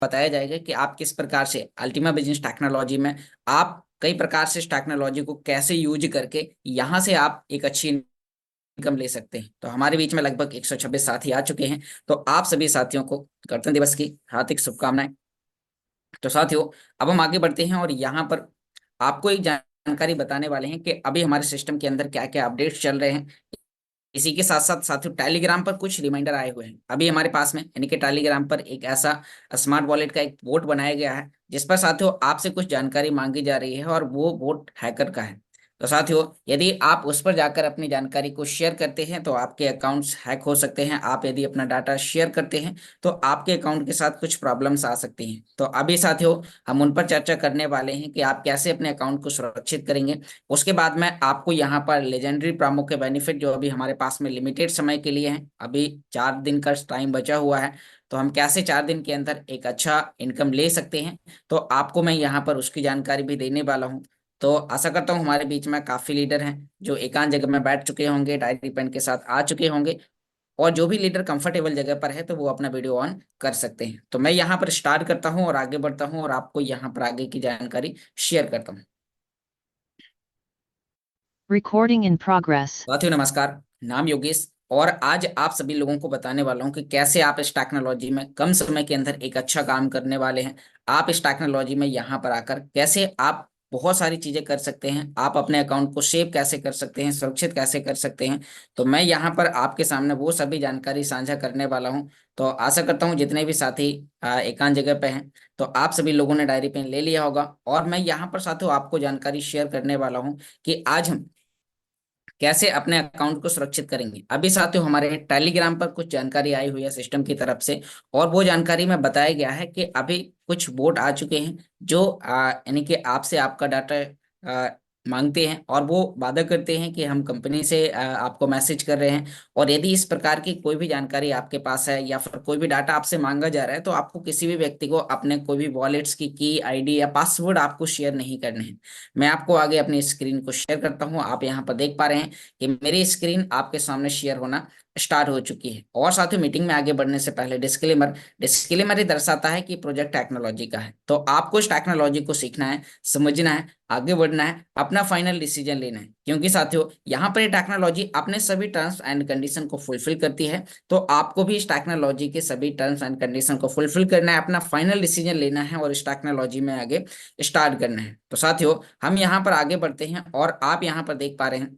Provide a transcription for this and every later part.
बताया जाएगा कि आप किस प्रकार से अल्टीमा बिजनेस टेक्नोलॉजी में आप कई प्रकार से इस टेक्नोलॉजी को कैसे यूज करके यहाँ से आप एक अच्छी इनकम ले सकते हैं। तो हमारे बीच में लगभग 126 साथी आ चुके हैं। तो आप सभी साथियों को गणतंत्र दिवस की हार्दिक शुभकामनाएं। तो साथियों, अब हम आगे बढ़ते हैं और यहाँ पर आपको एक जानकारी बताने वाले हैं कि अभी हमारे सिस्टम के अंदर क्या क्या अपडेट्स चल रहे हैं। इसी के साथ साथ साथियों, टेलीग्राम पर कुछ रिमाइंडर आए हुए हैं अभी हमारे पास में, यानी कि टेलीग्राम पर एक ऐसा स्मार्ट वॉलेट का एक बोट बनाया गया है जिस पर साथियों आपसे कुछ जानकारी मांगी जा रही है और वो बोट हैकर का है। तो साथियों, यदि आप उस पर जाकर अपनी जानकारी को शेयर करते हैं तो आपके अकाउंट्स हैक हो सकते हैं। आप यदि अपना डाटा शेयर करते हैं तो आपके अकाउंट के साथ कुछ प्रॉब्लम्स आ सकती हैं। तो अभी साथियों, हम उन पर चर्चा करने वाले हैं कि आप कैसे अपने अकाउंट को सुरक्षित करेंगे। उसके बाद में आपको यहाँ पर लेजेंडरी प्रामो के बेनिफिट जो अभी हमारे पास में लिमिटेड समय के लिए हैं, अभी 4 दिन का टाइम बचा हुआ है, तो हम कैसे 4 दिन के अंदर एक अच्छा इनकम ले सकते हैं, तो आपको मैं यहाँ पर उसकी जानकारी भी देने वाला हूँ। तो आशा करता हूँ हमारे बीच में काफी लीडर हैं जो एकांत जगह में बैठ चुके होंगे, डायरी पेन के साथ आ चुके होंगे, और जो भी लीडर कंफर्टेबल जगह पर है तो वो अपना वीडियो ऑन कर सकते हैं। तो मैं यहाँ पर स्टार्ट करता हूँ और आगे बढ़ता हूँ और आपको यहाँ पर आगे की जानकारी शेयर करता हूँ। Recording in progress. साथियों नमस्कार, नाम योगेश, और आज आप सभी लोगों को बताने वाला हूं कि कैसे आप इस टेक्नोलॉजी में कम समय के अंदर एक अच्छा काम करने वाले हैं। आप इस टेक्नोलॉजी में यहाँ पर आकर कैसे आप बहुत सारी चीजें कर सकते हैं, आप अपने अकाउंट को सेव कैसे कर सकते हैं, सुरक्षित कैसे कर सकते हैं। तो मैं यहाँ पर आपके सामने वो सभी जानकारी साझा करने वाला हूँ। तो आशा करता हूँ जितने भी साथी एकांत जगह पे हैं तो आप सभी लोगों ने डायरी पेन ले लिया होगा, और मैं यहाँ पर साथियों आपको जानकारी शेयर करने वाला हूँ कि आज हम कैसे अपने अकाउंट को सुरक्षित करेंगे। अभी साथियों हमारे टेलीग्राम पर कुछ जानकारी आई हुई है सिस्टम की तरफ से, और वो जानकारी में बताया गया है कि अभी कुछ बोट आ चुके हैं जो यानी कि आपसे आपका डाटा मांगते हैं, और वो वादा करते हैं कि हम कंपनी से आपको मैसेज कर रहे हैं। और यदि इस प्रकार की कोई भी जानकारी आपके पास है या फिर कोई भी डाटा आपसे मांगा जा रहा है तो आपको किसी भी व्यक्ति को अपने कोई भी वॉलेट्स की आईडी या पासवर्ड आपको शेयर नहीं करने हैं। मैं आपको आगे अपनी स्क्रीन को शेयर करता हूं। आप यहाँ पर देख पा रहे हैं कि मेरी स्क्रीन आपके सामने शेयर होना स्टार्ट हो चुकी है। और साथियों, मीटिंग में आगे बढ़ने से पहले डिस्क्लेमर डिस्क्लेमर ये दर्शाता है कि प्रोजेक्ट टेक्नोलॉजी का है। तो आपको इस टेक्नोलॉजी को सीखना है, समझना है, आगे बढ़ना है, अपना फाइनल डिसीजन लेना है, क्योंकि साथियों यहाँ पर ये टेक्नोलॉजी अपने सभी टर्म्स एंड कंडीशन को फुलफिल करती है। तो आपको भी इस टेक्नोलॉजी के सभी टर्म्स एंड कंडीशन को फुलफिल करना है, अपना फाइनल डिसीजन लेना है और इस टेक्नोलॉजी में आगे स्टार्ट करना है। तो साथियों, हम यहाँ पर आगे बढ़ते हैं और आप यहाँ पर देख पा रहे हैं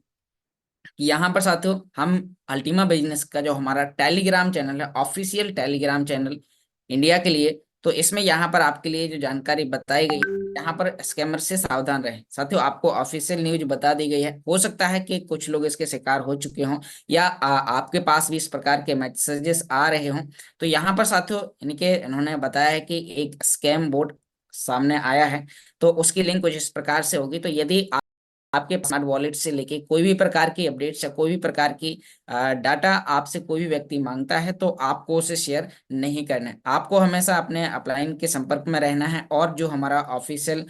कि यहाँ पर साथियों हम अल्टीमा बिजनेस का जो हमारा टेलीग्राम चैनल है, ऑफिशियल टेलीग्राम चैनल इंडिया के लिए, तो इसमें यहाँ पर आपके लिए जो जानकारी बताई गई, यहाँ पर स्कैमर से सावधान रहें। साथियों, आपको ऑफिशियल न्यूज बता दी गई है, हो सकता है कि कुछ लोग इसके शिकार हो चुके हों या आपके पास भी इस प्रकार के मैसेजेस आ रहे हों। तो यहाँ पर साथियों इनके इन्होंने बताया है कि एक स्कैम बोर्ड सामने आया है, तो उसकी लिंक कुछ इस प्रकार से होगी। तो यदि आपके स्मार्ट वॉलेट से लेके कोई भी प्रकार की अपडेट्स या कोई भी प्रकार की डाटा आपसे कोई भी व्यक्ति मांगता है तो आपको उसे शेयर नहीं करना है। आपको हमेशा अपने अपलाइन के संपर्क में रहना है और जो हमारा ऑफिशियल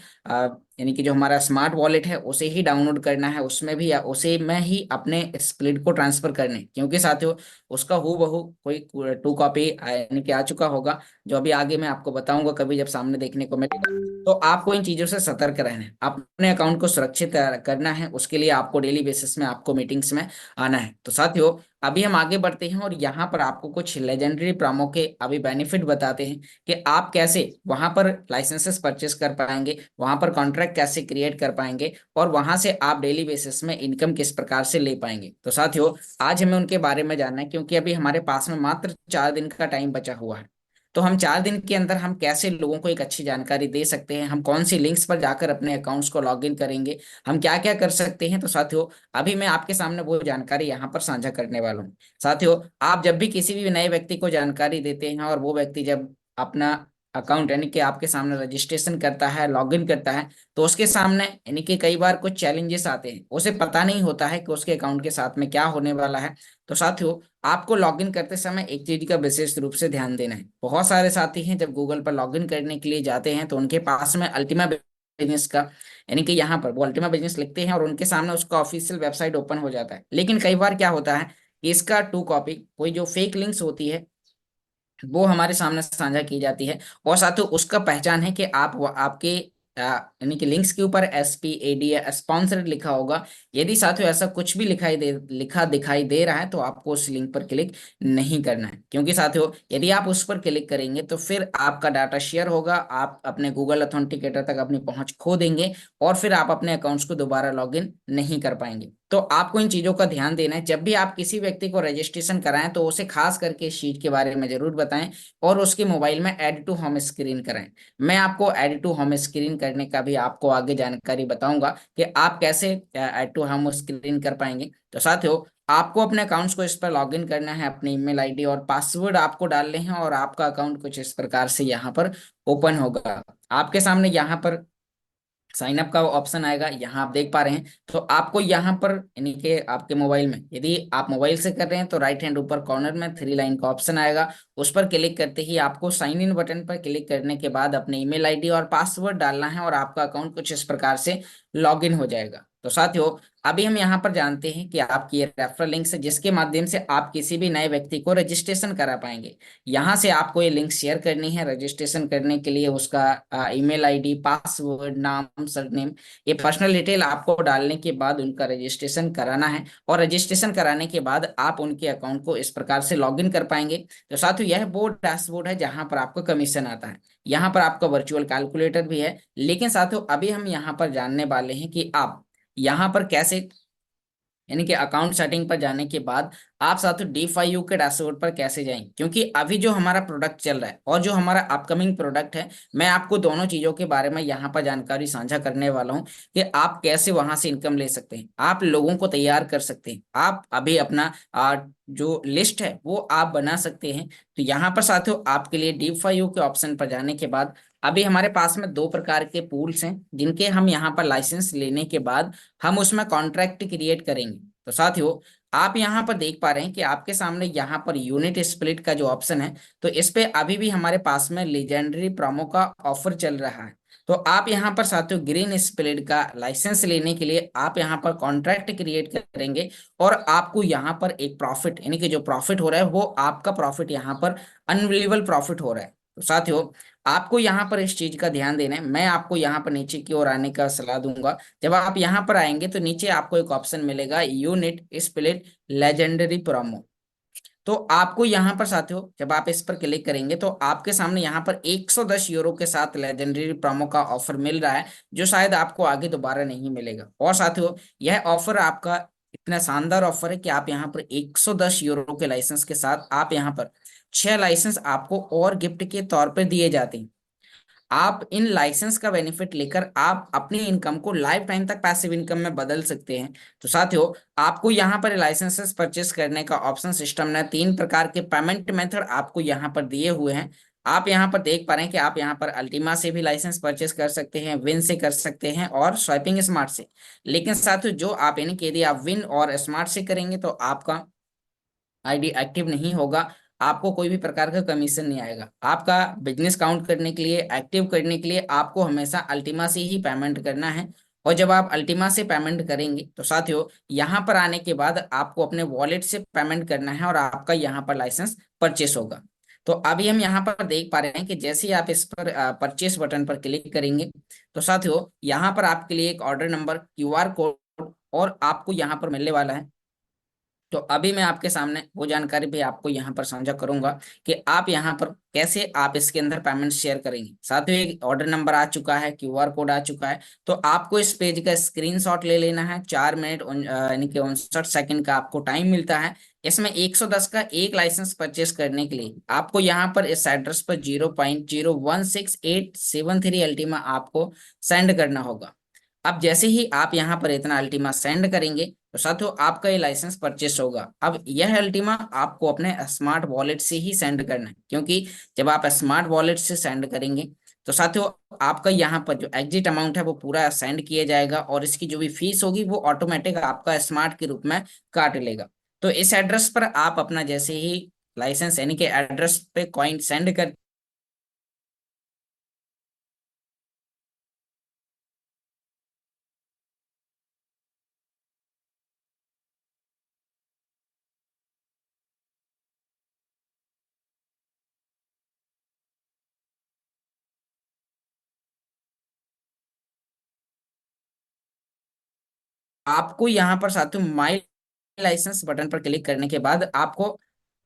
यानी कि जो हमारा स्मार्ट वॉलेट है उसे ही डाउनलोड करना है, उसमें भी या उसे में ही अपने स्प्लिट को ट्रांसफर करने, क्योंकि साथियों उसका हूबहू कोई 2 कॉपी यानी कि आ चुका होगा, जो अभी आगे मैं आपको बताऊंगा कभी जब सामने देखने को मिलेगा। तो आपको इन चीजों से सतर्क रहना है, अपने अकाउंट को सुरक्षित करना है, उसके लिए आपको डेली बेसिस में आपको मीटिंग्स में आना है। तो साथियों, अभी हम आगे बढ़ते हैं और यहाँ पर आपको कुछ लेजेंडरी प्रामो के अभी बेनिफिट बताते हैं कि आप कैसे वहां पर लाइसेंसेस परचेस कर पाएंगे, वहां पर कॉन्ट्रैक्ट कैसे क्रिएट कर पाएंगे, और वहां से आप डेली बेसिस में इनकम किस प्रकार से ले पाएंगे। तो साथियों, आज हमें उनके बारे में जानना है, क्योंकि अभी हमारे पास में मात्र 4 दिन का टाइम बचा हुआ है। तो हम 4 दिन के अंदर हम कैसे लोगों को एक अच्छी जानकारी दे सकते हैं, हम कौन सी लिंक्स पर जाकर अपने अकाउंट्स को लॉग इन करेंगे, हम क्या क्या कर सकते हैं। तो साथियों, अभी मैं आपके सामने वो जानकारी यहाँ पर साझा करने वाला हूँ। साथियों, आप जब भी किसी भी नए व्यक्ति को जानकारी देते हैं और वो व्यक्ति जब अपना अकाउंट यानी कि आपके सामने रजिस्ट्रेशन करता है, लॉग इन करता है, तो उसके सामने यानी कि कई बार कुछ चैलेंजेस आते हैं, उसे पता नहीं होता है कि उसके अकाउंट के साथ में क्या होने वाला है। तो साथियों, आपको लॉगिन करते समय एक चीज का विशेष रूप से ध्यान देना है। बहुत सारे साथी हैं जब गूगल पर लॉगिन करने के लिए जाते हैं तो उनके पास में अल्टीमा बिजनेस का यानी कि यहाँ पर वो अल्टीमा बिजनेस लिखते हैं और उनके सामने उसका ऑफिशियल वेबसाइट ओपन हो जाता है। लेकिन कई बार क्या होता है कि इसका 2 कॉपी कोई जो फेक लिंक्स होती है वो हमारे सामने साझा की जाती है। और साथ ही उसका पहचान है कि आप आपके यानी कि लिंक्स के ऊपर SPAD या स्पॉन्सर्ड लिखा होगा। यदि साथियों ऐसा कुछ भी लिखा दिखाई दे रहा है तो आपको उस लिंक पर क्लिक नहीं करना है, क्योंकि साथियों यदि आप उस पर क्लिक करेंगे तो फिर आपका डाटा शेयर होगा, आप अपने गूगल अथेंटिकेटर तक अपनी पहुंच खो देंगे और फिर आप अपने अकाउंट्स को दोबारा लॉगिन नहीं कर पाएंगे। तो आपको इन चीजों का ध्यान देना है। जब भी आप किसी व्यक्ति को रजिस्ट्रेशन कराएं तो उसे खास करके इस चीज के बारे में जरूर बताएं और उसके मोबाइल में ऐड टू होम स्क्रीन कराएं। मैं आपको ऐड टू होम स्क्रीन करने का भी आपको आगे जानकारी बताऊंगा कि आप कैसे ऐड टू होम स्क्रीन कर पाएंगे। तो साथियों आपको अपने अकाउंट्स को इस पर लॉगिन करना है, अपनी ईमेल आईडी और पासवर्ड आपको डालने हैं और आपका अकाउंट कुछ इस प्रकार से यहाँ पर ओपन होगा। आपके सामने यहाँ पर साइन अप का ऑप्शन आएगा, यहाँ आप देख पा रहे हैं। तो आपको यहाँ पर यानी कि आपके मोबाइल में, यदि आप मोबाइल से कर रहे हैं तो राइट हैंड ऊपर कॉर्नर में 3 लाइन का ऑप्शन आएगा। उस पर क्लिक करते ही आपको साइन इन बटन पर क्लिक करने के बाद अपने ईमेल आईडी और पासवर्ड डालना है और आपका अकाउंट कुछ इस प्रकार से लॉगिन हो जाएगा। तो साथियों अभी हम यहाँ पर जानते हैं कि आपकी ये रेफरल लिंक है जिसके माध्यम से आप किसी भी नए व्यक्ति को रजिस्ट्रेशन करा पाएंगे। यहाँ से आपको ये लिंक शेयर करनी है रजिस्ट्रेशन करने के लिए। उसका ईमेल आईडी, पासवर्ड, नाम, सरनेम, ये पर्सनल डिटेल आपको डालने के बाद उनका रजिस्ट्रेशन कराना है और रजिस्ट्रेशन कराने के बाद आप उनके अकाउंट को इस प्रकार से लॉगिन कर पाएंगे। तो साथियों यह वो डैशबोर्ड है जहां पर आपको कमीशन आता है। यहाँ पर आपका वर्चुअल कैलकुलेटर भी है। लेकिन साथियों अभी हम यहाँ पर जानने वाले हैं कि आप यहाँ पर कैसे, यानी कि अकाउंट सेटिंग पर जाने के बाद आप साथियों D5U के डैशबोर्ड पर कैसे जाएं, क्योंकि अभी जो हमारा प्रोडक्ट चल रहा है और जो हमारा अपकमिंग प्रोडक्ट है, मैं आपको दोनों चीजों के बारे में यहाँ पर जानकारी साझा करने वाला हूँ कि आप कैसे वहां से इनकम ले सकते हैं, आप लोगों को तैयार कर सकते हैं, आप अभी अपना जो लिस्ट है वो आप बना सकते हैं। तो यहाँ पर साथियों आपके लिए D5U के ऑप्शन पर जाने के बाद अभी हमारे पास में दो प्रकार के पूल्स हैं जिनके हम यहाँ पर लाइसेंस लेने के बाद हम उसमें कॉन्ट्रैक्ट क्रिएट करेंगे। तो साथियों आप यहाँ पर देख पा रहे हैं कि आपके सामने यहाँ पर यूनिट स्प्लिट का जो ऑप्शन है, तो इस पे अभी भी हमारे पास में लेजेंडरी प्रोमो का ऑफर चल रहा है। तो आप यहाँ पर साथियों ग्रीन स्प्लिट का लाइसेंस लेने के लिए आप यहाँ पर कॉन्ट्रैक्ट क्रिएट करेंगे और आपको यहाँ पर एक प्रॉफिट, यानी कि जो प्रॉफिट हो रहा है वो आपका प्रॉफिट यहाँ पर अनबिलीवेबल प्रॉफिट हो रहा है। तो साथियों आपको यहाँ पर इस चीज का ध्यान देना है। मैं आपको यहाँ पर नीचे की ओर आने का सलाह दूंगा। जब आप यहाँ पर आएंगे तो नीचे आपको एक ऑप्शन मिलेगा यूनिट स्प्लिट लेजेंडरी प्रोमो। तो आपको यहाँ पर साथियों जब आप इस पर क्लिक करेंगे तो आपके सामने यहाँ पर 110 यूरो के साथ लेजेंडरी प्रोमो का ऑफर मिल रहा है, जो शायद आपको आगे दोबारा नहीं मिलेगा। और साथियों यह ऑफर आपका इतना शानदार ऑफर है कि आप यहाँ पर 110 यूरो के लाइसेंस के साथ आप यहाँ पर 6 लाइसेंस आपको और गिफ्ट के तौर पर दिए जाते हैं। आप इन लाइसेंस का बेनिफिट लेकर आप अपनी इनकम को लाइफ टाइम तक पैसिव इनकम में बदल सकते हैं। तो साथियों आपको यहाँ पर लाइसेंसेस परचेस करने का ऑप्शन सिस्टम ने 3 प्रकार के पेमेंट मेथड आपको यहाँ पर दिए हुए हैं। आप यहाँ पर देख पा रहे हैं कि आप यहाँ पर अल्टीमा से भी लाइसेंस परचेस कर सकते हैं, विन से कर सकते हैं और स्वाइपिंग स्मार्ट से। लेकिन साथियों जो आप, यानी कि यदि आप विन और स्मार्ट से करेंगे तो आपका आईडी एक्टिव नहीं होगा, आपको कोई भी प्रकार का कमीशन नहीं आएगा। आपका बिजनेस काउंट करने के लिए, एक्टिव करने के लिए आपको हमेशा अल्टीमा से ही पेमेंट करना है। और जब आप अल्टीमा से पेमेंट करेंगे तो साथियों यहाँ पर आने के बाद आपको अपने वॉलेट से पेमेंट करना है और आपका यहाँ पर लाइसेंस परचेस होगा। तो अभी हम यहाँ पर देख पा रहे हैं कि जैसे ही आप इस पर परचेस बटन पर क्लिक करेंगे तो साथियों यहाँ पर आपके लिए एक ऑर्डर नंबर, QR कोड और आपको यहाँ पर मिलने वाला है। तो अभी मैं आपके सामने वो जानकारी भी आपको यहाँ पर साझा करूंगा कि आप यहाँ पर कैसे आप इसके अंदर पेमेंट शेयर करेंगे। साथ ही एक ऑर्डर नंबर आ चुका है, QR कोड आ चुका है। तो आपको इस पेज का स्क्रीनशॉट ले लेना है। 4 मिनट यानी कि 59 सेकंड का आपको टाइम मिलता है। इसमें 110 का एक लाइसेंस परचेस करने के लिए आपको यहाँ पर इस एड्रेस पर 0.016873 अल्टीमा आपको सेंड करना होगा। अब जैसे ही आप यहाँ पर इतना अल्टीमा सेंड करेंगे तो साथियों आपका ये लाइसेंस परचेस होगा। अब यह अल्टीमा आपको अपने स्मार्ट वॉलेट से ही सेंड करना है, क्योंकि जब आप स्मार्ट वॉलेट से सेंड करेंगे तो साथियों आपका यहाँ पर जो एग्जिट अमाउंट है वो पूरा सेंड किया जाएगा और इसकी जो भी फीस होगी वो ऑटोमेटिक आपका स्मार्ट के रूप में काट लेगा। तो इस एड्रेस पर आप अपना जैसे ही लाइसेंस, यानी कि एड्रेस पे कॉइन सेंड कर आपको यहाँ पर साथियों माई लाइसेंस बटन पर क्लिक करने के बाद आपको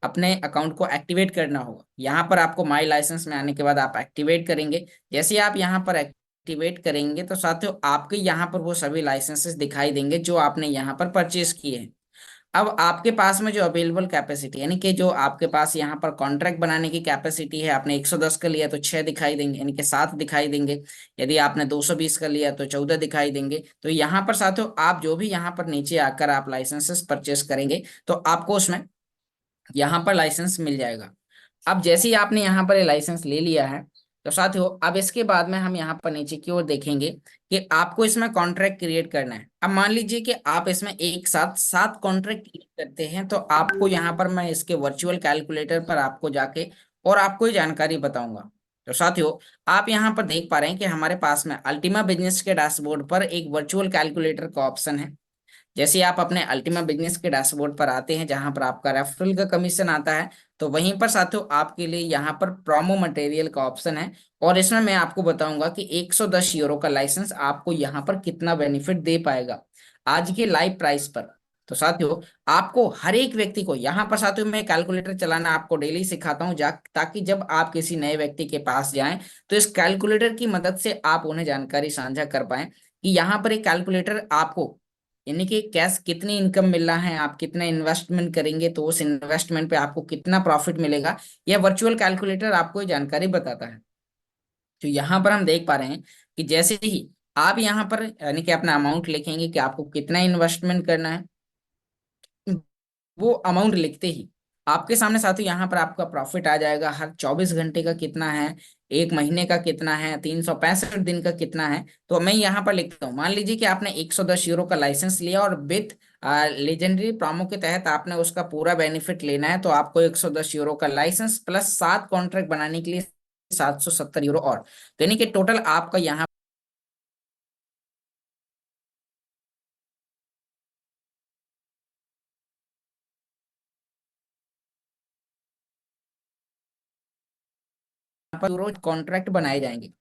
अपने अकाउंट को एक्टिवेट करना होगा। यहाँ पर आपको माई लाइसेंस में आने के बाद आप एक्टिवेट करेंगे। जैसे ही आप यहाँ पर एक्टिवेट करेंगे तो साथियों आपके यहाँ पर वो सभी लाइसेंसेस दिखाई देंगे जो आपने यहाँ पर परचेज किए हैं। अब आपके पास में जो अवेलेबल कैपेसिटी, यानी कि जो आपके पास यहाँ पर कॉन्ट्रैक्ट बनाने की कैपेसिटी है, आपने 110 का लिया तो 6 दिखाई देंगे, यानी कि 7 दिखाई देंगे। यदि आपने 220 का लिया तो 14 दिखाई देंगे। तो यहाँ पर साथियों आप जो भी यहाँ पर नीचे आकर आप लाइसेंसेस परचेस करेंगे तो आपको उसमें यहाँ पर लाइसेंस मिल जाएगा। अब जैसे ही आपने यहाँ पर ये लाइसेंस ले लिया है तो साथियों अब इसके बाद में हम यहाँ पर नीचे की ओर देखेंगे कि आपको इसमें कॉन्ट्रैक्ट क्रिएट करना है। अब मान लीजिए कि आप इसमें एक साथ 7 कॉन्ट्रैक्ट क्रिएट करते हैं तो आपको यहाँ पर मैं इसके वर्चुअल कैलकुलेटर पर आपको जाके और आपको ये जानकारी बताऊंगा। तो साथियों आप यहाँ पर देख पा रहे हैं कि हमारे पास में अल्टीमा बिजनेस के डैशबोर्ड पर एक वर्चुअल कैलकुलेटर का ऑप्शन है। जैसे आप अपने अल्टीमा बिजनेस के डैशबोर्ड पर आते हैं जहां पर आपका रेफरल का कमीशन आता है, तो वहीं पर साथियों आपके लिए यहाँ पर प्रोमो मटेरियल का ऑप्शन है। और इसमें मैं आपको बताऊंगा कि 110 यूरो का लाइसेंस आपको यहाँ पर कितना बेनिफिट दे पाएगा आज के लाइव प्राइस पर। तो साथियों आपको हर एक व्यक्ति को यहाँ पर साथियों मैं कैलकुलेटर चलाना आपको डेली सिखाता हूँ ताकि जब आप किसी नए व्यक्ति के पास जाएं तो इस कैलकुलेटर की मदद से आप उन्हें जानकारी साझा कर पाएं कि यहाँ पर एक कैलकुलेटर आपको, यानी कि कैश कितनी इनकम मिल रहा है, आप कितना इन्वेस्टमेंट करेंगे तो उस इन्वेस्टमेंट पे आपको कितना प्रॉफिट मिलेगा, यह वर्चुअल कैलकुलेटर आपको ये जानकारी बताता है। तो यहाँ पर हम देख पा रहे हैं कि जैसे ही आप यहाँ पर यानी कि अपना अमाउंट लिखेंगे कि आपको कितना इन्वेस्टमेंट करना है, वो अमाउंट लिखते ही आपके सामने साथियों यहाँ पर आपका प्रॉफिट आ जाएगा। हर 24 घंटे का कितना है, एक महीने का कितना है, 365 दिन का कितना है। तो मैं यहाँ पर लिखता हूँ, मान लीजिए कि आपने 110 यूरो का लाइसेंस लिया और विथ लेजेंडरी प्रोमो के तहत आपने उसका पूरा बेनिफिट लेना है, तो आपको 110 यूरो का लाइसेंस प्लस 7 कॉन्ट्रैक्ट बनाने के लिए 770 यूरो और, तो यानी कि टोटल आपका यहाँ पर यूरो कॉन्ट्रैक्ट बनाए जाएंगे।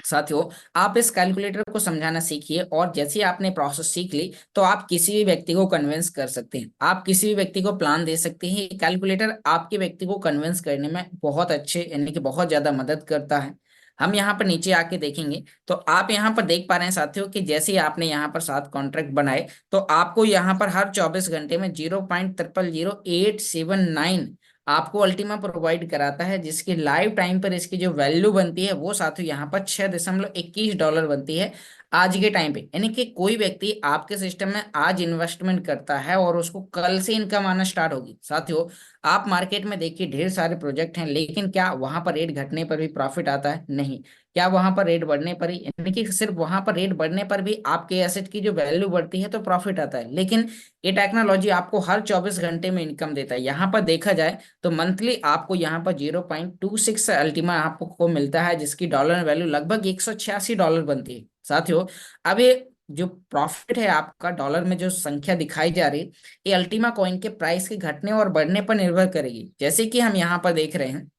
साथियों आप इस कैलकुलेटर को समझाना सीखिए और जैसे ही आपने प्रोसेस सीख ली तो आप किसी भी व्यक्ति को कन्विंस कर सकते हैं, आप किसी भी व्यक्ति को प्लान दे सकते हैं। कैलकुलेटर आपके व्यक्ति को कन्विंस करने में बहुत अच्छे यानी कि बहुत ज्यादा मदद करता है। हम यहाँ पर नीचे आके देखेंगे तो आप यहाँ पर देख पा रहे हैं साथियों कि जैसे ही आपने यहाँ पर 7 कॉन्ट्रैक्ट बनाए तो आपको यहाँ पर हर 24 घंटे में 0.000879 आपको अल्टीमा प्रोवाइड कराता है, जिसकी लाइव टाइम पर इसकी जो वैल्यू बनती है वो साथियों यहाँ पर $6.21 बनती है आज के टाइम पे। यानी कि कोई व्यक्ति आपके सिस्टम में आज इन्वेस्टमेंट करता है और उसको कल से इनकम आना स्टार्ट होगी। साथियों आप मार्केट में देखिए ढेर सारे प्रोजेक्ट हैं, लेकिन क्या वहां पर रेट घटने पर भी प्रॉफिट आता है? नहीं। क्या वहां पर रेट बढ़ने पर ही, यानी कि सिर्फ वहां पर रेट बढ़ने पर भी आपके एसेट की जो वैल्यू बढ़ती है तो प्रॉफिट आता है? लेकिन ये टेक्नोलॉजी आपको हर 24 घंटे में इनकम देता है। यहाँ पर देखा जाए तो मंथली आपको यहाँ पर 0.26 अल्टीमा आपको को मिलता है, जिसकी डॉलर वैल्यू लगभग $186 बनती है। साथियों अब ये जो प्रॉफिट है आपका डॉलर में जो संख्या दिखाई जा रही, ये अल्टीमा कॉइन के प्राइस के घटने और बढ़ने पर निर्भर करेगी। जैसे कि हम यहाँ पर देख रहे हैं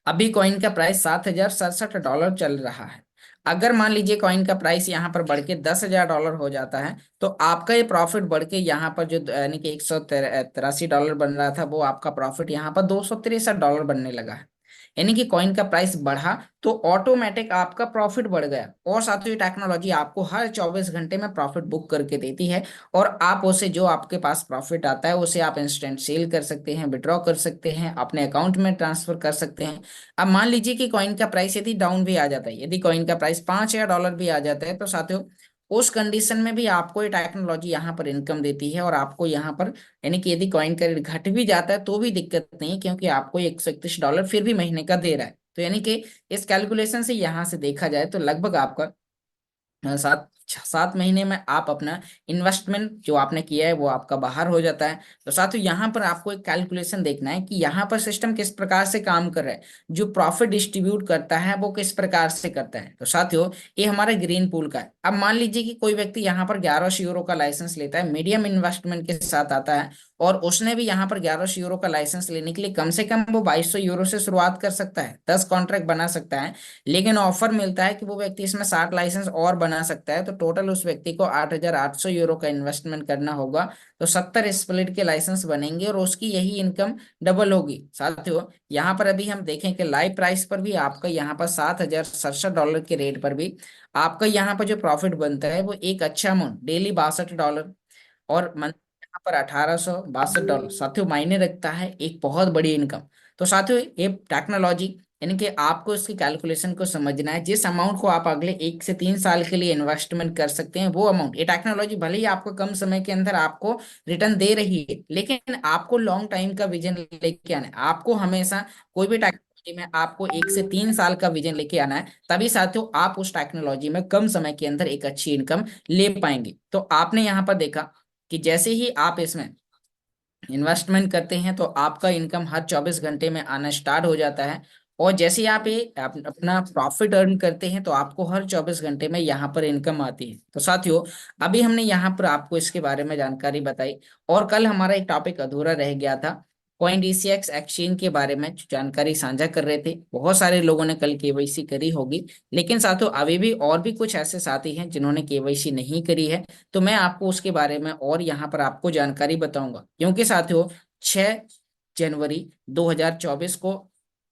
अभी कॉइन का प्राइस $7,067 चल रहा है। अगर मान लीजिए कॉइन का प्राइस यहाँ पर बढ़ के $10,000 हो जाता है तो आपका ये प्रॉफिट बढ़ के यहाँ पर जो यानी कि $183 बन रहा था वो आपका प्रॉफिट यहाँ पर $263 बनने लगा है। यानी कि कॉइन का प्राइस बढ़ा तो ऑटोमेटिक आपका प्रॉफिट बढ़ गया। और साथ ही टेक्नोलॉजी आपको हर 24 घंटे में प्रॉफिट बुक करके देती है और आप उसे जो आपके पास प्रॉफिट आता है उसे आप इंस्टेंट सेल कर सकते हैं, विड्रॉ कर सकते हैं, अपने अकाउंट में ट्रांसफर कर सकते हैं। अब मान लीजिए कि कॉइन का प्राइस यदि डाउन भी आ जाता है, यदि कॉइन का प्राइस $5,000 भी आ जाता है तो साथियों उस कंडीशन में भी आपको ये टेक्नोलॉजी यहाँ पर इनकम देती है। और आपको यहाँ पर यानी कि यदि कॉइन का रेट घट भी जाता है तो भी दिक्कत नहीं, क्योंकि आपको $131 फिर भी महीने का दे रहा है। तो यानी कि इस कैलकुलेशन से यहाँ से देखा जाए तो लगभग आपका 7 महीने में आप अपना इन्वेस्टमेंट जो आपने किया है वो आपका बाहर हो जाता है। तो साथियों यहाँ पर आपको एक कैलकुलेशन देखना है कि यहाँ पर सिस्टम किस प्रकार से काम कर रहा है, जो प्रॉफिट डिस्ट्रीब्यूट करता है वो किस प्रकार से करता है। तो साथियों ये हमारे ग्रीन पूल का है। अब मान लीजिए कि कोई व्यक्ति यहाँ पर 1100 यूरो का लाइसेंस लेता है, मीडियम इन्वेस्टमेंट के साथ आता है और उसने भी यहाँ पर 1100 यूरो का लाइसेंस लेने के लिए कम से कम वो 2200 यूरो से शुरुआत कर सकता है, 10 कॉन्ट्रैक्ट बना सकता है। लेकिन ऑफर मिलता है कि वो व्यक्ति इसमें 60 लाइसेंस और बना सकता है, तो टोटल उस व्यक्ति को 8,800 यूरो का इन्वेस्टमेंट करना होगा। तो 70 स्प्लिट के लाइसेंस बनेंगे और उसकी यही इनकम डबल होगी। साथियों यहाँ पर अभी हम देखें कि लाइव प्राइस पर भी आपका यहाँ पर $7,067 के रेट पर भी आपका यहाँ पर जो प्रॉफिट बनता है वो एक अच्छा अमाउंट डेली $62 और मंथ यहाँ पर $1,862। साथियों मायने रखता है, एक बहुत बड़ी इनकम। तो साथियों ये टेक्नोलॉजी यानी कि आपको इसकी कैलकुलेशन को समझना है। जिस अमाउंट को आप अगले 1 से 3 साल के लिए इन्वेस्टमेंट कर सकते हैं वो अमाउंट, ये टेक्नोलॉजी भले ही आपको कम समय के अंदर आपको रिटर्न दे रही है, लेकिन आपको लॉन्ग टाइम का विजन लेके आना है। आपको हमेशा कोई भी टेक्नोलॉजी में आपको 1 से 3 साल का विजन लेके आना है, तभी साथियों आप उस टेक्नोलॉजी में कम समय के अंदर एक अच्छी इनकम ले पाएंगे। तो आपने यहाँ पर देखा कि जैसे ही आप इसमें इन्वेस्टमेंट करते हैं तो आपका इनकम हर 24 घंटे में आना स्टार्ट हो जाता है। और जैसे ही अपना प्रॉफिट अर्न करते हैं तो आपको हर 24 घंटे में यहाँ पर इनकम आती है। तो साथियों अभी हमने यहाँ पर आपको इसके बारे में जानकारी बताई, और कल हमारा एक टॉपिक अधूरा रह गया था, कॉइन डीसीएक्स एक्सचेंज के बारे में जो जानकारी साझा कर रहे थे। बहुत सारे लोगों ने कल केवाईसी करी होगी, लेकिन साथियों अभी भी और भी कुछ ऐसे साथी हैं जिन्होंने केवाईसी नहीं करी है। तो मैं आपको उसके बारे में और यहाँ पर आपको जानकारी बताऊंगा, क्योंकि साथियों 6 जनवरी 2024 को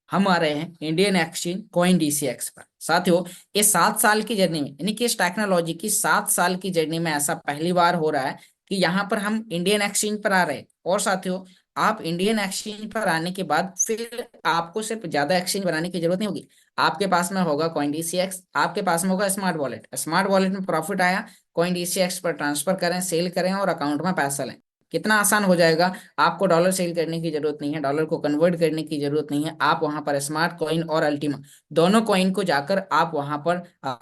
हम आ रहे हैं इंडियन एक्सचेंज कॉइन डीसीएक्स पर। साथियों ये 7 साल की जर्नी में, यानी कि इस टेक्नोलॉजी की 7 साल की जर्नी में ऐसा पहली बार हो रहा है कि यहाँ पर हम इंडियन एक्सचेंज पर आ रहे हैं। और साथियों आप इंडियन एक्सचेंज पर आने के बाद फिर आपको सिर्फ ज्यादा एक्सचेंज बनाने की जरूरत नहीं होगी। आपके पास में होगा कॉइन डीसीएक्स, आपके पास में होगा स्मार्ट वॉलेट। स्मार्ट वॉलेट में प्रॉफिट आया, कॉइन डीसीएक्स पर ट्रांसफर करें, सेल करें और अकाउंट में पैसा लें। कितना आसान हो जाएगा। आपको डॉलर सेल करने की जरूरत नहीं है, डॉलर को कन्वर्ट करने की जरूरत नहीं है। आप वहां पर स्मार्ट कॉइन और अल्टीमा दोनों कॉइन को जाकर आप वहां पर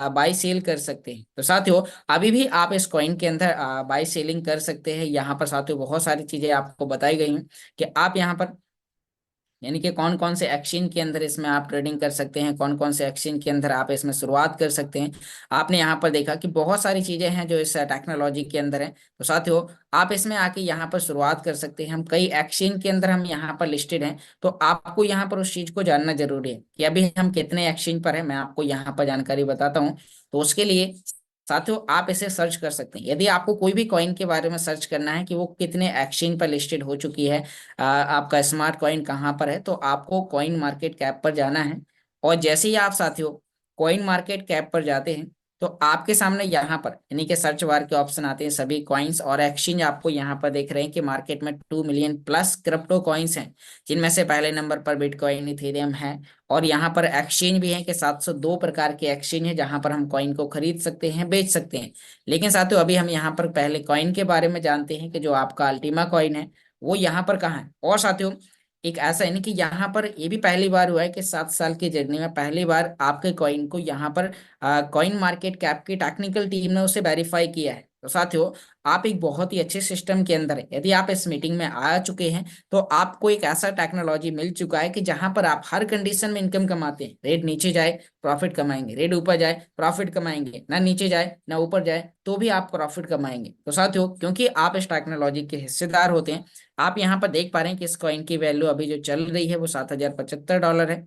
बाई सेल कर सकते हैं। तो साथियों अभी भी आप इस कॉइन के अंदर बाई सेलिंग कर सकते हैं। यहाँ पर साथियों बहुत सारी चीजें आपको बताई गई हैं कि आप यहाँ पर यानी कि कौन कौन से एक्सचेंज के अंदर इसमें आप ट्रेडिंग कर सकते हैं, कौन कौन से एक्सचेंज के अंदर आप इसमें शुरुआत कर सकते हैं। आपने यहाँ पर देखा कि बहुत सारी चीजें हैं जो इस टेक्नोलॉजी के अंदर है। तो साथियों आप इसमें आके यहाँ पर शुरुआत कर सकते हैं। हम कई एक्सचेंज के अंदर हम यहाँ पर लिस्टेड हैं, तो आपको यहाँ पर उस चीज को जानना जरूरी है कि अभी हम कितने एक्सचेंज पर है। मैं आपको यहाँ पर जानकारी बताता हूँ। तो उसके लिए साथियों आप इसे सर्च कर सकते हैं। यदि आपको कोई भी कॉइन के बारे में सर्च करना है कि वो कितने एक्सचेंज पर लिस्टेड हो चुकी है, आपका स्मार्ट कॉइन कहाँ पर है, तो आपको कॉइन मार्केट कैप पर जाना है। और जैसे ही आप साथियों कॉइन मार्केट कैप पर जाते हैं तो आपके सामने यहाँ पर यानी कि सर्च बार के ऑप्शन आते हैं। सभी कॉइन्स और एक्सचेंज आपको यहाँ पर देख रहे हैं कि मार्केट में 2 मिलियन प्लस क्रिप्टो कॉइन्स हैं, जिनमें से पहले नंबर पर बिटकॉइन इथेरियम है। और यहाँ पर एक्सचेंज भी है कि 702 प्रकार के एक्सचेंज है जहां पर हम कॉइन को खरीद सकते हैं, बेच सकते हैं। लेकिन साथियों अभी हम यहाँ पर पहले कॉइन के बारे में जानते हैं कि जो आपका अल्टीमा कॉइन है वो यहाँ पर कहाँ है। और साथियों एक ऐसा है ना कि यहाँ पर ये भी पहली बार हुआ है कि 7 साल की जर्नी में पहली बार आपके कॉइन को यहाँ पर कॉइन मार्केट कैप की टेक्निकल टीम ने उसे वेरीफाई किया है। तो साथियों आप एक बहुत ही अच्छे सिस्टम के अंदर है। यदि आप इस मीटिंग में आ चुके हैं तो आपको एक ऐसा टेक्नोलॉजी मिल चुका है कि जहां पर आप हर कंडीशन में इनकम कमाते हैं। रेट नीचे जाए प्रॉफिट कमाएंगे, रेट ऊपर जाए प्रॉफिट कमाएंगे, ना नीचे जाए ना ऊपर जाए तो भी आप प्रॉफिट कमाएंगे। तो साथियों क्योंकि आप इस टेक्नोलॉजी के हिस्सेदार होते हैं, आप यहाँ पर देख पा रहे हैं कि इस कॉइन की वैल्यू अभी जो चल रही है वो $7,075 है।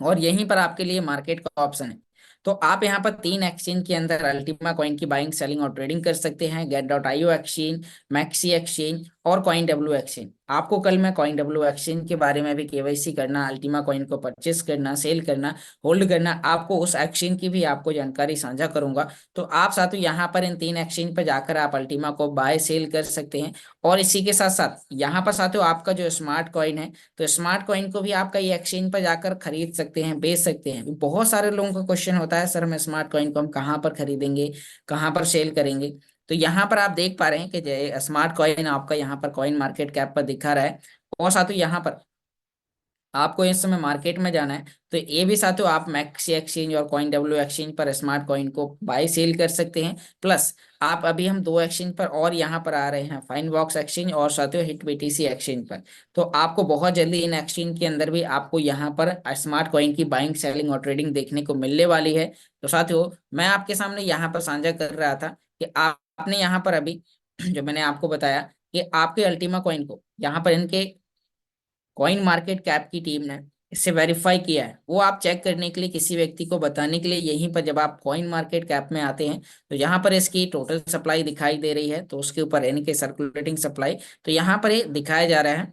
और यहीं पर आपके लिए मार्केट का ऑप्शन है। तो आप यहाँ पर 3 एक्सचेंज के अंदर अल्टीमा कॉइन की बाइंग सेलिंग और ट्रेडिंग कर सकते हैं। गेट.io एक्सचेंज, मैक्सी एक्सचेंज और कॉइन डब्ल्यू एक्सचेंज। आपको कल मैं कॉइन डब्ल्यू एक्सचेंज के बारे में भी केवाईसी करना, अल्टीमा कॉइन को परचेस करना, सेल करना, होल्ड करना, आपको उस एक्सचेंज की भी आपको जानकारी साझा करूंगा। तो आप साथियों यहाँ पर इन 3 एक्सचेंज पर जाकर आप अल्टीमा को बाय सेल कर सकते हैं। और इसी के साथ साथ यहाँ पर साथियों आपका जो स्मार्ट कॉइन है, तो स्मार्ट कॉइन को भी आप कई एक्सचेंज पर जाकर खरीद सकते हैं, बेच सकते हैं। बहुत सारे लोगों का क्वेश्चन होता है सर हम स्मार्ट कॉइन को हम कहाँ पर खरीदेंगे, कहाँ पर सेल करेंगे। तो यहाँ पर आप देख पा रहे हैं कि स्मार्ट कॉइन आपका यहाँ पर कॉइन मार्केट कैप पर दिखा रहा है। और साथियों यहाँ पर आपको इस समय मार्केट में जाना है तो ये भी साथियों आप मैक्सी एक्सचेंज और कॉइन डब्ल्यू एक्सचेंज पर स्मार्ट कॉइन को बाय सेल कर सकते हैं। प्लस आप अभी हम 2 एक्सचेंज पर और यहाँ पर आ रहे हैं, फाइन बॉक्स एक्सचेंज और साथियों हिट बीटीसी एक्सचेंज पर। तो आपको बहुत जल्दी इन एक्सचेंज के अंदर भी आपको यहाँ पर स्मार्ट कॉइन की बाइंग सेलिंग और ट्रेडिंग देखने को मिलने वाली है। तो साथियों मैं आपके सामने यहाँ पर साझा कर रहा था कि आपने यहाँ पर अभी जो मैंने आपको बताया कि आपके अल्टीमा कॉइन को यहाँ पर इनके कॉइन मार्केट कैप की टीम ने इससे वेरीफाई किया है, वो आप चेक करने के लिए, किसी व्यक्ति को बताने के लिए यहीं पर जब आप कॉइन मार्केट कैप में आते हैं तो यहाँ पर इसकी टोटल सप्लाई दिखाई दे रही है, तो उसके ऊपर यानी कि सर्कुलेटिंग सप्लाई, तो यहाँ पर ये दिखाया जा रहा है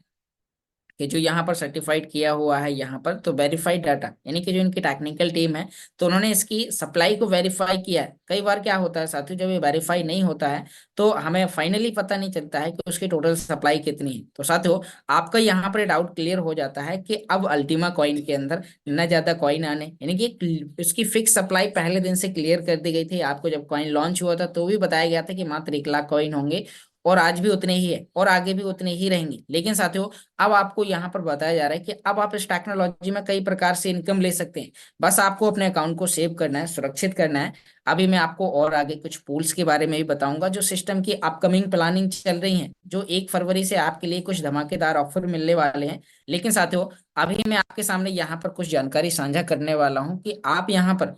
कि जो यहाँ पर सर्टिफाइड किया हुआ है यहाँ पर, तो वेरीफाइड डाटा, यानी कि जो इनकी टेक्निकल टीम है तो उन्होंने इसकी सप्लाई को वेरीफाई किया है। कई बार क्या होता है साथियों, जब ये वेरीफाई नहीं होता है तो हमें फाइनली पता नहीं चलता है कि उसकी टोटल सप्लाई कितनी है। तो साथियों आपका यहाँ पर डाउट क्लियर हो जाता है कि अब अल्टीमा कॉइन के अंदर न ज्यादा कॉइन आने, यानी कि उसकी फिक्स सप्लाई पहले दिन से क्लियर कर दी गई थी। आपको जब कॉइन लॉन्च हुआ था तो भी बताया गया था कि मात्र 1 लाख कॉइन होंगे, और आज भी उतने ही है और आगे भी उतने ही रहेंगे। लेकिन साथियों अब आपको यहाँ पर बताया जा रहा है कि अब आप इस टेक्नोलॉजी में कई प्रकार से इनकम ले सकते हैं। बस आपको अपने अकाउंट को सेव करना है, सुरक्षित करना है। अभी मैं आपको और आगे कुछ पूल्स के बारे में भी बताऊंगा जो सिस्टम की अपकमिंग प्लानिंग चल रही है, जो 1 फरवरी से आपके लिए कुछ धमाकेदार ऑफर मिलने वाले हैं। लेकिन साथियों अभी मैं आपके सामने यहाँ पर कुछ जानकारी साझा करने वाला हूँ कि आप यहाँ पर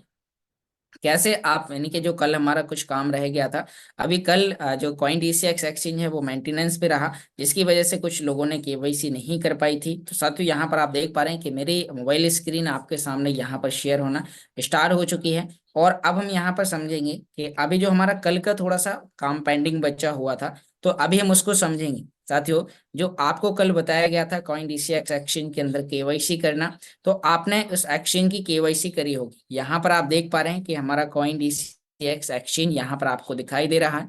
कैसे आप, यानी कि जो कल हमारा कुछ काम रह गया था, अभी कल जो कॉइन डीसीएक्स एक्सचेंज है वो मेंटेनेंस पे रहा, जिसकी वजह से कुछ लोगों ने केवाईसी नहीं कर पाई थी। तो साथियों यहाँ पर आप देख पा रहे हैं कि मेरी मोबाइल स्क्रीन आपके सामने यहाँ पर शेयर होना स्टार्ट हो चुकी है। और अब हम यहाँ पर समझेंगे कि अभी जो हमारा कल का थोड़ा सा काम पेंडिंग बचा हुआ था, तो अभी हम उसको समझेंगे। साथियों जो आपको कल बताया गया था कॉइन डीसीएक्स एक्सचेंज के अंदर केवाईसी करना, तो आपने उस एक्सचेंज की केवाईसी करी होगी। यहाँ पर आप देख पा रहे हैं कि हमारा कॉइन डीसीएक्स एक्सचेंज यहाँ पर आपको दिखाई दे रहा है।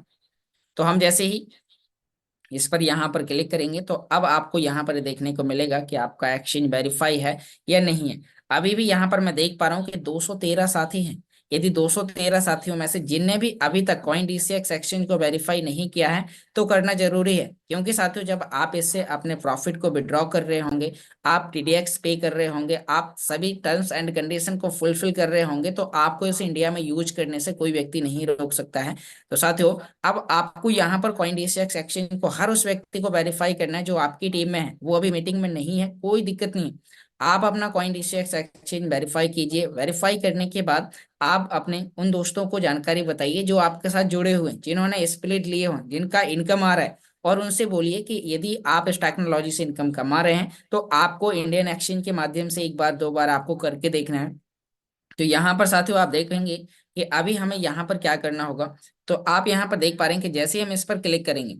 तो हम जैसे ही इस पर यहाँ पर क्लिक करेंगे तो अब आपको यहाँ पर देखने को मिलेगा कि आपका एक्सचेंज वेरीफाई है या नहीं है। अभी भी यहाँ पर मैं देख पा रहा हूँ कि 213 साथी हैं। यदि 213 साथियों में से जिनने भी अभी तक कॉइन डीसीएक्स एक्सचेंज को वेरीफाई नहीं किया है तो करना जरूरी है, क्योंकि साथियों जब आप इससे अपने प्रॉफिट को विड्रॉ कर रहे होंगे, आप टीडीएक्स पे कर रहे होंगे, आप सभी टर्म्स एंड कंडीशन को फुलफिल कर रहे होंगे, तो आपको इसे इंडिया में यूज करने से कोई व्यक्ति नहीं रोक सकता है। तो साथियों अब आपको यहाँ पर कॉइन डीसीएक्स एक्सचेंज को हर उस व्यक्ति को वेरीफाई करना है जो आपकी टीम में है। वो अभी मीटिंग में नहीं है, कोई दिक्कत नहीं है। आप अपना कॉइन डीसीएक्स एक्सचेंज वेरीफाई कीजिए। वेरीफाई करने के बाद आप अपने उन दोस्तों को जानकारी बताइए जो आपके साथ जुड़े हुए हैं, जिन्होंने स्प्लिट लिए हुए हैं, जिनका इनकम आ रहा है, और उनसे बोलिए कि यदि आप इस टेक्नोलॉजी से इनकम कमा रहे हैं तो आपको इंडियन एक्सचेंज के माध्यम से एक बार दो बार आपको करके देखना है। तो यहाँ पर साथियों आप देखेंगे कि अभी हमें यहाँ पर क्या करना होगा। तो आप यहाँ पर देख पा रहे हैं कि जैसे ही हम इस पर क्लिक करेंगे,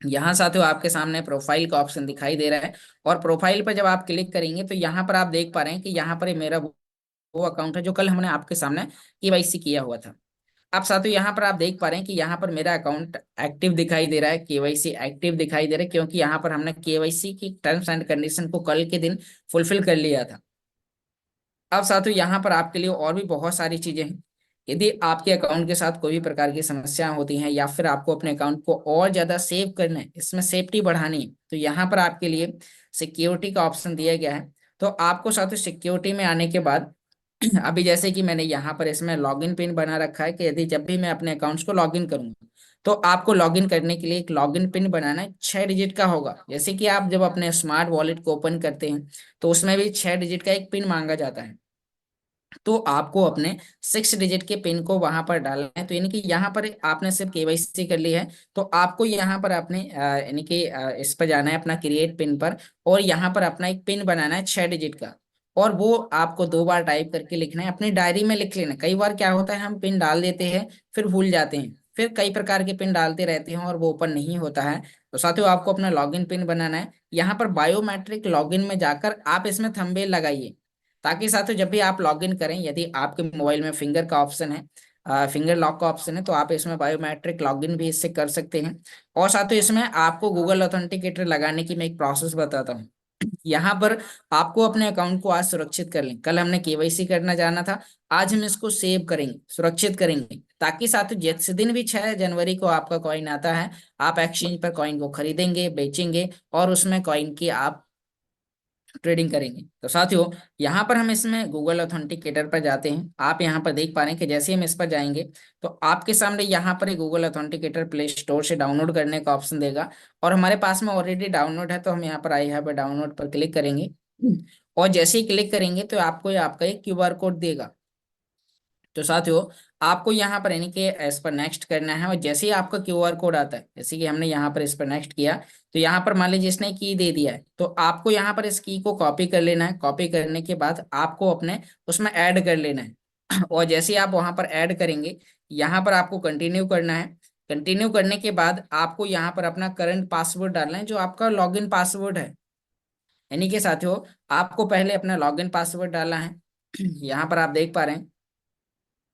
यहाँ साथियों आपके सामने प्रोफाइल का ऑप्शन दिखाई दे रहा है, और प्रोफाइल पर जब आप क्लिक करेंगे तो यहाँ पर आप देख पा रहे हैं कि यहाँ पर ये मेरा वो अकाउंट है जो कल हमने आपके सामने केवाईसी किया हुआ था। अब साथियों यहाँ पर आप देख पा रहे हैं कि यहाँ पर मेरा अकाउंट एक्टिव दिखाई दे रहा है, केवाईसी एक्टिव दिखाई दे रहा है, क्योंकि यहाँ पर हमने केवाईसी की टर्म्स एंड कंडीशन को कल के दिन फुलफिल कर लिया था। अब साथियों यहाँ पर आपके लिए और भी बहुत सारी चीजें हैं। यदि आपके अकाउंट के साथ कोई भी प्रकार की समस्याएं होती हैं या फिर आपको अपने अकाउंट को और ज्यादा सेव करना है, इसमें सेफ्टी बढ़ानी है, तो यहाँ पर आपके लिए सिक्योरिटी का ऑप्शन दिया गया है। तो आपको साथियों सिक्योरिटी में आने के बाद अभी जैसे कि मैंने यहाँ पर इसमें लॉगिन पिन बना रखा है कि यदि जब भी मैं अपने अकाउंट्स को लॉगिन करूंगा तो आपको लॉगिन करने के लिए एक लॉगिन पिन बनाना है, 6 डिजिट का होगा। जैसे कि आप जब अपने स्मार्ट वॉलेट को ओपन करते हैं तो उसमें भी 6 डिजिट का एक पिन मांगा जाता है। तो आपको अपने 6 डिजिट के पिन को वहां पर डालना है। तो यानी कि यहाँ पर आपने सिर्फ केवाईसी कर ली है, तो आपको यहाँ पर अपने यानी कि इस पर जाना है अपना क्रिएट पिन पर, और यहाँ पर अपना एक पिन बनाना है 6 डिजिट का, और वो आपको 2 बार टाइप करके लिखना है, अपनी डायरी में लिख लेना। कई बार क्या होता है हम पिन डाल देते हैं फिर भूल जाते हैं, फिर कई प्रकार के पिन डालते रहते हैं और वो ओपन नहीं होता है। तो साथियों आपको अपना लॉगिन पिन बनाना है। यहाँ पर बायोमेट्रिक लॉगिन में जाकर आप इसमें थंबनेल लगाइए, ताकि साथियों जब भी आप लॉगिन करें, यदि आपके मोबाइल में फिंगर का ऑप्शन है, फिंगर लॉक का ऑप्शन है, तो आप इसमें बायोमेट्रिक लॉगिन भी इससे कर सकते हैं। और साथियों इसमें आपको गूगल ऑथेंटिकेटर लगाने की मैं एक प्रोसेस बताता हूँ। यहाँ पर आपको अपने अकाउंट को आज सुरक्षित कर लें। कल हमने केवाईसी करना जाना था, आज हम इसको सेव करेंगे, सुरक्षित करेंगे, ताकि साथियों जिस दिन भी 6 जनवरी को आपका कॉइन आता है, आप एक्सचेंज पर कॉइन को खरीदेंगे, बेचेंगे और उसमें कॉइन की आप ट्रेडिंग करेंगे। तो साथियों यहाँ पर हम इसमें गूगल ऑथेंटिकेटर पर जाते हैं। आप यहाँ पर देख पा रहे हैं कि जैसे ही हम इस पर जाएंगे तो आपके सामने यहाँ पर एक गूगल ऑथेंटिकेटर प्ले स्टोर से डाउनलोड करने का ऑप्शन देगा, और हमारे पास में ऑलरेडी डाउनलोड है, तो हम यहाँ पर आई हैव डाउनलोड पर क्लिक करेंगे। और जैसे ही क्लिक करेंगे तो आपको आपका एक क्यूआर कोड देगा। तो साथियों आपको यहाँ पर यानी कि इस पर नेक्स्ट करना है, और जैसे ही आपका क्यूआर कोड आता है, जैसे कि हमने यहाँ पर इस पर नेक्स्ट किया, तो यहाँ पर मान लीजिए इसने की दे दिया है, तो आपको यहाँ पर इस की को कॉपी कर लेना है। कॉपी करने के बाद आपको अपने उसमें ऐड कर लेना है और जैसे ही आप वहां पर ऐड करेंगे, यहाँ पर आपको कंटिन्यू करना है। कंटिन्यू करने के बाद आपको यहाँ पर अपना करंट पासवर्ड डालना है, जो आपका लॉगिन पासवर्ड है। यानी कि साथियों, आपको पहले अपना लॉगिन पासवर्ड डालना है। यहाँ पर आप देख पा रहे हैं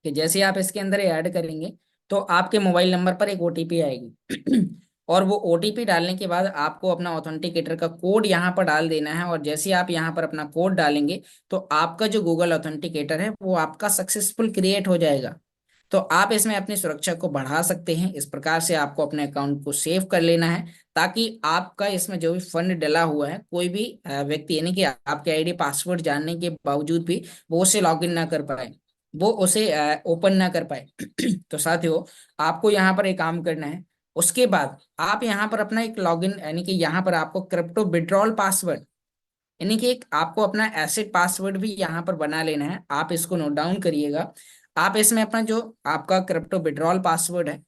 कि जैसे आप इसके अंदर ऐड करेंगे, तो आपके मोबाइल नंबर पर एक ओटीपी आएगी और वो ओटीपी डालने के बाद आपको अपना ऑथेंटिकेटर का कोड यहाँ पर डाल देना है। और जैसे आप यहाँ पर अपना कोड डालेंगे, तो आपका जो गूगल ऑथेंटिकेटर है वो आपका सक्सेसफुल क्रिएट हो जाएगा। तो आप इसमें अपनी सुरक्षा को बढ़ा सकते हैं। इस प्रकार से आपको अपने अकाउंट को सेव कर लेना है, ताकि आपका इसमें जो भी फंड डला हुआ है, कोई भी व्यक्ति यानी कि आपके आईडी पासवर्ड जानने के बावजूद भी वो उसे लॉगिन ना कर पाए, वो उसे ओपन ना कर पाए। तो साथियों, आपको यहाँ पर एक काम करना है। उसके बाद आप यहाँ पर अपना एक लॉगिन यानी कि यहाँ पर आपको क्रिप्टो विड्रॉल पासवर्ड, यानी कि एक आपको अपना एसेट पासवर्ड भी यहाँ पर बना लेना है। आप इसको नोट डाउन करिएगा। आप इसमें अपना जो आपका क्रिप्टो विड्रॉल पासवर्ड है,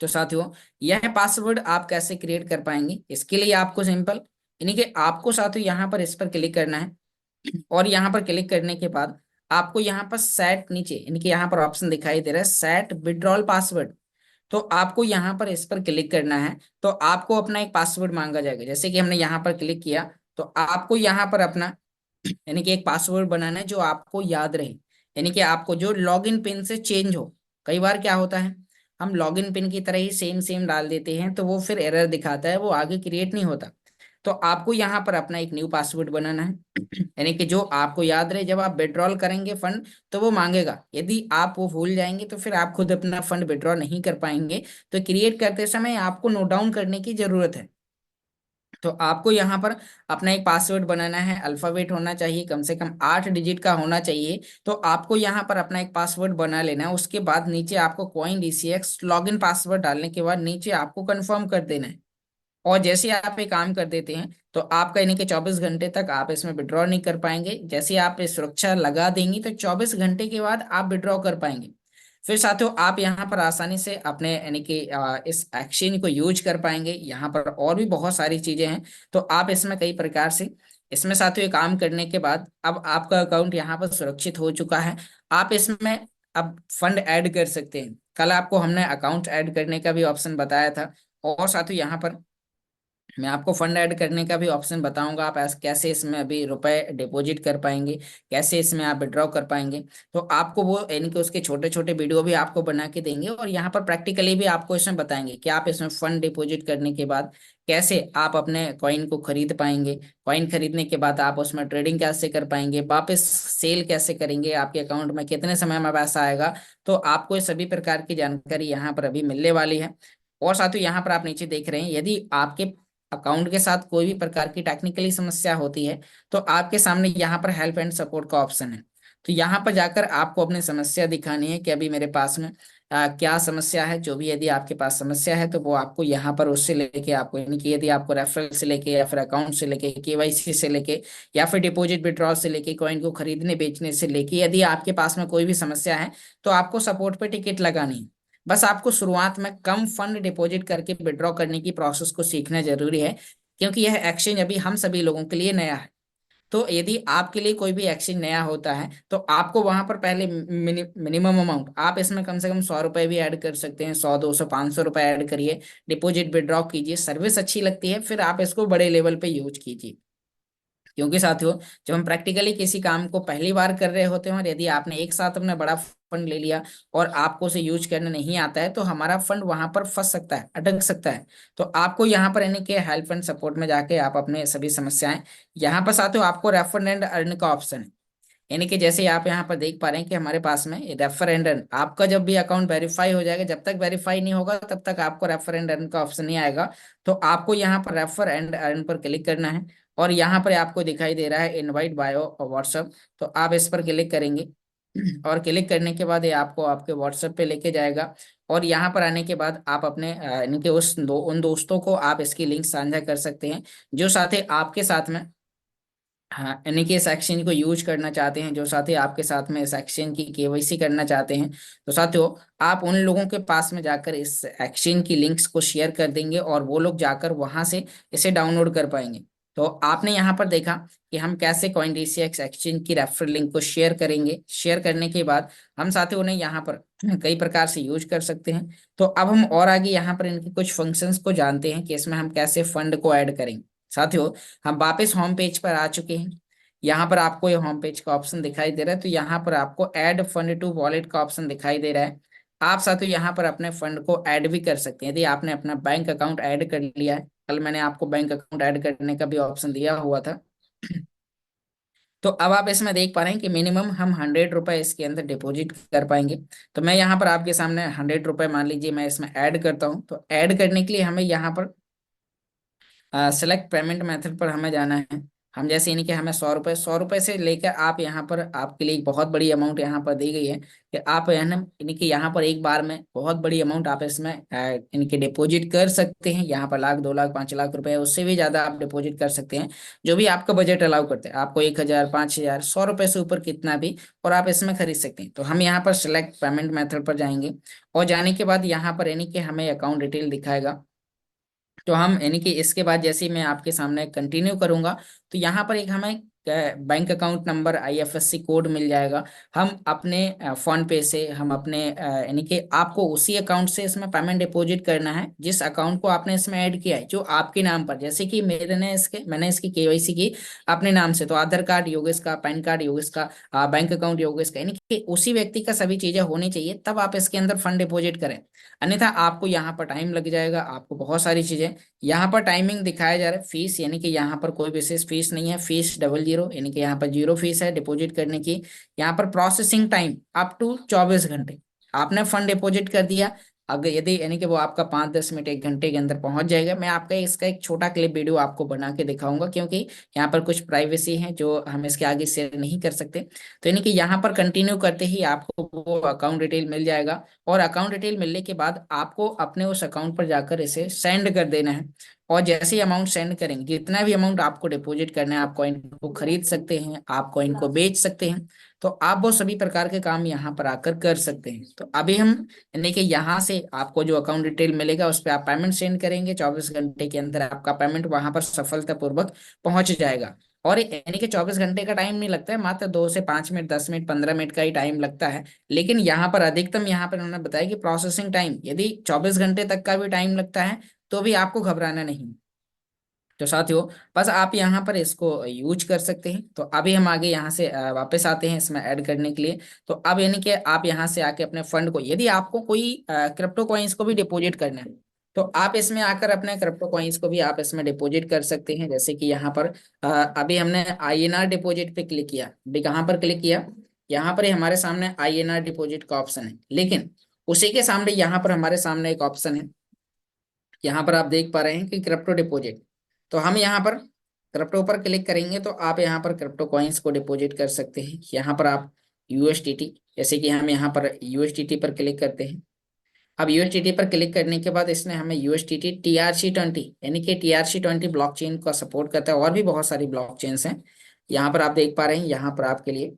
तो साथियों, यह पासवर्ड आप कैसे क्रिएट कर पाएंगे, इसके लिए आपको सिंपल, यानी कि आपको साथियों यहाँ पर इस पर क्लिक करना है। और यहाँ पर क्लिक करने के बाद आपको यहाँ पर सेट नीचे यानी कि यहाँ पर ऑप्शन दिखाई दे रहा है सेट विड्रॉल पासवर्ड। तो आपको यहाँ पर इस पर क्लिक करना है। तो आपको अपना एक पासवर्ड मांगा जाएगा। जैसे कि हमने यहाँ पर क्लिक किया, तो आपको यहाँ पर अपना यानी कि एक पासवर्ड बनाना है जो आपको याद रहे, यानी कि आपको जो लॉगिन पिन से चेंज हो। कई बार क्या होता है, हम लॉगिन पिन की तरह ही सेम सेम डाल देते हैं, तो वो फिर एरर दिखाता है, वो आगे क्रिएट नहीं होता। तो आपको यहाँ पर अपना एक न्यू पासवर्ड बनाना है, यानी कि जो आपको याद रहे। जब आप विड्रॉल करेंगे फंड, तो वो मांगेगा। यदि आप वो भूल जाएंगे, तो फिर आप खुद अपना फंड विड्रॉ नहीं कर पाएंगे। तो क्रिएट करते समय आपको नोट डाउन करने की जरूरत है। तो आपको यहाँ पर अपना एक पासवर्ड बनाना है। अल्फाबेट होना चाहिए, कम से कम 8 डिजिट का होना चाहिए। तो आपको यहाँ पर अपना एक पासवर्ड बना लेना है। उसके बाद नीचे आपको कॉइन डीसीएक्स लॉगिन पासवर्ड डालने के बाद नीचे आपको कंफर्म कर देना है। और जैसे ही आप ये काम कर देते हैं, तो आपका यानी कि 24 घंटे तक आप इसमें विड्रॉ नहीं कर पाएंगे। जैसे ही आप ये सुरक्षा लगा देंगी, तो 24 घंटे के बाद आप विड्रॉ कर पाएंगे। फिर साथियों, आप यहाँ पर आसानी से अपने यानी कि इस एक्सचेंज को यूज कर पाएंगे। यहाँ पर और भी बहुत सारी चीजें हैं, तो आप इसमें कई प्रकार से, इसमें साथियों ये काम करने के बाद अब आपका अकाउंट यहाँ पर सुरक्षित हो चुका है। आप इसमें अब फंड ऐड कर सकते हैं। कल आपको हमने अकाउंट ऐड करने का भी ऑप्शन बताया था। और साथियों, यहाँ पर मैं आपको फंड ऐड करने का भी ऑप्शन बताऊंगा। आप कैसे इसमें अभी रुपए डिपॉजिट कर पाएंगे, कैसे इसमें आप विड्रॉ कर पाएंगे। तो आपको वो यानी कि उसके छोटे छोटे वीडियो भी आपको बना के देंगे, और यहाँ पर प्रैक्टिकली भी आपको इसमें बताएंगे कि आप इसमें फंड डिपॉजिट करने के बाद कैसे आप अपने कॉइन को खरीद पाएंगे। कॉइन खरीदने के बाद आप उसमें ट्रेडिंग कैसे कर पाएंगे, वापस सेल कैसे करेंगे, आपके अकाउंट में कितने समय में पैसा आएगा। तो आपको ये सभी प्रकार की जानकारी यहाँ पर अभी मिलने वाली है। और साथियों, यहाँ पर आप नीचे देख रहे हैं, यदि आपके अकाउंट के साथ कोई भी प्रकार की टेक्निकली समस्या होती है, तो आपके सामने यहाँ पर हेल्प एंड सपोर्ट का ऑप्शन है। तो यहाँ पर जाकर आपको अपनी समस्या दिखानी है कि अभी मेरे पास में क्या समस्या है। जो भी यदि आपके पास समस्या है, तो वो आपको यहाँ पर उससे लेके आपको, यानी कि यदि आपको रेफरल से लेके या फिर अकाउंट से लेके, केवाईसी से लेके, या फिर डिपॉजिट विड्रॉल से लेके, कॉइन को खरीदने बेचने से लेके, यदि आपके पास में कोई भी समस्या है, तो आपको सपोर्ट पे टिकट लगानी है। बस आपको शुरुआत में कम फंड डिपॉजिट करके विड्रॉ करने की प्रोसेस को सीखना जरूरी है, क्योंकि यह एक्सचेंज अभी हम सभी लोगों के लिए नया है। तो यदि आपके लिए कोई भी एक्सचेंज नया होता है, तो आपको वहां पर पहले मिनिमम अमाउंट, आप इसमें कम से कम 100 रुपए भी ऐड कर सकते हैं। 100, 200, 500 रुपए ऐड करिए, डिपॉजिट विड्रॉ कीजिए। सर्विस अच्छी लगती है, फिर आप इसको बड़े लेवल पे यूज कीजिए। क्योंकि साथियों, जब हम प्रैक्टिकली किसी काम को पहली बार कर रहे होते हैं, और यदि आपने एक साथ अपना बड़ा फंड ले लिया और आपको उसे यूज करना नहीं आता है, तो हमारा फंड वहां पर फंस सकता है, अटक सकता है। तो आपको यहाँ पर यानी कि हेल्प एंड सपोर्ट में जाके आप अपने सभी समस्याएं, यहाँ पर साथियों आपको रेफर एंड अर्न का ऑप्शन है। यानी कि जैसे आप यहाँ पर देख पा रहे हैं कि हमारे पास में रेफर एंड अर्न, आपका जब भी अकाउंट वेरीफाई हो जाएगा, जब तक वेरीफाई नहीं होगा तब तक आपको रेफर एंड अर्न का ऑप्शन नहीं आएगा। तो आपको यहाँ पर रेफर एंड अर्न पर क्लिक करना है, और यहाँ पर आपको दिखाई दे रहा है इनवाइट बायो और व्हाट्सअप। तो आप इस पर क्लिक करेंगे और क्लिक करने के बाद ये आपको आपके व्हाट्सएप पे लेके जाएगा। और यहाँ पर आने के बाद आप अपने इनके उन दोस्तों को आप इसकी लिंक साझा कर सकते हैं, जो साथ ही आपके साथ में हाँ, यानी कि इस एक्सचेंज को यूज करना चाहते हैं, जो साथी आपके साथ में इस एक्सचेंज की केवाईसी करना चाहते हैं, तो साथियों आप उन लोगों के पास में जाकर इस एक्सचेंज की लिंक्स को शेयर कर देंगे और वो लोग जाकर वहां से इसे डाउनलोड कर पाएंगे। तो आपने यहाँ पर देखा कि हम कैसे CoinDCX एक्सचेंज की रेफरल लिंक को शेयर करेंगे। शेयर करने के बाद हम साथियों उन्हें यहाँ पर कई प्रकार से यूज कर सकते हैं। तो अब हम और आगे यहाँ पर इनके कुछ फंक्शंस को जानते हैं कि इसमें हम कैसे फंड को ऐड करेंगे। साथियों हम वापस होम पेज पर आ चुके हैं। यहाँ पर आपको ये होम पेज का ऑप्शन दिखाई दे रहा है, तो यहाँ पर आपको ऐड फंड टू वॉलेट का ऑप्शन दिखाई दे रहा है। आप साथियों यहाँ पर अपने फंड को ऐड भी कर सकते हैं। यदि आपने अपना बैंक अकाउंट ऐड कर लिया है, कल मैंने आपको बैंक अकाउंट ऐड करने का भी ऑप्शन दिया हुआ था। तो अब आप इसमें देख पा रहे हैं कि मिनिमम हम 100 रुपए इसके अंदर डिपॉजिट कर पाएंगे। तो मैं यहाँ पर आपके सामने 100 रुपए मान लीजिए मैं इसमें ऐड करता हूँ। तो ऐड करने के लिए हमें यहाँ पर सेलेक्ट पेमेंट मेथड पर हमें जाना है। हम जैसे यानी कि हमें 100 रुपये से लेकर आप यहाँ पर आपके लिए एक बहुत बड़ी अमाउंट यहाँ पर दी गई है कि आप यानी कि यहाँ पर एक बार में बहुत बड़ी अमाउंट आप इसमें इनके डिपॉजिट कर सकते हैं। यहाँ पर 1 लाख 2 लाख 5 लाख रुपए, उससे भी ज्यादा आप डिपॉजिट कर सकते हैं। जो भी आपका बजट अलाउ करते हैं, आपको 1,000 5,000 100 रुपए से ऊपर कितना भी और आप इसमें खरीद सकते हैं। तो हम यहाँ पर सिलेक्ट पेमेंट मेथड पर जाएंगे और जाने के बाद यहाँ पर यानी कि हमें अकाउंट डिटेल दिखाएगा। तो हम यानी कि इसके बाद जैसे ही मैं आपके सामने कंटिन्यू करूंगा, तो यहाँ पर एक हमें bank account number IFSC code मिल जाएगा। हम अपने फोन पे से हम अपने यानी कि आपको उसी अकाउंट से इसमें पेमेंट डिपॉजिट करना है जिस अकाउंट को आपने इसमें ऐड किया है, जो आपके नाम पर। जैसे कि मैंने इसकी KYC की अपने नाम से, तो आधार कार्ड योगेश का, पैन कार्ड योगेश का, बैंक अकाउंट योगेश का, यानी कि उसी व्यक्ति का सभी चीजें होनी चाहिए, तब आप इसके अंदर फंड डिपॉजिट करें। अन्यथा आपको यहाँ पर टाइम लग जाएगा, आपको बहुत सारी चीजें। यहाँ पर टाइमिंग दिखाया जा रहा है। फीस यानी कि यहाँ पर कोई विशेष फीस नहीं है, फीस 00 यानी कि यहाँ पर 0 फीस है डिपॉजिट करने की। यहाँ पर प्रोसेसिंग टाइम अप टू 24 घंटे। आपने फंड डिपॉजिट कर दिया, अगर यदि यानी कि वो आपका 5-10 मिनट 1 घंटे के अंदर पहुंच जाएगा। मैं आपका इसका एक छोटा क्लिप वीडियो आपको बना के दिखाऊंगा, क्योंकि यहाँ पर कुछ प्राइवेसी है जो हम इसके आगे शेयर नहीं कर सकते। तो यानी कि यहाँ पर कंटिन्यू करते ही आपको वो अकाउंट डिटेल मिल जाएगा और अकाउंट डिटेल मिलने के बाद आपको अपने उस अकाउंट पर जाकर इसे सेंड कर देना है। और जैसे ही अमाउंट सेंड करेंगे, जितना भी अमाउंट आपको डिपॉजिट करना है, आप कॉइन को खरीद सकते हैं, आप कॉइन को बेच सकते हैं। तो आप वो सभी प्रकार के काम यहाँ पर आकर कर सकते हैं। तो अभी हम यानी कि यहाँ से आपको जो अकाउंट डिटेल मिलेगा उस पर आप पेमेंट सेंड करेंगे, 24 घंटे के अंदर आपका पेमेंट वहां पर सफलतापूर्वक पहुंच जाएगा। और यानी कि 24 घंटे का टाइम नहीं लगता है, मात्र 2 से 5 मिनट 10 मिनट 15 मिनट का ही टाइम लगता है। लेकिन यहाँ पर अधिकतम यहाँ पर उन्होंने बताया कि प्रोसेसिंग टाइम यदि 24 घंटे तक का भी टाइम लगता है, तो भी आपको घबराना नहीं। तो साथियों बस आप यहाँ पर इसको यूज कर सकते हैं। तो अभी हम आगे यहाँ से वापस आते हैं इसमें ऐड करने के लिए। तो अब यानी कि आप यहाँ से आके अपने फंड को, यदि आपको कोई क्रिप्टो कॉइन्स को भी डिपॉजिट करना है, तो आप इसमें आकर अपने क्रिप्टो कॉइन्स को भी आप इसमें डिपॉजिट कर सकते हैं। जैसे कि यहाँ पर अभी हमने INR डिपॉजिट पे क्लिक किया। अभी कहाँ पर क्लिक किया? यहाँ पर ही हमारे सामने INR डिपॉजिट का ऑप्शन है, लेकिन उसी के सामने यहाँ पर हमारे सामने एक ऑप्शन है। यहाँ पर आप देख पा रहे हैं कि क्रिप्टो डिपॉजिट। तो हम यहाँ पर क्रिप्टो पर क्लिक करेंगे तो आप यहाँ पर क्रिप्टो कॉइन्स को डिपॉजिट कर सकते हैं। यहाँ पर आप USDT, जैसे कि हम यहाँ पर USDT पर क्लिक करते हैं। अब USDT पर क्लिक करने के बाद इसने हमें USDT TRC20 यानी कि TRC20 ब्लॉकचेन का सपोर्ट करता है, और भी बहुत सारी ब्लॉकचेन्स हैं। यहाँ पर आप देख पा रहे हैं, यहाँ पर आपके लिए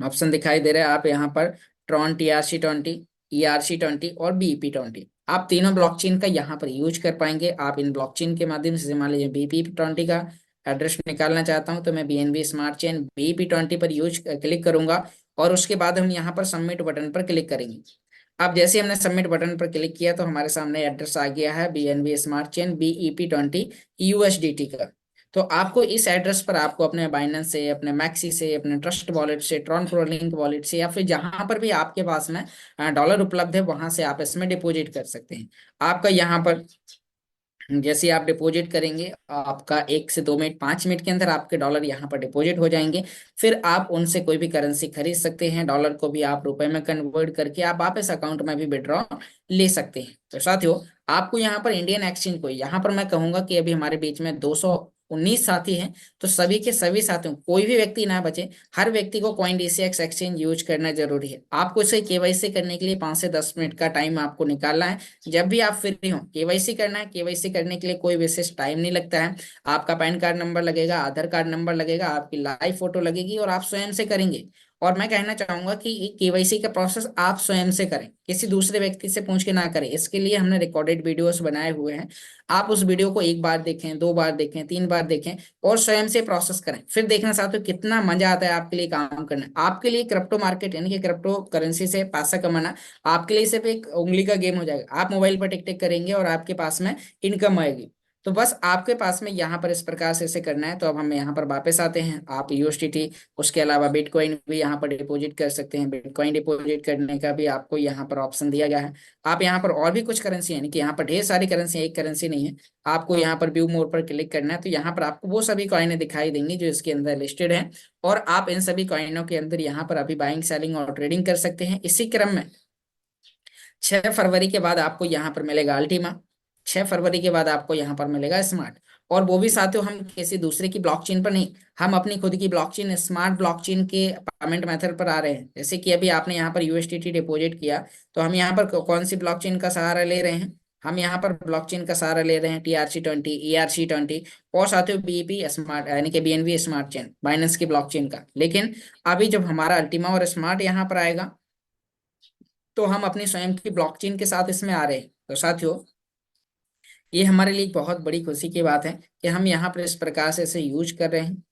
ऑप्शन दिखाई दे रहा है। आप यहाँ पर ट्रॉन TRC20, ERC20 और BEP20, आप तीनों ब्लॉकचेन का यहाँ पर यूज कर पाएंगे। आप इन ब्लॉकचेन के माध्यम से, मान लीजिए BEP20 का एड्रेस निकालना चाहता हूँ, तो मैं BNB स्मार्ट चेन BEP20 पर यूज क्लिक करूंगा और उसके बाद हम यहाँ पर सबमिट बटन पर क्लिक करेंगे। अब जैसे हमने सबमिट बटन पर क्लिक किया तो हमारे सामने एड्रेस आ गया है BNB smart chain BEP20 USDT का। तो आपको इस एड्रेस पर आपको अपने बाइनेंस से, अपने मैक्सी से, अपने ट्रस्ट वॉलेट से, ट्रॉन प्रो लिंक वॉलेट से, या फिर जहां पर भी आपके पास में डॉलर उपलब्ध है वहां से आप इसमें डिपॉजिट कर सकते हैं। आपका यहाँ पर जैसे आप डिपॉजिट करेंगे, आपका 1 से 2 मिनट 5 मिनट के अंदर आपके डॉलर यहाँ पर डिपॉजिट हो जाएंगे। फिर आप उनसे कोई भी करेंसी खरीद सकते हैं, डॉलर को भी आप रुपए में कन्वर्ट करके आप वापस अकाउंट में भी विड्रॉ ले सकते हैं। तो साथियों आपको यहाँ पर इंडियन एक्सचेंज को, यहाँ पर मैं कहूंगा कि अभी हमारे बीच में 19 साथी हैं, तो सभी के सभी साथियों कोई भी व्यक्ति ना बचे, हर व्यक्ति को कॉइन डीसीएक्स एक्सचेंज यूज करना जरूरी है। आपको इसे केवाईसी करने के लिए 5 से 10 मिनट का टाइम आपको निकालना है। जब भी आप फ्री हो केवाईसी करना है। केवाईसी करने के लिए कोई विशेष टाइम नहीं लगता है। आपका पैन कार्ड नंबर लगेगा, आधार कार्ड नंबर लगेगा, आपकी लाइव फोटो लगेगी और आप स्वयं से करेंगे। और मैं कहना चाहूंगा कि केवाईसी का प्रोसेस आप स्वयं से करें, किसी दूसरे व्यक्ति से पूछ के ना करें। इसके लिए हमने रिकॉर्डेड वीडियोस बनाए हुए हैं। आप उस वीडियो को 1 बार देखें, 2 बार देखें, 3 बार देखें और स्वयं से प्रोसेस करें। फिर देखना चाहते हो कितना मजा आता है आपके लिए काम करना। आपके लिए क्रिप्टो मार्केट यानी कि क्रिप्टो करेंसी से पैसा कमाना आपके लिए सिर्फ एक उंगली का गेम हो जाएगा। आप मोबाइल पर टिक टिक करेंगे और आपके पास में इनकम आएगी। तो बस आपके पास में यहाँ पर इस प्रकार से इसे करना है। तो अब हम यहाँ पर वापस आते हैं। आप यूएसडीटी, उसके अलावा बिटकॉइन भी यहाँ पर डिपॉजिट कर सकते हैं। बिटकॉइन डिपॉजिट करने का भी आपको यहाँ पर ऑप्शन दिया गया है। आप यहाँ पर और भी कुछ करेंसी यानी कि यहाँ पर ढेर सारी करेंसी, एक करेंसी नहीं है। आपको यहाँ पर व्यू मोर पर क्लिक करना है, तो यहाँ पर आपको वो सभी कॉइनें दिखाई देंगी जो इसके अंदर लिस्टेड हैं। और आप इन सभी कॉइनों के अंदर यहाँ पर अभी बाइंग, सेलिंग और ट्रेडिंग कर सकते हैं। इसी क्रम में 6 फरवरी के बाद आपको यहाँ पर मिलेगा अल्टीमा। 6 फरवरी के बाद आपको यहाँ पर मिलेगा स्मार्ट। और वो भी साथियों हम किसी दूसरे की ब्लॉकचेन पर नहीं, हम अपनी खुद की ब्लॉकचेन, स्मार्ट ब्लॉकचेन के पेमेंट मेथड पर आ रहे हैं। जैसे कि अभी आपने यहाँ पर यूएसडीटी डिपॉजिट किया, तो हम यहाँ पर कौन सी ब्लॉकचेन का सहारा ले रहे हैं? हम यहाँ पर ब्लॉकचेन का सहारा ले रहे हैं TRC20, ERC20 और साथियों बीपी स्मार्ट यानी कि BNB स्मार्ट चेन, बाइनेंस की ब्लॉकचेन का। लेकिन अभी जब हमारा अल्टीमा और स्मार्ट यहाँ पर आएगा, तो हम अपनी स्वयं की ब्लॉकचेन के साथ इसमें आ रहे हैं। तो साथियों ये हमारे लिए एक बहुत बड़ी खुशी की बात है कि हम यहाँ पर इस प्रकार से इसे यूज कर रहे हैं।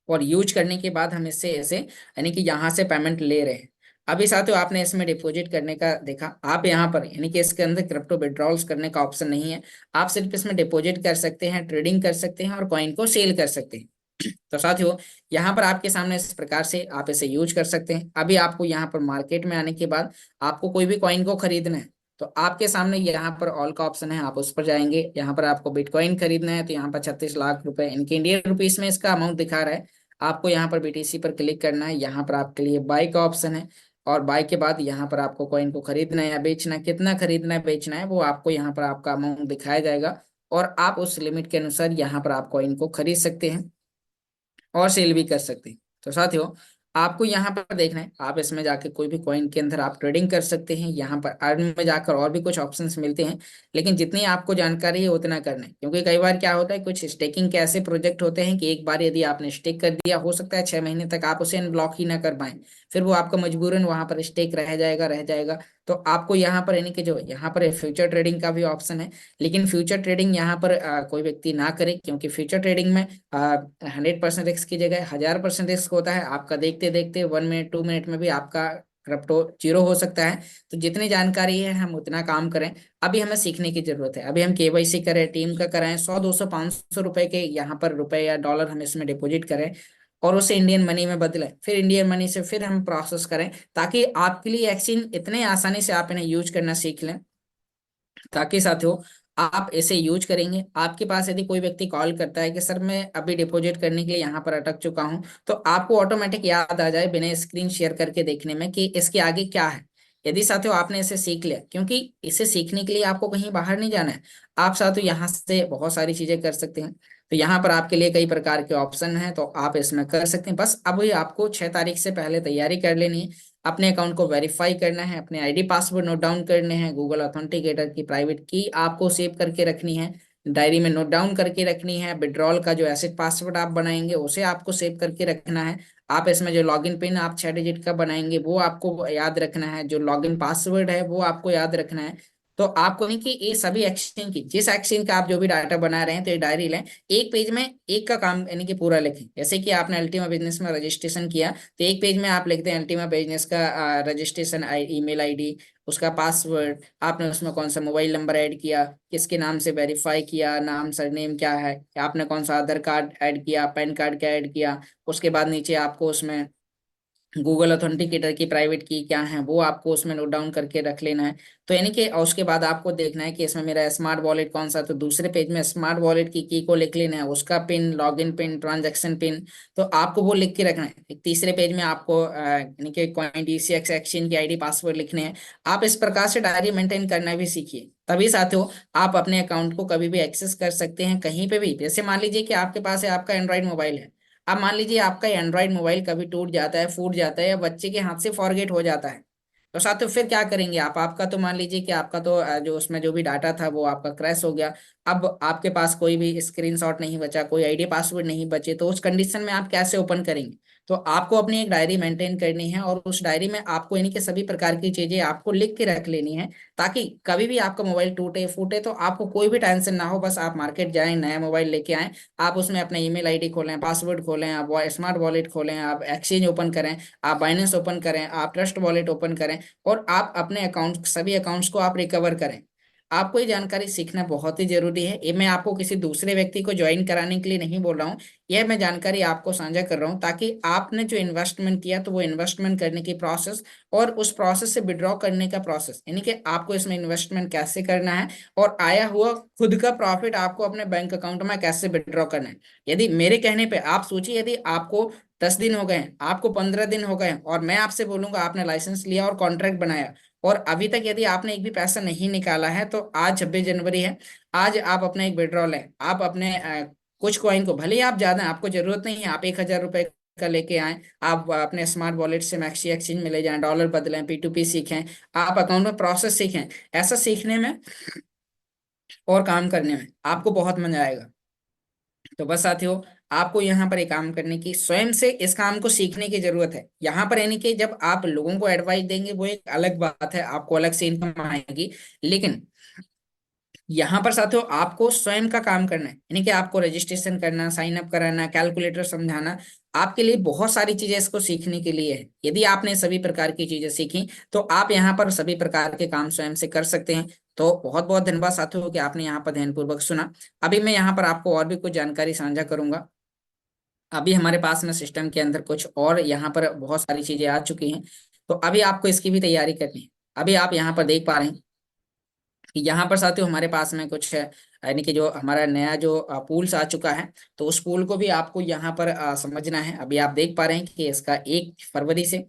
और यूज करने के बाद हम इससे ऐसे यानी कि यहाँ से पेमेंट ले रहे हैं। अभी साथियों आपने इसमें डिपॉजिट करने का देखा, आप यहाँ पर यानी कि इसके अंदर क्रिप्टो विड्रॉल्स करने का ऑप्शन नहीं है। आप सिर्फ इसमें डिपॉजिट कर सकते हैं, ट्रेडिंग कर सकते हैं और कॉइन को सेल कर सकते हैं। तो साथियों यहाँ पर आपके सामने इस प्रकार से आप इसे यूज कर सकते हैं। अभी आपको यहाँ पर मार्केट में आने के बाद आपको कोई भी कॉइन को खरीदना है, तो आपके सामने यहाँ पर ऑल का ऑप्शन है, आप उस पर जाएंगे। यहाँ पर आपको बिटकॉइन खरीदना है, तो यहाँ पर 36 लाख रुपए इनके इंडियन रुपीस में इसका अमाउंट दिखा रहा है। आपको यहाँ पर BTC पर क्लिक करना है। यहाँ पर आपके लिए बाय का ऑप्शन है। और बाय के बाद यहाँ पर आपको कॉइन को खरीदना है या बेचना है, कितना खरीदना है बेचना है वो आपको यहाँ पर आपका अमाउंट दिखाया जाएगा। और आप उस लिमिट के अनुसार यहाँ पर आप कॉइन को खरीद सकते हैं और सेल भी कर सकते हैं। तो साथियों आपको यहाँ पर देखना है, आप इसमें जाके कोई भी कॉइन के अंदर आप ट्रेडिंग कर सकते हैं। यहाँ पर अर्न में जाकर और भी कुछ ऑप्शंस मिलते हैं, लेकिन जितनी आपको जानकारी है उतना करना है। क्योंकि कई बार क्या होता है, कुछ स्टेकिंग के ऐसे प्रोजेक्ट होते हैं कि एक बार यदि आपने स्टेक कर दिया, हो सकता है 6 महीने तक आप उसे अनब्लॉक ही ना कर पाए, फिर वो आपका मजबूरन वहां पर स्टेक रह जाएगा। तो आपको यहाँ पर यानी कि जो यहाँ पर फ्यूचर ट्रेडिंग का भी ऑप्शन है, लेकिन फ्यूचर ट्रेडिंग यहाँ पर कोई व्यक्ति ना करे, क्योंकि फ्यूचर ट्रेडिंग में 100% रिस्क की जगह 1000% रिस्क होता है। आपका देखते देखते 1 मिनट 2 मिनट में भी आपका क्रिप्टो जीरो हो सकता है। तो जितनी जानकारी है हम उतना काम करें। अभी हमें सीखने की जरूरत है। अभी हम केवाईसी करें, टीम का कराएं, 100 200 500 रुपए के यहाँ पर रुपए या डॉलर हम इसमें डिपॉजिट करें और उसे इंडियन मनी में बदलें, फिर इंडियन मनी से फिर हम प्रोसेस करें, ताकि आपके लिए एक्सचेंज इतने आसानी से आप इन्हें यूज करना सीख लें। ताकि साथियों आप इसे यूज करेंगे, आपके पास यदि कोई व्यक्ति कॉल करता है कि सर मैं अभी डिपॉजिट करने के लिए यहाँ पर अटक चुका हूँ, तो आपको ऑटोमेटिक याद आ जाए बिना स्क्रीन शेयर करके देखने में कि इसके आगे क्या है। यदि साथियों आपने इसे सीख लिया, क्योंकि इसे सीखने के लिए आपको कहीं बाहर नहीं जाना है, आप साथियों यहाँ से बहुत सारी चीजें कर सकते हैं। तो यहाँ पर आपके लिए कई प्रकार के ऑप्शन हैं, तो आप इसमें कर सकते हैं। बस अभी आपको 6 तारीख से पहले तैयारी कर लेनी है। अपने अकाउंट को वेरीफाई करना है, अपने आईडी पासवर्ड नोट डाउन करने हैं, गूगल ऑथेंटिकेटर की प्राइवेट की आपको सेव करके रखनी है, डायरी में नोट डाउन करके रखनी है। विड्रॉल का जो एसिड पासवर्ड आप बनाएंगे उसे आपको सेव करके रखना है। आप इसमें जो लॉगिन पिन आप 6 डिजिट का बनाएंगे वो आपको याद रखना है, जो लॉगिन पासवर्ड है वो आपको याद रखना है। तो आपको नहीं कि ये सभी एक्सचेंज की, जिस एक्सचेंज का आप जो भी डाटा बना रहे हैं, तो ये डायरी लें, एक पेज में एक का काम यानी कि पूरा लिखें। जैसे कि आपने अल्टीमा बिजनेस में रजिस्ट्रेशन किया, तो एक पेज में आप लिखते हैं अल्टीमा बिजनेस का रजिस्ट्रेशन ईमेल आईडी, उसका पासवर्ड, आपने उसमें कौन सा मोबाइल नंबर ऐड किया, किसके नाम से वेरीफाई किया, नाम सरनेम क्या है, आपने कौन सा आधार कार्ड ऐड किया, पैन कार्ड क्या ऐड किया। उसके बाद नीचे आपको उसमें गूगल ऑथेंटिकेटर की प्राइवेट की क्या है वो आपको उसमें नोट डाउन करके रख लेना है। तो यानी कि और उसके बाद आपको देखना है कि इसमें मेरा स्मार्ट वॉलेट कौन सा, तो दूसरे पेज में स्मार्ट वॉलेट की को लिख लेना है, उसका pin, login pin, transaction pin, तो आपको वो लिख के रखना है। एक तीसरे पेज में आपको यानी कि कॉइन डीसीएक्स एक्सचेंज की आईडी पासवर्ड लिखने हैं। आप इस प्रकार से डायरी मेंटेन करना भी सीखिए, तभी साथियों आप अपने अकाउंट को कभी भी एक्सेस कर सकते हैं कहीं पे भी। जैसे मान लीजिए कि आपके पास है, आपका एंड्रॉइड मोबाइल है, अब मान लीजिए आपका एंड्रॉइड मोबाइल कभी टूट जाता है, फूट जाता है, या बच्चे के हाथ से फॉरगेट हो जाता है, तो साथियों फिर क्या करेंगे आप? आपका तो मान लीजिए कि आपका तो जो उसमें जो भी डाटा था वो आपका क्रैश हो गया। अब आपके पास कोई भी स्क्रीनशॉट नहीं बचा, कोई आईडी पासवर्ड नहीं बचे, तो उस कंडीशन में आप कैसे ओपन करेंगे? तो आपको अपनी एक डायरी मेंटेन करनी है, और उस डायरी में आपको यानी कि सभी प्रकार की चीजें आपको लिख के रख लेनी है, ताकि कभी भी आपका मोबाइल टूटे फूटे तो आपको कोई भी टेंशन ना हो। बस आप मार्केट जाएं, नया मोबाइल लेके आएं, आप उसमें अपने ईमेल आईडी खोलें, पासवर्ड खोलें, आप स्मार्ट वॉलेट खोलें, आप एक्सचेंज ओपन करें, आप बाइनेंस ओपन करें, आप ट्रस्ट वॉलेट ओपन करें, और आप अपने अकाउंट, सभी अकाउंट्स को आप रिकवर करें। आपको ये जानकारी सीखना बहुत ही जरूरी है। ये मैं आपको किसी दूसरे व्यक्ति को ज्वाइन कराने के लिए नहीं बोल रहा हूँ, यह मैं जानकारी आपको साझा कर रहा हूँ, ताकि आपने जो इन्वेस्टमेंट किया तो वो इन्वेस्टमेंट करने की प्रोसेस, और उस प्रोसेस से विड्रॉ करने का प्रोसेस, यानी कि आपको इसमें इन्वेस्टमेंट कैसे करना है, और आया हुआ खुद का प्रॉफिट आपको अपने बैंक अकाउंट में कैसे विड्रॉ करना है। यदि मेरे कहने पे आप सोचिए, यदि आपको 10 दिन हो गए हैं, आपको 15 दिन हो गए हैं, और मैं आपसे बोलूंगा आपने लाइसेंस लिया और कॉन्ट्रैक्ट बनाया, और अभी तक यदि आपने एक भी पैसा नहीं निकाला है, तो आज 26 जनवरी है, आज आप अपना एक विड्रॉल है, आप अपने कुछ कॉइन को, भले ही आप ज्यादा, आपको जरूरत नहीं है, आप 1,000 रुपए का लेके आए, आप अपने स्मार्ट वॉलेट से मैक्सी एक्सचेंज में ले जाएं, डॉलर बदलें, P2P सीखें, आप अकाउंट में प्रोसेस सीखें। ऐसा सीखने में और काम करने में आपको बहुत मजा आएगा। तो बस साथियों, आपको यहाँ पर एक काम करने की, स्वयं से इस काम को सीखने की जरूरत है। यहाँ पर यानी कि जब आप लोगों को एडवाइस देंगे वो एक अलग बात है, आपको अलग से इनकम आएगी, लेकिन यहाँ पर साथियों आपको स्वयं का काम करना है, यानी कि आपको रजिस्ट्रेशन करना, साइन अप कराना, कैलकुलेटर समझाना, आपके लिए बहुत सारी चीजें इसको सीखने के लिए है। यदि आपने सभी प्रकार की चीजें सीखी तो आप यहाँ पर सभी प्रकार के काम स्वयं से कर सकते हैं। तो बहुत बहुत धन्यवाद साथियों कि आपने यहाँ पर ध्यानपूर्वक सुना। अभी मैं यहाँ पर आपको और भी कुछ जानकारी साझा करूंगा। अभी हमारे पास में सिस्टम के अंदर कुछ और यहाँ पर बहुत सारी चीजें आ चुकी हैं, तो अभी आपको इसकी भी तैयारी करनी है। अभी आप यहाँ पर देख पा रहे हैं कि यहाँ पर साथियों हमारे पास में कुछ है, यानी कि जो हमारा नया जो पूल्स आ चुका है, तो उस पूल को भी आपको यहाँ पर समझना है। अभी आप देख पा रहे हैं कि इसका 1 फरवरी से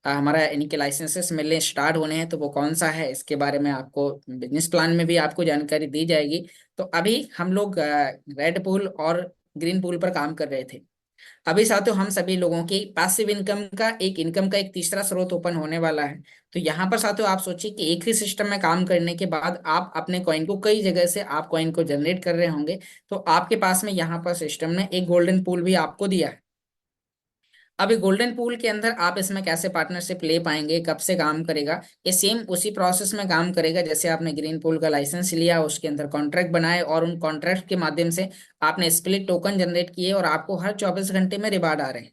हमारा यानी कि लाइसेंसेस मिलने स्टार्ट होने हैं, तो वो कौन सा है इसके बारे में आपको बिजनेस प्लान में भी आपको जानकारी दी जाएगी। तो अभी हम लोग रेड पूल और ग्रीन पूल पर काम कर रहे थे। अभी साथियों हम सभी लोगों की पैसिव इनकम का एक तीसरा स्रोत ओपन होने वाला है। तो यहाँ पर साथियों आप सोचिए कि एक ही सिस्टम में काम करने के बाद आप अपने कॉइन को कई जगह से आप कॉइन को जनरेट कर रहे होंगे, तो आपके पास में यहाँ पर सिस्टम ने एक गोल्डन पूल भी आपको दिया है। अभी गोल्डन पूल के अंदर आप इसमें कैसे पार्टनरशिप ले पाएंगे, कब से काम करेगा, ये सेम उसी प्रोसेस में काम करेगा जैसे आपने ग्रीन पूल का लाइसेंस लिया, उसके अंदर कॉन्ट्रैक्ट बनाए, और उन कॉन्ट्रैक्ट के माध्यम से आपने स्प्लिट टोकन जनरेट किए, और आपको हर 24 घंटे में रिवार्ड आ रहे हैं।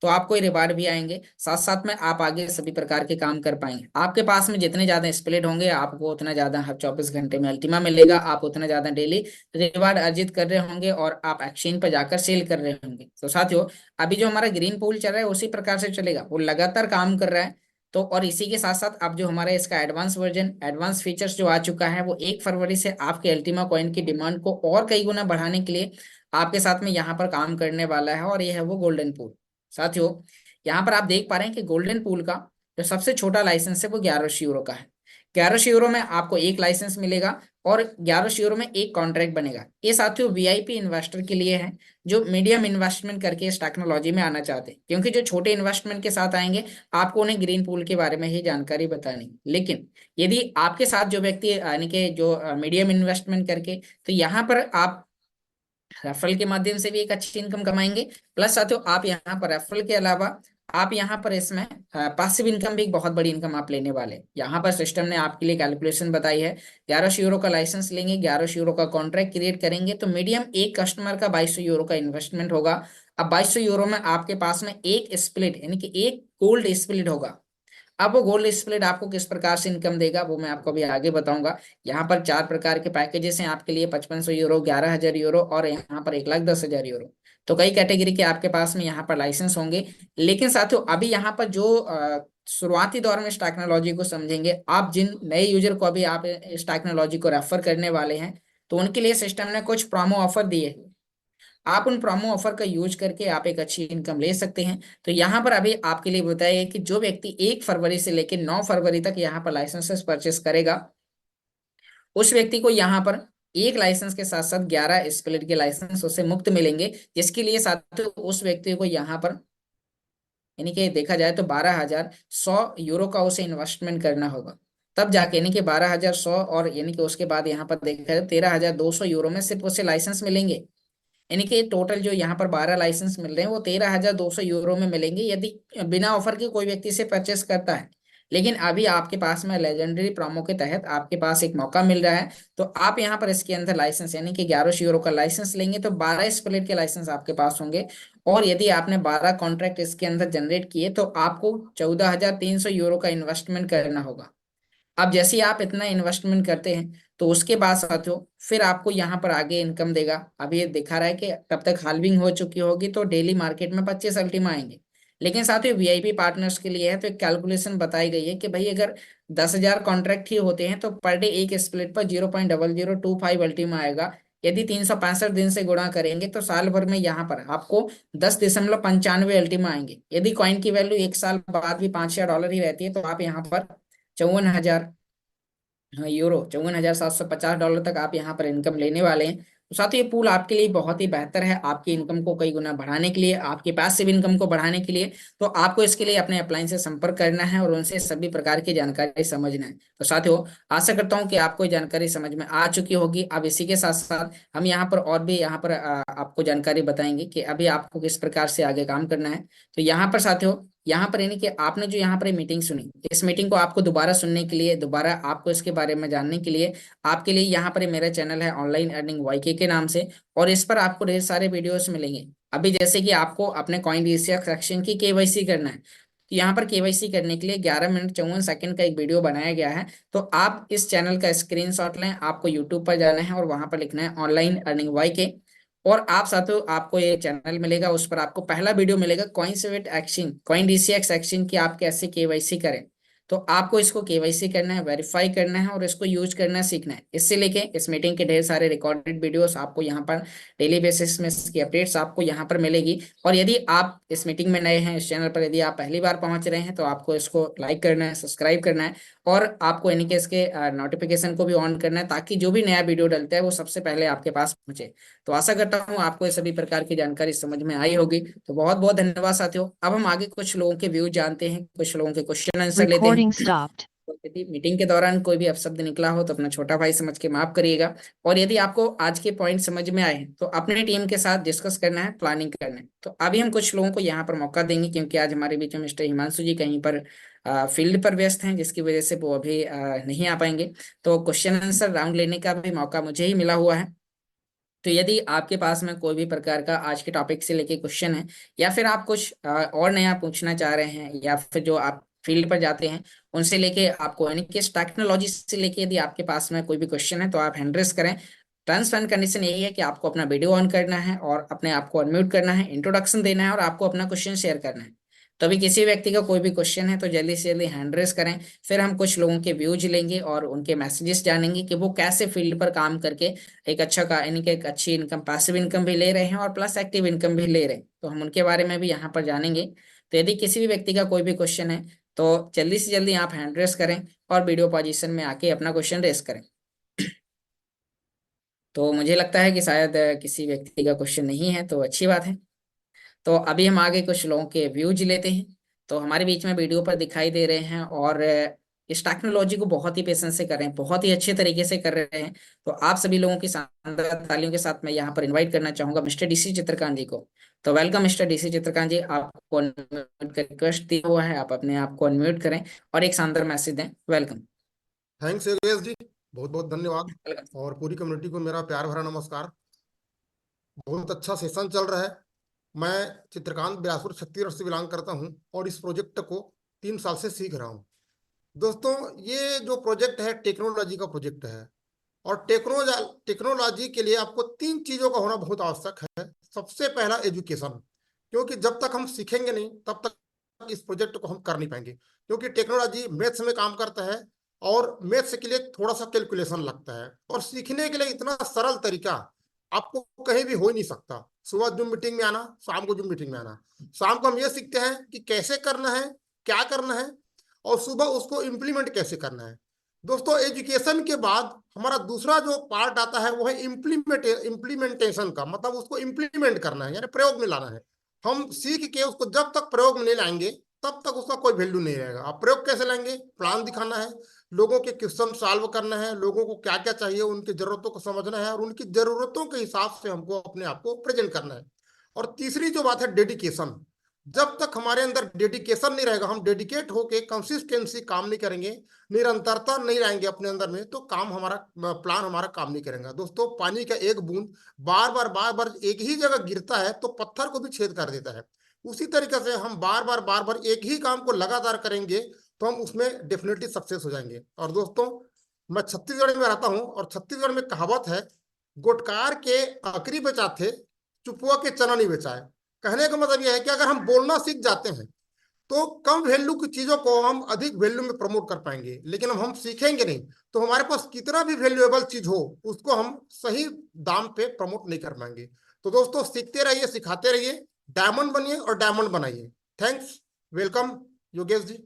तो आपको ये रिवार्ड भी आएंगे, साथ साथ में आप आगे सभी प्रकार के काम कर पाएंगे। आपके पास में जितने ज्यादा स्प्लिट होंगे आपको उतना ज्यादा हर 24 घंटे में अल्टीमा मिलेगा, आप उतना ज्यादा डेली रिवार्ड अर्जित कर रहे होंगे, और आप एक्सचेंज पर जाकर सेल कर रहे होंगे। तो साथियों अभी जो हमारा ग्रीन पूल चल रहा है उसी प्रकार से चलेगा, वो लगातार काम कर रहा है। तो और इसी के साथ साथ अब जो हमारा इसका एडवांस वर्जन, एडवांस फीचर्स जो आ चुका है, वो 1 फरवरी से आपके अल्टीमा कॉइन की डिमांड को और कई गुना बढ़ाने के लिए आपके साथ में यहाँ पर काम करने वाला है, और ये है वो गोल्डन पूल। साथियों यहाँ पर आप देख पा रहे हैं कि गोल्डन पूल का जो सबसे छोटा लाइसेंस है वो 1100 यूरो का है। 1100 यूरो में आपको एक लाइसेंस मिलेगा, और 1100 यूरो में एक कॉन्ट्रैक्ट बनेगा। ये साथियों वीआईपी इन्वेस्टर के लिए है, जो मीडियम इन्वेस्टमेंट करके इस टेक्नोलॉजी में आना चाहते हैं, क्योंकि जो छोटे इन्वेस्टमेंट के साथ आएंगे आपको उन्हें ग्रीन पूल के बारे में ही जानकारी बतानी। लेकिन यदि आपके साथ जो व्यक्ति यानी कि जो मीडियम इन्वेस्टमेंट करके, तो यहाँ पर आप रेफरल के माध्यम से भी एक अच्छी इनकम कमाएंगे। प्लस साथियों आप यहाँ पर रेफरल के अलावा आप यहाँ पर इसमें पासिव इनकम भी एक बहुत बड़ी इनकम आप लेने वाले हैं। यहाँ पर सिस्टम ने आपके लिए कैलकुलेशन बताई है, 1100 यूरो का लाइसेंस लेंगे, 1100 यूरो का कॉन्ट्रैक्ट क्रिएट करेंगे, तो मीडियम एक कस्टमर का 2200 यूरो का इन्वेस्टमेंट होगा। अब 2200 यूरो में आपके पास में एक स्प्लिट यानी कि एक गोल्ड स्प्लिट होगा। अब वो गोल्ड स्प्लिट आपको किस प्रकार से इनकम देगा वो मैं आपको अभी आगे बताऊंगा। यहाँ पर 4 प्रकार के पैकेजेस हैं आपके लिए, 5500 यूरो, 11,000 यूरो, और यहाँ पर 1,10,000 यूरो। तो कई कैटेगरी के आपके पास में यहाँ पर लाइसेंस होंगे। लेकिन साथियों अभी यहाँ पर जो शुरुआती दौर में इस टेक्नोलॉजी को समझेंगे, आप जिन नए यूजर को अभी आप इस टेक्नोलॉजी को रेफर करने वाले हैं, तो उनके लिए सिस्टम ने कुछ प्रोमो ऑफर दिए हैं। आप उन प्रोमो ऑफर का यूज करके आप एक अच्छी इनकम ले सकते हैं। तो यहाँ पर अभी आपके लिए बताया कि जो व्यक्ति 1 फरवरी से लेकर 9 फरवरी तक यहाँ पर लाइसेंसेस परचेस करेगा, उस व्यक्ति को यहाँ पर एक लाइसेंस के साथ साथ 11 स्प्लिट के लाइसेंस उसे मुफ्त मिलेंगे, जिसके लिए साथ उस व्यक्ति को यहाँ पर यानी कि देखा जाए तो 12,100 यूरो का उसे इन्वेस्टमेंट करना होगा। तब जाके यानी कि 12,100, और यानी कि उसके बाद यहाँ पर देखा जाए 13,200 यूरो में सिर्फ उसे लाइसेंस मिलेंगे। यानी कि टोटल जो यहाँ पर 12 लाइसेंस मिल रहे हैं वो 13,200 यूरो में मिलेंगे, यदि बिना ऑफर के कोई व्यक्ति से परचेस करता है। लेकिन अभी आपके पास में लेजेंडरी प्रोमो के तहत आपके पास एक मौका मिल रहा है, तो आप यहाँ पर इसके अंदर लाइसेंस यानी कि 1100 यूरो का लाइसेंस लेंगे तो 12 स्प्लिट के लाइसेंस आपके पास होंगे। और यदि आपने 12 कॉन्ट्रैक्ट इसके अंदर जनरेट किए तो आपको 14,300 यूरो का इन्वेस्टमेंट करना होगा। अब जैसे ही आप इतना इन्वेस्टमेंट करते हैं, तो उसके बाद साथियों फिर आपको यहाँ पर आगे इनकम देगा। अभी ये दिखा रहा है कि तब तक हाल्विंग हो चुकी होगी, तो डेली मार्केट में 25 अल्टीमा आएंगे। लेकिन साथियों वीआईपी पार्टनर्स के लिए है, तो एक कैलकुलेशन बताई गई है कि भाई अगर 10,000 कॉन्ट्रैक्ट ही होते हैं तो पर डे एक स्प्लिट पर 0.0025 अल्टीमा आएगा। यदि 365 दिन से गुणा करेंगे तो साल भर में यहाँ पर आपको 10.95 अल्टीमा आएंगे। यदि कॉइन की वैल्यू एक साल बाद भी $5,000 ही रहती है, तो आप यहाँ पर 54,000, हाँ यूरो, $54,750 तक आप यहाँ पर इनकम लेने वाले हैं। तो साथ ही ये पूल आपके लिए बहुत ही बेहतर है, आपकी इनकम को कई गुना बढ़ाने के लिए, आपके पैसिव इनकम को बढ़ाने के लिए। तो आपको इसके लिए अपने अपलाइन से संपर्क करना है और उनसे सभी प्रकार की जानकारी समझना है। तो साथियों आशा करता हूँ कि आपको ये जानकारी समझ में आ चुकी होगी। अब इसी के साथ साथ हम यहाँ पर और भी यहाँ पर आपको जानकारी बताएंगे कि अभी आपको किस प्रकार से आगे काम करना है। तो यहाँ पर साथियों, यहाँ पर यानी कि आपने जो यहाँ पर मीटिंग सुनी, इस मीटिंग को आपको दोबारा सुनने के लिए, दोबारा आपको इसके बारे में जानने के लिए, आपके लिए यहाँ पर मेरा चैनल है ऑनलाइन अर्निंग वाईके के नाम से, और इस पर आपको ढेर सारे वीडियोस मिलेंगे। अभी जैसे कि आपको अपने कॉइन डीसीएक्स सेक्शन की केवाईसी करना है, तो यहाँ पर केवाईसी करने के लिए 11 मिनट 54 सेकंड का एक वीडियो बनाया गया है। तो आप इस चैनल का स्क्रीनशॉट लें, आपको यूट्यूब पर जाना है और वहां पर लिखना है ऑनलाइन अर्निंग वाईके, और आप साथियों आपको ये चैनल मिलेगा, उस पर आपको पहला वीडियो मिलेगा coin sweat exchange, coin DCX exchange की आप कैसे केवाईसी करें। तो आपको इसको केवाईसी करना है, वेरीफाई करना है और इसको यूज करना सीखना है। इससे लेके इस मीटिंग के ढेर सारे रिकॉर्डेड वीडियोस आपको यहाँ पर डेली बेसिस में इसकी अपडेट्स आपको यहाँ पर मिलेगी। और यदि आप इस मीटिंग में नए हैं, इस चैनल पर यदि आप पहली बार पहुंच रहे हैं, तो आपको इसको लाइक करना है, सब्सक्राइब करना है, और आपको यानी कि इसके नोटिफिकेशन को भी ऑन करना है, ताकि जो भी नया वीडियो डलता है वो सबसे पहले आपके पास पहुंचे। तो आशा करता हूँ आपको ये सभी प्रकार की जानकारी समझ में आई होगी। तो बहुत बहुत धन्यवाद साथियों। अब हम आगे कुछ लोगों के व्यूज जानते हैं, कुछ लोगों के क्वेश्चन आंसर लेते Recording हैं। stopped. तो यदि मीटिंग के दौरान कोई भी अपशब्द निकला हो तो अपना छोटा भाई समझ के माफ करिएगा। और यदि आपको आज के पॉइंट समझ में आए हैं, तो अपने टीम के साथ डिस्कस करना है, प्लानिंग करना है। तो अभी हम कुछ लोगों को यहाँ पर मौका देंगे, क्योंकि आज हमारे बीच में मिस्टर हिमांशु जी कहीं पर फील्ड पर व्यस्त हैं, जिसकी वजह से वो अभी नहीं आ पाएंगे। तो क्वेश्चन आंसर राउंड लेने का भी मौका मुझे ही मिला हुआ है। तो यदि आपके पास में कोई भी प्रकार का आज के टॉपिक से लेके क्वेश्चन है, या फिर आप कुछ और नया पूछना चाह रहे हैं, या फिर जो आप फील्ड पर जाते हैं उनसे लेके आपको यानी कि टेक्नोलॉजी से लेके यदि आपके पास में कोई भी क्वेश्चन है, तो आप हैंड रेस करें। टर्म्स एंड कंडीशन यही है कि आपको अपना वीडियो ऑन करना है और अपने आप को अनम्यूट करना है, इंट्रोडक्शन देना है और आपको अपना क्वेश्चन शेयर करना है। तो अभी किसी व्यक्ति का कोई भी क्वेश्चन है तो जल्दी से जल्दी हैंड रेस करें। फिर हम कुछ लोगों के व्यूज लेंगे और उनके मैसेजेस जानेंगे कि वो कैसे फील्ड पर काम करके एक अच्छा का यानी कि एक अच्छी इनकम, पैसिव इनकम भी ले रहे हैं और प्लस एक्टिव इनकम भी ले रहे हैं। तो हम उनके बारे में भी यहाँ पर जानेंगे। तो यदि किसी भी व्यक्ति का कोई भी क्वेश्चन है, तो जल्दी से जल्दी आप हैंड रेस करें और वीडियो पोजीशन में आके अपना क्वेश्चन रेस करें। तो मुझे लगता है कि शायद किसी व्यक्ति का क्वेश्चन नहीं है, तो अच्छी बात है। तो अभी हम आगे कुछ लोगों के व्यूज लेते हैं। तो हमारे बीच में वीडियो पर दिखाई दे रहे हैं और इस टेक्नोलॉजी को बहुत ही पेशेंस से कर रहे हैं, बहुत ही अच्छे तरीके से कर रहे हैं। तो आप सभी लोगों की शानदार तालियों के साथ मैं यहाँ पर इनवाइट करना चाहूंगा मिस्टर डीसी चित्रकांत जी को। तो वेलकम मिस्टर डीसी चित्रकांत जी, आपको अनम्यूट का रिक्वेस्ट दिया हुआ है, आप अपने आप को अनम्यूट करें और एक शानदार मैसेज दें। वेलकम। थैंक्स योगेश जी, बहुत बहुत धन्यवाद। वेलकम। और पूरी कम्युनिटी को मेरा प्यार भरा नमस्कार। बहुत अच्छा सेशन चल रहा है। मैं चित्रकांत बिलासपुर छत्तीसगढ़ से बिलोंग करता हूं और इस प्रोजेक्ट को 3 साल से सीख रहा हूं। दोस्तों, ये जो प्रोजेक्ट है टेक्नोलॉजी का प्रोजेक्ट है। और टेक्नोलॉजी के लिए आपको तीन चीजों का होना बहुत आवश्यक है। सबसे पहला एजुकेशन, क्योंकि जब तक हम सीखेंगे नहीं तब तक इस प्रोजेक्ट को हम कर नहीं पाएंगे, क्योंकि टेक्नोलॉजी मैथ्स में काम करता है और मैथ्स के लिए थोड़ा सा कैलकुलेशन लगता है, और सीखने के लिए इतना सरल तरीका आपको कहीं भी हो ही नहीं सकता। सुबह जूम मीटिंग में आना, शाम को जूम मीटिंग में आना, शाम को हम ये सीखते हैं कि कैसे करना है, क्या करना है, और सुबह उसको इम्प्लीमेंट कैसे करना है। दोस्तों, एजुकेशन के बाद हमारा दूसरा जो पार्ट आता है वो है इम्प्लीमेंटेशन का, मतलब उसको इम्प्लीमेंट करना है, यानी प्रयोग में लाना है। हम सीख के उसको जब तक प्रयोग में नहीं लाएंगे तब तक उसका कोई वैल्यू नहीं रहेगा। आप प्रयोग कैसे लाएंगे? प्लान दिखाना है, लोगों के क्वेश्चन सॉल्व करना है, लोगों को क्या क्या चाहिए उनकी जरूरतों को समझना है, और उनकी जरूरतों के हिसाब से हमको अपने आप को प्रेजेंट करना है। और तीसरी जो बात है, डेडिकेशन। जब तक हमारे अंदर डेडिकेशन नहीं रहेगा, हम डेडिकेट होके कंसिस्टेंसी काम नहीं करेंगे, निरंतरता नहीं लाएंगे अपने अंदर में, तो काम हमारा प्लान हमारा काम नहीं करेगा। दोस्तों, पानी का एक बूंद बार बार एक ही जगह गिरता है तो पत्थर को भी छेद कर देता है। उसी तरीके से हम बार बार एक ही काम को लगातार करेंगे तो हम उसमें डेफिनेटली सक्सेस हो जाएंगे। और दोस्तों, मैं छत्तीसगढ़ में रहता हूँ और छत्तीसगढ़ में कहावत है, गोटकार के अकरी बेचा थे, चुपुआ के चना नहीं बेचा है। कहने का मतलब यह है कि अगर हम बोलना सीख जाते हैं तो कम वैल्यू की चीजों को हम अधिक वैल्यू में प्रमोट कर पाएंगे, लेकिन हम सीखेंगे नहीं तो हमारे पास कितना भी वैल्यूएबल चीज हो उसको हम सही दाम पे प्रमोट नहीं कर पाएंगे। तो दोस्तों, सीखते रहिए, सिखाते रहिए, डायमंड बनिए और डायमंड बनाइए। थैंक्स। वेलकम योगेश जी।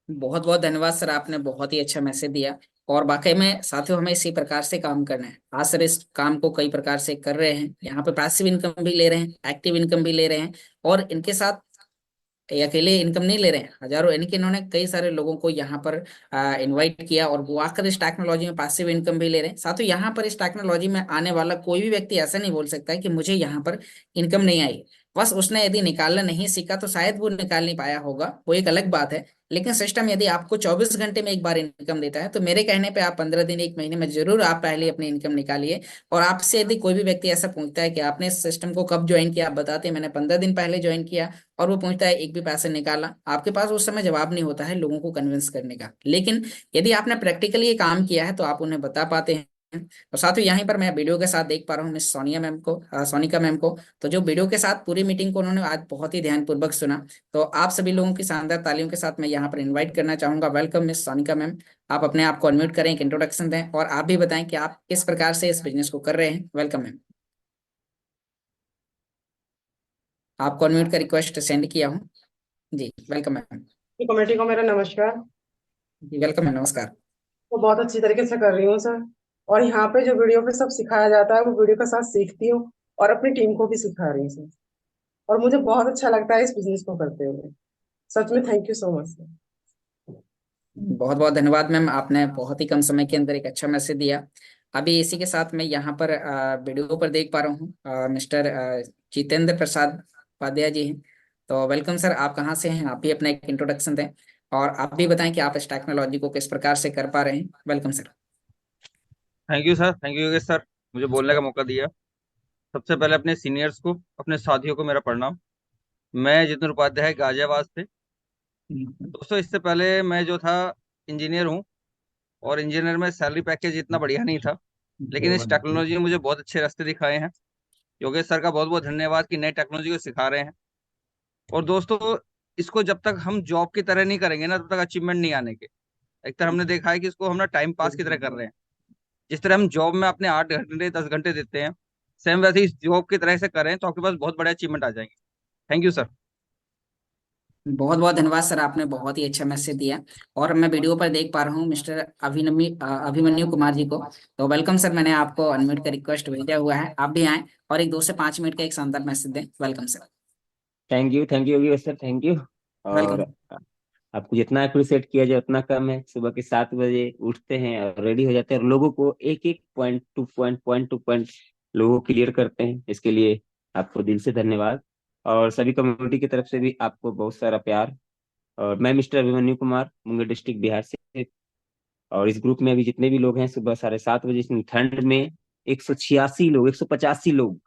बहुत बहुत धन्यवाद सर, आपने बहुत ही अच्छा मैसेज दिया। और वाकई में साथियों, हमें इसी प्रकार से काम करना है। आज सर इस काम को कई प्रकार से कर रहे हैं, यहाँ पे पैसिव इनकम भी ले रहे हैं, एक्टिव इनकम भी ले रहे हैं, और इनके साथ ये अकेले इनकम नहीं ले रहे हैं, हजारों, यानी कि इन्होंने कई सारे लोगों को यहाँ पर इनवाइट किया और वो आकर इस टेक्नोलॉजी में पैसिव इनकम भी ले रहे हैं। साथ ही यहाँ पर इस टेक्नोलॉजी में आने वाला कोई भी व्यक्ति ऐसा नहीं बोल सकता है कि मुझे यहाँ पर इनकम नहीं आई। बस उसने यदि निकालना नहीं सीखा तो शायद वो निकाल नहीं पाया होगा, वो एक अलग बात है। लेकिन सिस्टम यदि आपको 24 घंटे में एक बार इनकम देता है तो मेरे कहने पे आप 15 दिन, एक महीने में जरूर आप पहले अपनी इनकम निकालिए। और आपसे यदि कोई भी व्यक्ति ऐसा पूछता है कि आपने इस सिस्टम को कब ज्वाइन किया, आप बताते हैं मैंने 15 दिन पहले ज्वाइन किया, और वो पूछता है एक भी पैसे निकाला, आपके पास उस समय जवाब नहीं होता है लोगों को कन्विंस करने का। लेकिन यदि आपने प्रैक्टिकली ये काम किया है तो आप उन्हें बता पाते हैं। और साथ ही यहीं पर मैं वीडियो के साथ देख पा रहा हूँ मिस सोनिया मैम को, सोनिका मैम को, तो जो वीडियो के साथ पूरी मीटिंग को उन्होंने आज बहुत ही ध्यानपूर्वक सुना। तो आप सभी लोगों की शानदार तालियों के साथ मैं यहाँ पर इन्वाइट करना चाहूंगा। Welcome miss Sonika ma'am. आप अपने आप को अनम्यूट करें, एक इंट्रोडक्शन दें, और आप भी बताएं कि आप किस प्रकार से इस बिजनेस को कर रहे हैं। Welcome ma'am. आपको अनम्यूट का रिक्वेस्ट सेंड किया हूँ। जी वेलकम मैम। कमेटी को मेरा नमस्कार। जी वेलकम मैम, नमस्कार। तो बहुत अच्छी तरीके से कर रही हूँ सर। और यहाँ पे जो वीडियो पे सब सिखाया जाता है वो वीडियो के साथ सीखती हूँ और अपनी टीम को भी सिखा रही हूँ सर। और मुझे बहुत अच्छा लगता है इस बिजनेस को करते हुए। सच में thank you so much sir. बहुत बहुत धन्यवाद मैम, आपने बहुत ही कम समय के अंदर एक अच्छा मैसेज दिया। अभी इसी के साथ मैं यहाँ पर वीडियो पर देख पा रहा हूँ मिस्टर जितेंद्र प्रसाद उपाध्याय जी हैं। तो वेलकम सर, आप कहाँ से हैं? आप भी अपना एक इंट्रोडक्शन दें और आप भी बताएं कि आप इस टेक्नोलॉजी को किस प्रकार से कर पा रहे हैं। Welcome sir. Thank you sir, thank you Yogesh sir, मुझे बोलने का मौका दिया। सबसे पहले अपने सीनियर्स को, अपने साथियों को मेरा प्रणाम। मैं जितेंद्र उपाध्याय गाजियाबाद से। दोस्तों, इससे पहले मैं जो था इंजीनियर हूँ, और इंजीनियर में सैलरी पैकेज इतना बढ़िया नहीं था, लेकिन इस टेक्नोलॉजी ने मुझे बहुत अच्छे रास्ते दिखाए हैं। योगेश सर का बहुत बहुत धन्यवाद कि नई टेक्नोलॉजी को सिखा रहे हैं। और दोस्तों, इसको जब तक हम जॉब की तरह नहीं करेंगे ना, तब तक अचीवमेंट नहीं आने के। एक तरह हमने देखा है कि इसको हम ना टाइम पास की तरह कर रहे हैं। जिस तरह हम जॉब में अपने 8 घंटे 10 घंटे देते हैं, सेम वैसे ही जॉब की तरह से करें तो आपके पास बहुत बड़े अचीवमेंट आ जाएंगे। Thank you sir. बहुत बहुत धन्यवाद सर, आपने बहुत ही अच्छा मैसेज दिया। और मैं वीडियो पर देख पा रहा हूँ मिस्टर अभिमन्यु कुमार जी को। तो वेलकम सर, मैंने आपको अनम्यूट का रिक्वेस्ट भेजा हुआ है, आप भी आएं और एक 2 से 5 मिनट का एक शानदार मैसेज दें। Welcome sir. Thank you Yogi sir, thank you. और वेलकम। आपको जितना अप्रिशिएट किया जाए उतना कम है। सुबह के 7 बजे उठते हैं और रेडी हो जाते हैं और लोगों को एक एक पॉइंट टू पॉइंट लोगों को क्लियर करते हैं। इसके लिए आपको दिल से धन्यवाद। और सभी कम्युनिटी की तरफ से भी आपको बहुत सारा प्यार। और मैं मिस्टर अभिमन्यु कुमार, मुंगेर डिस्ट्रिक्ट, बिहार से। और इस ग्रुप में अभी जितने भी लोग हैं, सुबह 7:30 बजे इतनी ठंड में 186 लोग, 185 लोग,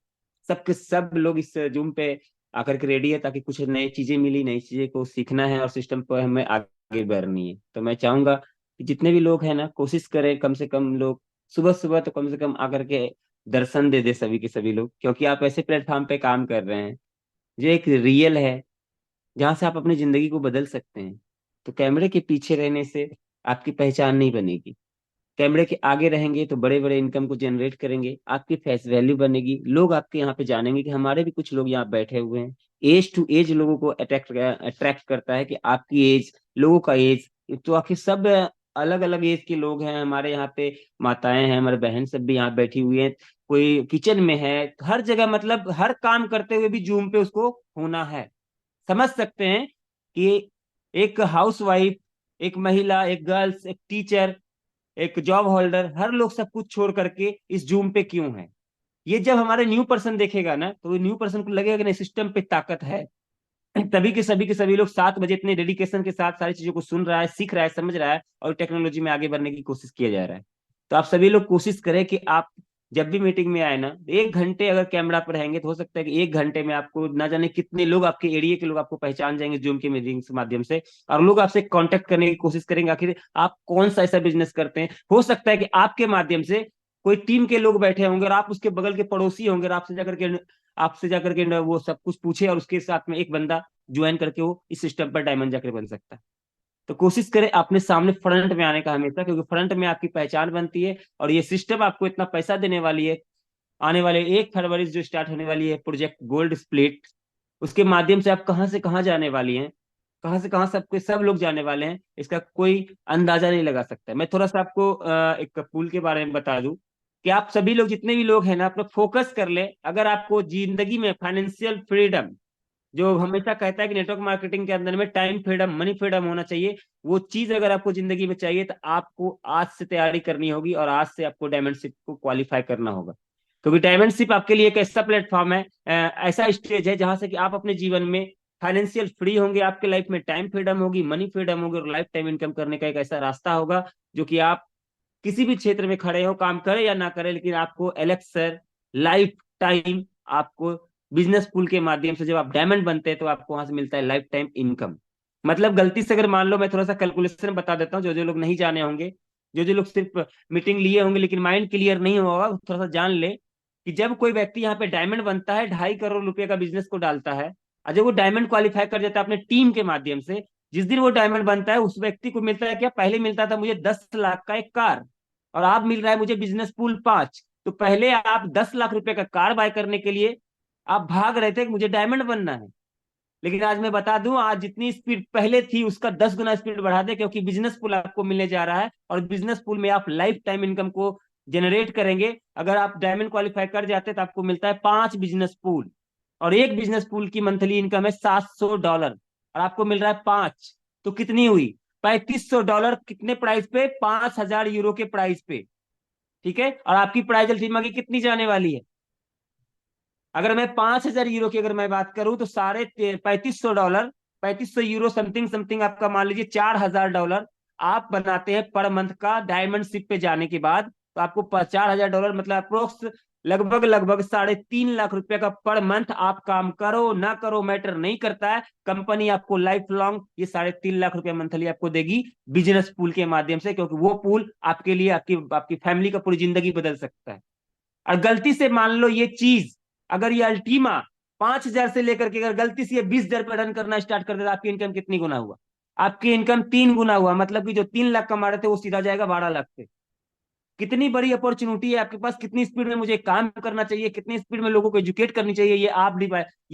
सबके सब लोग इस जूम पे आकर के रेडी है, ताकि कुछ नई चीजें मिली, नई चीजें को सीखना है और सिस्टम पर हमें आगे बढ़नी है। तो मैं चाहूंगा कि जितने भी लोग हैं ना, कोशिश करें कम से कम लोग सुबह सुबह तो कम से कम आकर के दर्शन दे दे सभी के सभी लोग, क्योंकि आप ऐसे प्लेटफॉर्म पे काम कर रहे हैं जो एक रियल है, जहां से आप अपनी जिंदगी को बदल सकते हैं। तो कैमरे के पीछे रहने से आपकी पहचान नहीं बनेगी। कैमरे के आगे रहेंगे तो बड़े बड़े इनकम को जनरेट करेंगे, आपकी फेस वैल्यू बनेगी, लोग आपके यहाँ पे जानेंगे कि हमारे भी कुछ लोग यहाँ बैठे हुए हैं। एज टू एज लोगों को अट्रैक्ट करता है कि आपकी एज, लोगों का एज, तो आखिर सब अलग अलग एज के लोग हैं हमारे यहाँ पे। माताएं हैं, हमारे बहन सब भी यहाँ बैठी हुई हैं, कोई किचन में है, हर जगह, मतलब हर काम करते हुए भी जूम पे उसको होना है। समझ सकते हैं कि एक हाउसवाइफ, एक महिला, एक गर्ल्स, एक टीचर, एक जॉब होल्डर, हर लोग सब कुछ छोड़ करके इस जूम पे क्यों है। ये जब हमारे न्यू पर्सन देखेगा ना, तो न्यू पर्सन को लगेगा कि नहीं, सिस्टम पे ताकत है। तभी के सभी लोग 7 बजे इतने डेडिकेशन के साथ सारी चीजों को सुन रहा है, सीख रहा है, समझ रहा है, और टेक्नोलॉजी में आगे बढ़ने की कोशिश किया जा रहा है। तो आप सभी लोग कोशिश करें कि आप जब भी मीटिंग में आए ना, 1 घंटे अगर कैमरा पर रहेंगे तो हो सकता है कि 1 घंटे में आपको ना जाने कितने लोग, आपके एरिया के लोग आपको पहचान जाएंगे जूम की मीटिंग के माध्यम से, और लोग आपसे कांटेक्ट करने की कोशिश करेंगे आखिर आप कौन सा ऐसा बिजनेस करते हैं। हो सकता है कि आपके माध्यम से कोई टीम के लोग बैठे होंगे और आप उसके बगल के पड़ोसी होंगे, और आपसे जाकर के वो सब कुछ पूछे, और उसके साथ में एक बंदा ज्वाइन करके वो इस सिस्टम पर डायमंड जाकर बन सकता है। तो कोशिश करें अपने सामने फ्रंट में आने का हमेशा, क्योंकि फ्रंट में आपकी पहचान बनती है, और ये सिस्टम आपको इतना पैसा देने वाली है। आने वाले 1 फरवरी से जो स्टार्ट होने वाली है प्रोजेक्ट गोल्ड स्प्लिट, उसके माध्यम से आप कहाँ से कहाँ जाने वाली हैं, कहाँ से कहाँ सबके सब लोग जाने वाले हैं, इसका कोई अंदाजा नहीं लगा सकता। मैं थोड़ा सा आपको एक पूल के बारे में बता दूं कि आप सभी लोग, जितने भी लोग हैं ना, अपना फोकस कर ले। अगर आपको जिंदगी में फाइनेंशियल फ्रीडम, जो हमेशा कहता है कि नेटवर्क मार्केटिंग के अंदर में टाइम फ्रीडम, मनी फ्रीडम होना चाहिए, वो चीज अगर आपको जिंदगी में चाहिए तो आपको आज से तैयारी करनी होगी, और आज से आपको डायमंडशिप को क्वालिफाई करना होगा। क्योंकि डायमंडशिप आपके लिए एक ऐसा प्लेटफॉर्म है, ऐसा स्टेज है जहां से कि आप अपने जीवन में फाइनेंशियल फ्री होंगे, आपके लाइफ में टाइम फ्रीडम होगी, मनी फ्रीडम होगी, और लाइफ टाइम इनकम करने का एक ऐसा रास्ता होगा जो कि आप किसी भी क्षेत्र में खड़े हो, काम करें या ना करें, लेकिन आपको एलेक्सर लाइफ टाइम, आपको बिजनेस पूल के माध्यम से जब आप डायमंड बनते हैं तो आपको वहां से मिलता है लाइफ टाइम इनकम। मतलब गलती से अगर मान लो, मैं थोड़ा सा कैलकुलेशन बता देता हूँ, जो जो लोग नहीं जाने होंगे, जो जो लोग सिर्फ मीटिंग लिए होंगे लेकिन माइंड क्लियर नहीं होगा, थोड़ा सा जान ले कि जब कोई व्यक्ति यहाँ पे डायमंड बनता है, 2.5 करोड़ रुपए का बिजनेस को डालता है, और जब वो डायमंड क्वालिफाई कर जाता है अपने टीम के माध्यम से, जिस दिन वो डायमंड बनता है उस व्यक्ति को मिलता है क्या, पहले मिलता था मुझे 10 लाख का एक कार, और आप मिल रहा है मुझे बिजनेस पूल 5। तो पहले आप 10 लाख रुपए का कार बाय करने के लिए आप भाग रहे थे कि मुझे डायमंड बनना है, लेकिन आज मैं बता दूं, आज जितनी स्पीड पहले थी उसका 10 गुना स्पीड बढ़ा दे, क्योंकि बिजनेस पूल आपको मिलने जा रहा है, और बिजनेस पूल में आप लाइफ टाइम इनकम को जनरेट करेंगे। अगर आप डायमंड क्वालिफाई कर जाते हैं तो आपको मिलता है 5 बिजनेस पूल, और एक बिजनेस पूल की मंथली इनकम है $700, और आपको मिल रहा है 5, तो कितनी हुई, $3500। कितने प्राइस पे, 5000 यूरो के प्राइस पे। ठीक है, और आपकी प्राइजल अल्टीमा की कितनी जाने वाली है, अगर मैं 5000 यूरो की अगर मैं बात करूं तो साढ़े $3500, $3500 समथिंग समथिंग आपका मान लीजिए $4000 आप बनाते हैं पर मंथ का डायमंड शिप पे जाने के बाद। तो आपको $4000 मतलब अप्रोक्स लगभग लगभग 3.5 लाख रुपए का पर मंथ आप काम करो ना करो मैटर नहीं करता है, कंपनी आपको लाइफ लॉन्ग ये 3.5 लाख रुपए मंथली आपको देगी बिजनेस पूल के माध्यम से, क्योंकि वो पूल आपके लिए आपकी आपकी फैमिली का पूरी जिंदगी बदल सकता है। और गलती से मान लो ये चीज, अगर ये अल्टीमा 5,000 से लेकर के अगर गलती से ये 20,000 पर रन करना स्टार्ट कर देता, आपकी इनकम कितनी गुना हुआ, आपकी इनकम 3 गुना हुआ। मतलब कि जो 3 लाख कमा रहे थे वो सीधा जाएगा 12 लाख पे। कितनी बड़ी अपॉर्चुनिटी है आपके पास, कितनी स्पीड में मुझे काम करना चाहिए, कितनी स्पीड में लोगों को एजुकेट करनी चाहिए, ये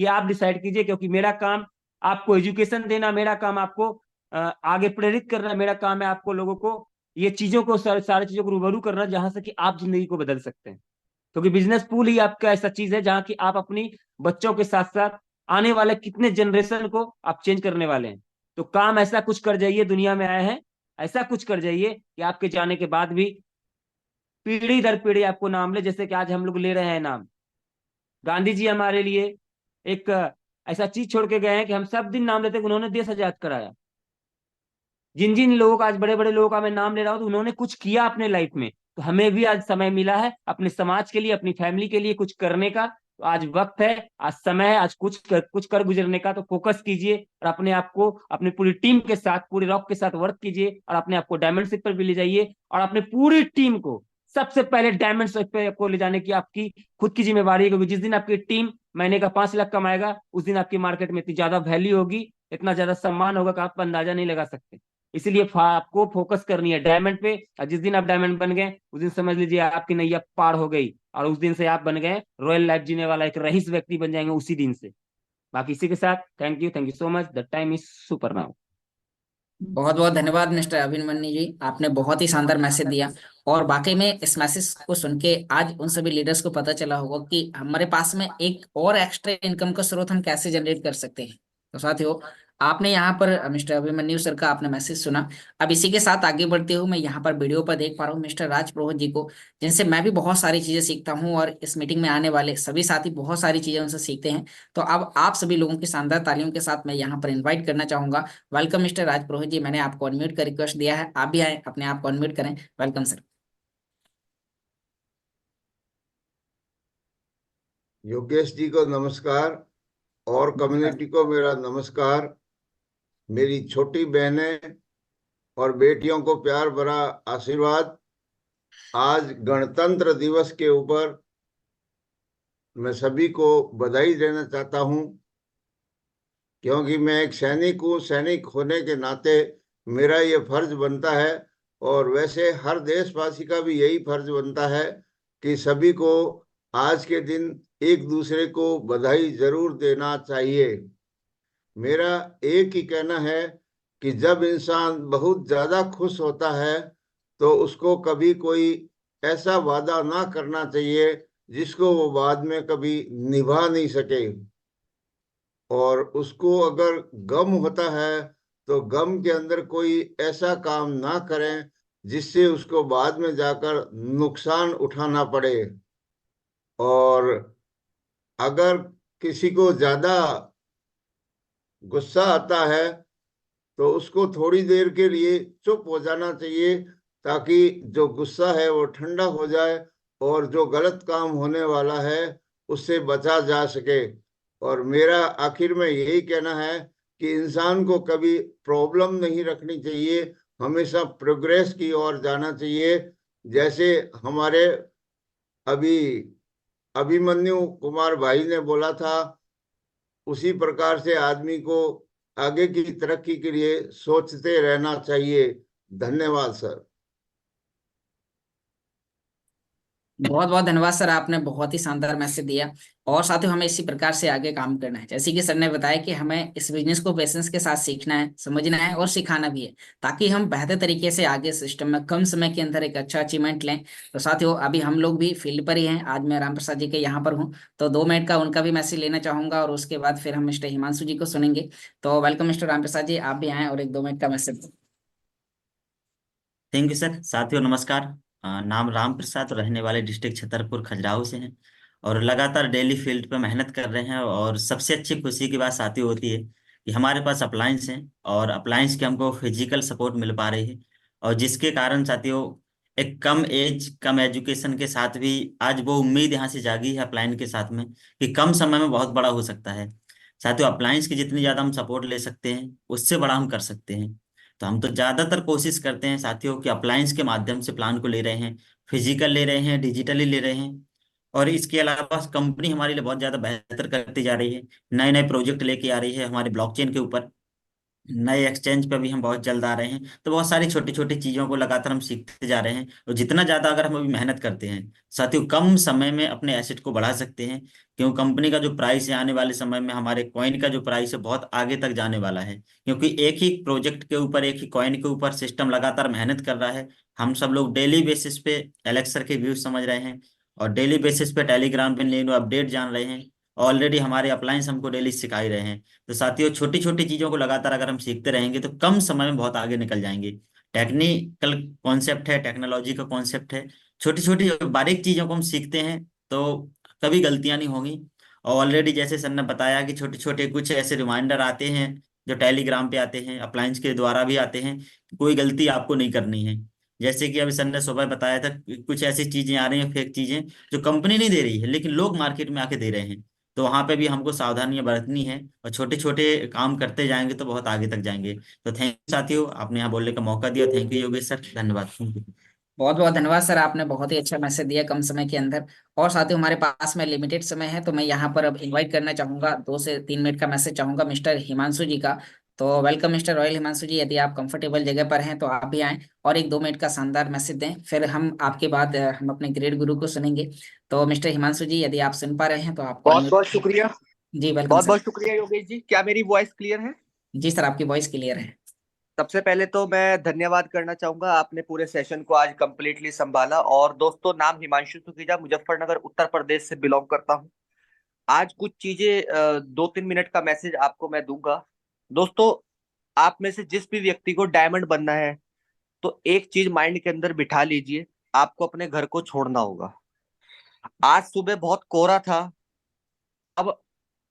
आप डिसाइड कीजिए। क्योंकि मेरा काम आपको एजुकेशन देना, मेरा काम आपको आगे प्रेरित करना, मेरा काम है आपको लोगों को ये चीजों को सारी चीजों को रूबरू करना, जहां से कि आप जिंदगी को बदल सकते हैं। क्योंकि बिजनेस पूल ही आपका ऐसा चीज है जहां की आप अपनी बच्चों के साथ साथ आने वाले कितने जनरेशन को आप चेंज करने वाले हैं। तो काम ऐसा कुछ कर जाइए, दुनिया में आए हैं ऐसा कुछ कर जाइए कि आपके जाने के बाद भी पीढ़ी दर पीढ़ी आपको नाम ले, जैसे कि आज हम लोग ले रहे हैं नाम। गांधी जी हमारे लिए एक ऐसा चीज छोड़ के गए हैं कि हम सब दिन नाम लेते हैं, उन्होंने देश आजाद कराया। जिन जिन लोगों का, आज बड़े बड़े लोगों का मैं नाम ले रहा हूं, तो उन्होंने कुछ किया अपने लाइफ में। तो हमें भी आज समय मिला है अपने समाज के लिए, अपनी फैमिली के लिए कुछ करने का। तो आज वक्त है, आज समय है, आज कुछ कर गुजरने का। तो फोकस कीजिए और अपने आप को अपनी पूरी टीम के साथ, पूरे रॉक के साथ वर्क कीजिए, और अपने आप को डायमंडशिप पर भी ले जाइए, और अपने पूरी टीम को सबसे पहले डायमंड स्टेज पे आपको ले जाने की आपकी खुद की जिम्मेवारी है, क्योंकि जिस दिन आपकी टीम महीने का 5 लाख कमाएगा, उस दिन आपकी मार्केट में इतनी ज्यादा वैल्यू होगी, इतना ज्यादा सम्मान होगा कि आप अंदाजा नहीं लगा सकते। इसीलिए आपको फोकस करनी है डायमंड पे, और जिस दिन आप डायमंड बन गए उस दिन समझ लीजिए आपकी नैया पार हो गई, और उस दिन से आप बन गए रॉयल लाइफ जीने वाला एक रईस व्यक्ति बन जाएंगे उसी दिन से। बाकी इसी के साथ thank you so much, the time is super now. बहुत बहुत धन्यवाद मिस्टर अभिमन्यु जी, आपने बहुत ही शानदार मैसेज दिया। और वाकई में इस मैसेज को सुन के आज उन सभी लीडर्स को पता चला होगा कि हमारे पास में एक और एक्स्ट्रा इनकम का स्रोत हम कैसे जनरेट कर सकते हैं। तो साथियों, आपने यहाँ पर मिस्टर अभिमन्यु सर का आपने मैसेज सुना। अब इसी के साथ आगे बढ़ते हुए मैं यहाँ पर वीडियो पर देख पा रहा हूँ मिस्टर राज पुरोहित जी को, जिनसे मैं भी बहुत सारी चीजें सीखता हूँ और इस मीटिंग में आने वाले सभी साथी बहुत सारी चीजें उनसे सीखते हैं। तो अब आप सभी लोगों की शानदार तालियों के साथ मैं यहाँ पर इन्वाइट करना चाहूंगा। वेलकम मिस्टर राज पुरोहित जी, मैंने आपको अनम्यूट का रिक्वेस्ट दिया है, आप भी आए अपने आप को अनम्यूट करें। Welcome sir. योगेश जी को नमस्कार और कम्युनिटी को मेरा नमस्कार। मेरी छोटी बहनें और बेटियों को प्यार भरा आशीर्वाद। आज गणतंत्र दिवस के ऊपर मैं सभी को बधाई देना चाहता हूं, क्योंकि मैं एक सैनिक हूं। सैनिक होने के नाते मेरा ये फर्ज बनता है, और वैसे हर देशवासी का भी यही फर्ज बनता है कि सभी को आज के दिन एक दूसरे को बधाई जरूर देना चाहिए। मेरा एक ही कहना है कि जब इंसान बहुत ज्यादा खुश होता है तो उसको कभी कोई ऐसा वादा ना करना चाहिए जिसको वो बाद में कभी निभा नहीं सके। और उसको अगर गम होता है तो गम के अंदर कोई ऐसा काम ना करें जिससे उसको बाद में जाकर नुकसान उठाना पड़े। और अगर किसी को ज्यादा गुस्सा आता है तो उसको थोड़ी देर के लिए चुप हो जाना चाहिए, ताकि जो गुस्सा है वो ठंडा हो जाए और जो गलत काम होने वाला है उससे बचा जा सके। और मेरा आखिर में यही कहना है कि इंसान को कभी प्रॉब्लम नहीं रखनी चाहिए, हमेशा प्रोग्रेस की ओर जाना चाहिए। जैसे हमारे अभी अभिमन्यु कुमार भाई ने बोला था, उसी प्रकार से आदमी को आगे की तरक्की के लिए सोचते रहना चाहिए। धन्यवाद सर। बहुत बहुत धन्यवाद सर, आपने बहुत ही शानदार मैसेज दिया। और साथियों, हमें इसी प्रकार से आगे काम करना है, जैसे कि सर ने बताया कि हमें इस बिजनेस को पेशेंस के साथ सीखना है, समझना है और सिखाना भी है, ताकि हम बेहतर तरीके से आगे सिस्टम में कम समय के अंदर एक अच्छा अचीवमेंट लें। तो साथियों, अभी हम लोग भी फील्ड पर ही हैं, आज मैं राम प्रसाद जी के यहाँ पर हूँ, तो 2 मिनट का उनका भी मैसेज लेना चाहूंगा और उसके बाद फिर हम मिस्टर हिमांशु जी को सुनेंगे। तो वेलकम मिस्टर राम प्रसाद जी, आप भी आए और एक 2 मिनट का मैसेज। Thank you sir. साथियों नमस्कार। नाम राम प्रसाद, रहने वाले डिस्ट्रिक्ट छतरपुर खजुराहो से हैं, और लगातार डेली फील्ड पे मेहनत कर रहे हैं। और सबसे अच्छी खुशी की बात साथियों होती है कि हमारे पास अप्लायंस हैं, और अप्लायंस की हमको फिजिकल सपोर्ट मिल पा रही है। और जिसके कारण साथियों एक कम एज कम एजुकेशन के साथ भी आज वो उम्मीद यहाँ से जागी है अप्लायंस के साथ में कि कम समय में बहुत बड़ा हो सकता है। साथियों अप्लायंस की जितनी ज्यादा हम सपोर्ट ले सकते हैं उससे बड़ा हम कर सकते हैं। तो हम तो ज्यादातर कोशिश करते हैं साथियों कि अप्लायंस के माध्यम से प्लान को ले रहे हैं, फिजिकल ले रहे हैं, डिजिटली ले रहे हैं। और इसके अलावा कंपनी हमारे लिए बहुत ज्यादा बेहतर करती जा रही है, नए नए प्रोजेक्ट लेके आ रही है हमारे ब्लॉकचेन के ऊपर। नए एक्सचेंज पे भी हम बहुत जल्द आ रहे हैं। तो बहुत सारी छोटी छोटी चीजों को लगातार हम सीखते जा रहे हैं, और जितना ज्यादा अगर हम अभी मेहनत करते हैं साथियों कम समय में अपने एसेट को बढ़ा सकते हैं। क्यों कंपनी का जो प्राइस है आने वाले समय में हमारे कॉइन का जो प्राइस है बहुत आगे तक जाने वाला है, क्योंकि एक ही प्रोजेक्ट के ऊपर एक ही कॉइन के ऊपर सिस्टम लगातार मेहनत कर रहा है। हम सब लोग डेली बेसिस पे एलेक्सर के व्यूज समझ रहे हैं, और डेली बेसिस पे टेलीग्राम पे न्यू अपडेट जान रहे हैं। ऑलरेडी हमारे अप्लायंस हमको डेली सिखा ही रहे हैं। तो साथियों छोटी छोटी चीजों को लगातार अगर हम सीखते रहेंगे तो कम समय में बहुत आगे निकल जाएंगे। टेक्निकल कॉन्सेप्ट है, टेक्नोलॉजी का कॉन्सेप्ट है, छोटी छोटी बारीक चीजों को हम सीखते हैं तो कभी गलतियां नहीं होंगी। और ऑलरेडी जैसे सर ने बताया कि छोटे छोटे कुछ ऐसे रिमाइंडर आते हैं जो टेलीग्राम पे आते हैं, अप्लायंस के द्वारा भी आते हैं, कोई गलती आपको नहीं करनी है। जैसे कि अभी सर ने सुबह बताया था कुछ ऐसी चीजें आ रही हैं, फेक चीजें जो कंपनी नहीं दे रही है लेकिन लोग मार्केट में आके दे रहे हैं। तो वहां पे भी हमको सावधानियां बरतनी है, और छोटे छोटे काम करते जाएंगे तो बहुत आगे तक जाएंगे। तो थैंक यू साथियों, आपने यहाँ बोलने का मौका दिया। थैंक यू योगेश सर, धन्यवाद। बहुत बहुत धन्यवाद सर, आपने बहुत ही अच्छा मैसेज दिया कम समय के अंदर। और साथ ही हमारे पास में लिमिटेड समय है, तो मैं यहाँ पर अब इनवाइट करना चाहूंगा, 2 से 3 मिनट का मैसेज चाहूंगा मिस्टर हिमांशु जी का। तो वेलकम मिस्टर रॉयल हिमांशु जी, यदि आप कंफर्टेबल जगह पर हैं तो आप भी आएं और 1-2 मिनट का शानदार मैसेज दें, फिर हम आपके बाद हम अपने ग्रेट गुरु को सुनेंगे। तो मिस्टर हिमांशु जी, यदि आप सुन पा रहे हैं तो आपको बहुत अनम्यूट। बहुत शुक्रिया। जी वेलकम बहुत सर। बहुत शुक्रिया योगेश जी। क्या मेरी वॉइस क्लियर है? जी सर, आपकी वॉइस क्लियर है। सबसे पहले तो मैं धन्यवाद करना चाहूंगा, आपने पूरे सेशन को आज कंप्लीटली संभाला। और दोस्तों, नाम हिमांशु सुखीजा, मुजफ्फरनगर उत्तर प्रदेश से बिलोंग करता हूं। आज कुछ चीजें 2-3 मिनट का मैसेज आपको मैं दूंगा। दोस्तों, आप में से जिस भी व्यक्ति को डायमंड बनना है, तो एक चीज माइंड के अंदर बिठा लीजिए, आपको अपने घर को छोड़ना होगा। आज सुबह बहुत कोहरा था। अब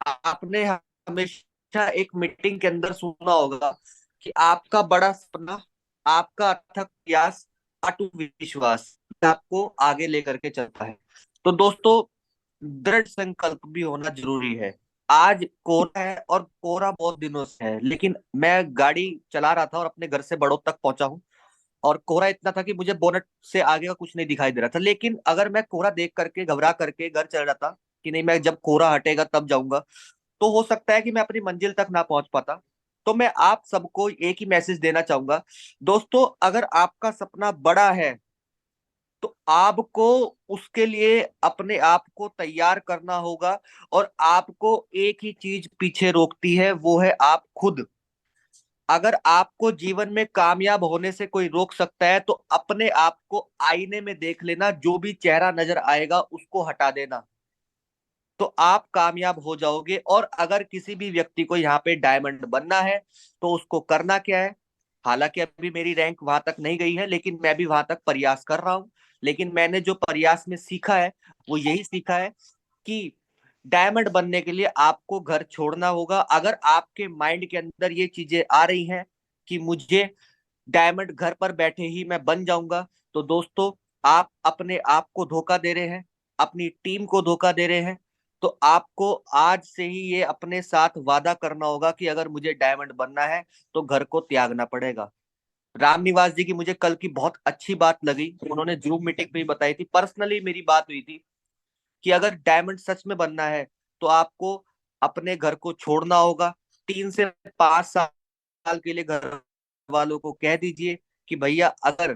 आपने हमेशा एक मीटिंग के अंदर सुना होगा कि आपका बड़ा सपना, आपका अथक प्रयास, अटूट विश्वास आपको आगे लेकर के चलता है। तो दोस्तों, दृढ़ संकल्प भी होना जरूरी है। आज कोहरा है और कोहरा बहुत दिनों से है, लेकिन मैं गाड़ी चला रहा था और अपने घर से बड़ों तक पहुंचा हूं। और कोहरा इतना था कि मुझे बोनट से आगे का कुछ नहीं दिखाई दे रहा था। लेकिन अगर मैं कोहरा देख करके घबरा करके घर चल जाता कि नहीं, मैं जब कोहरा हटेगा तब जाऊंगा, तो हो सकता है कि मैं अपनी मंजिल तक ना पहुंच पाता। तो मैं आप सबको एक ही मैसेज देना चाहूंगा। दोस्तों, अगर आपका सपना बड़ा है, तो आपको उसके लिए अपने आप को तैयार करना होगा। और आपको एक ही चीज पीछे रोकती है, वो है आप खुद। अगर आपको जीवन में कामयाब होने से कोई रोक सकता है, तो अपने आप को आईने में देख लेना, जो भी चेहरा नजर आएगा उसको हटा देना, तो आप कामयाब हो जाओगे। और अगर किसी भी व्यक्ति को यहाँ पे डायमंड बनना है, तो उसको करना क्या है? हालांकि अभी मेरी रैंक वहां तक नहीं गई है, लेकिन मैं भी वहां तक प्रयास कर रहा हूं। लेकिन मैंने जो प्रयास में सीखा है, वो यही सीखा है कि डायमंड बनने के लिए आपको घर छोड़ना होगा। अगर आपके माइंड के अंदर ये चीजें आ रही हैं कि मुझे डायमंड घर पर बैठे ही मैं बन जाऊंगा, तो दोस्तों, आप अपने आप को धोखा दे रहे हैं, अपनी टीम को धोखा दे रहे हैं। तो आपको आज से ही ये अपने साथ वादा करना होगा कि अगर मुझे डायमंड बनना है, तो घर को त्यागना पड़ेगा। राम निवास जी की मुझे कल की बहुत अच्छी बात लगी, उन्होंने जूम मीटिंग पे ही बताई थी, पर्सनली मेरी बात हुई थी कि अगर डायमंड सच में बनना है, तो आपको अपने घर को छोड़ना होगा। 3 से 5 साल के लिए घर वालों को कह दीजिए कि भैया, अगर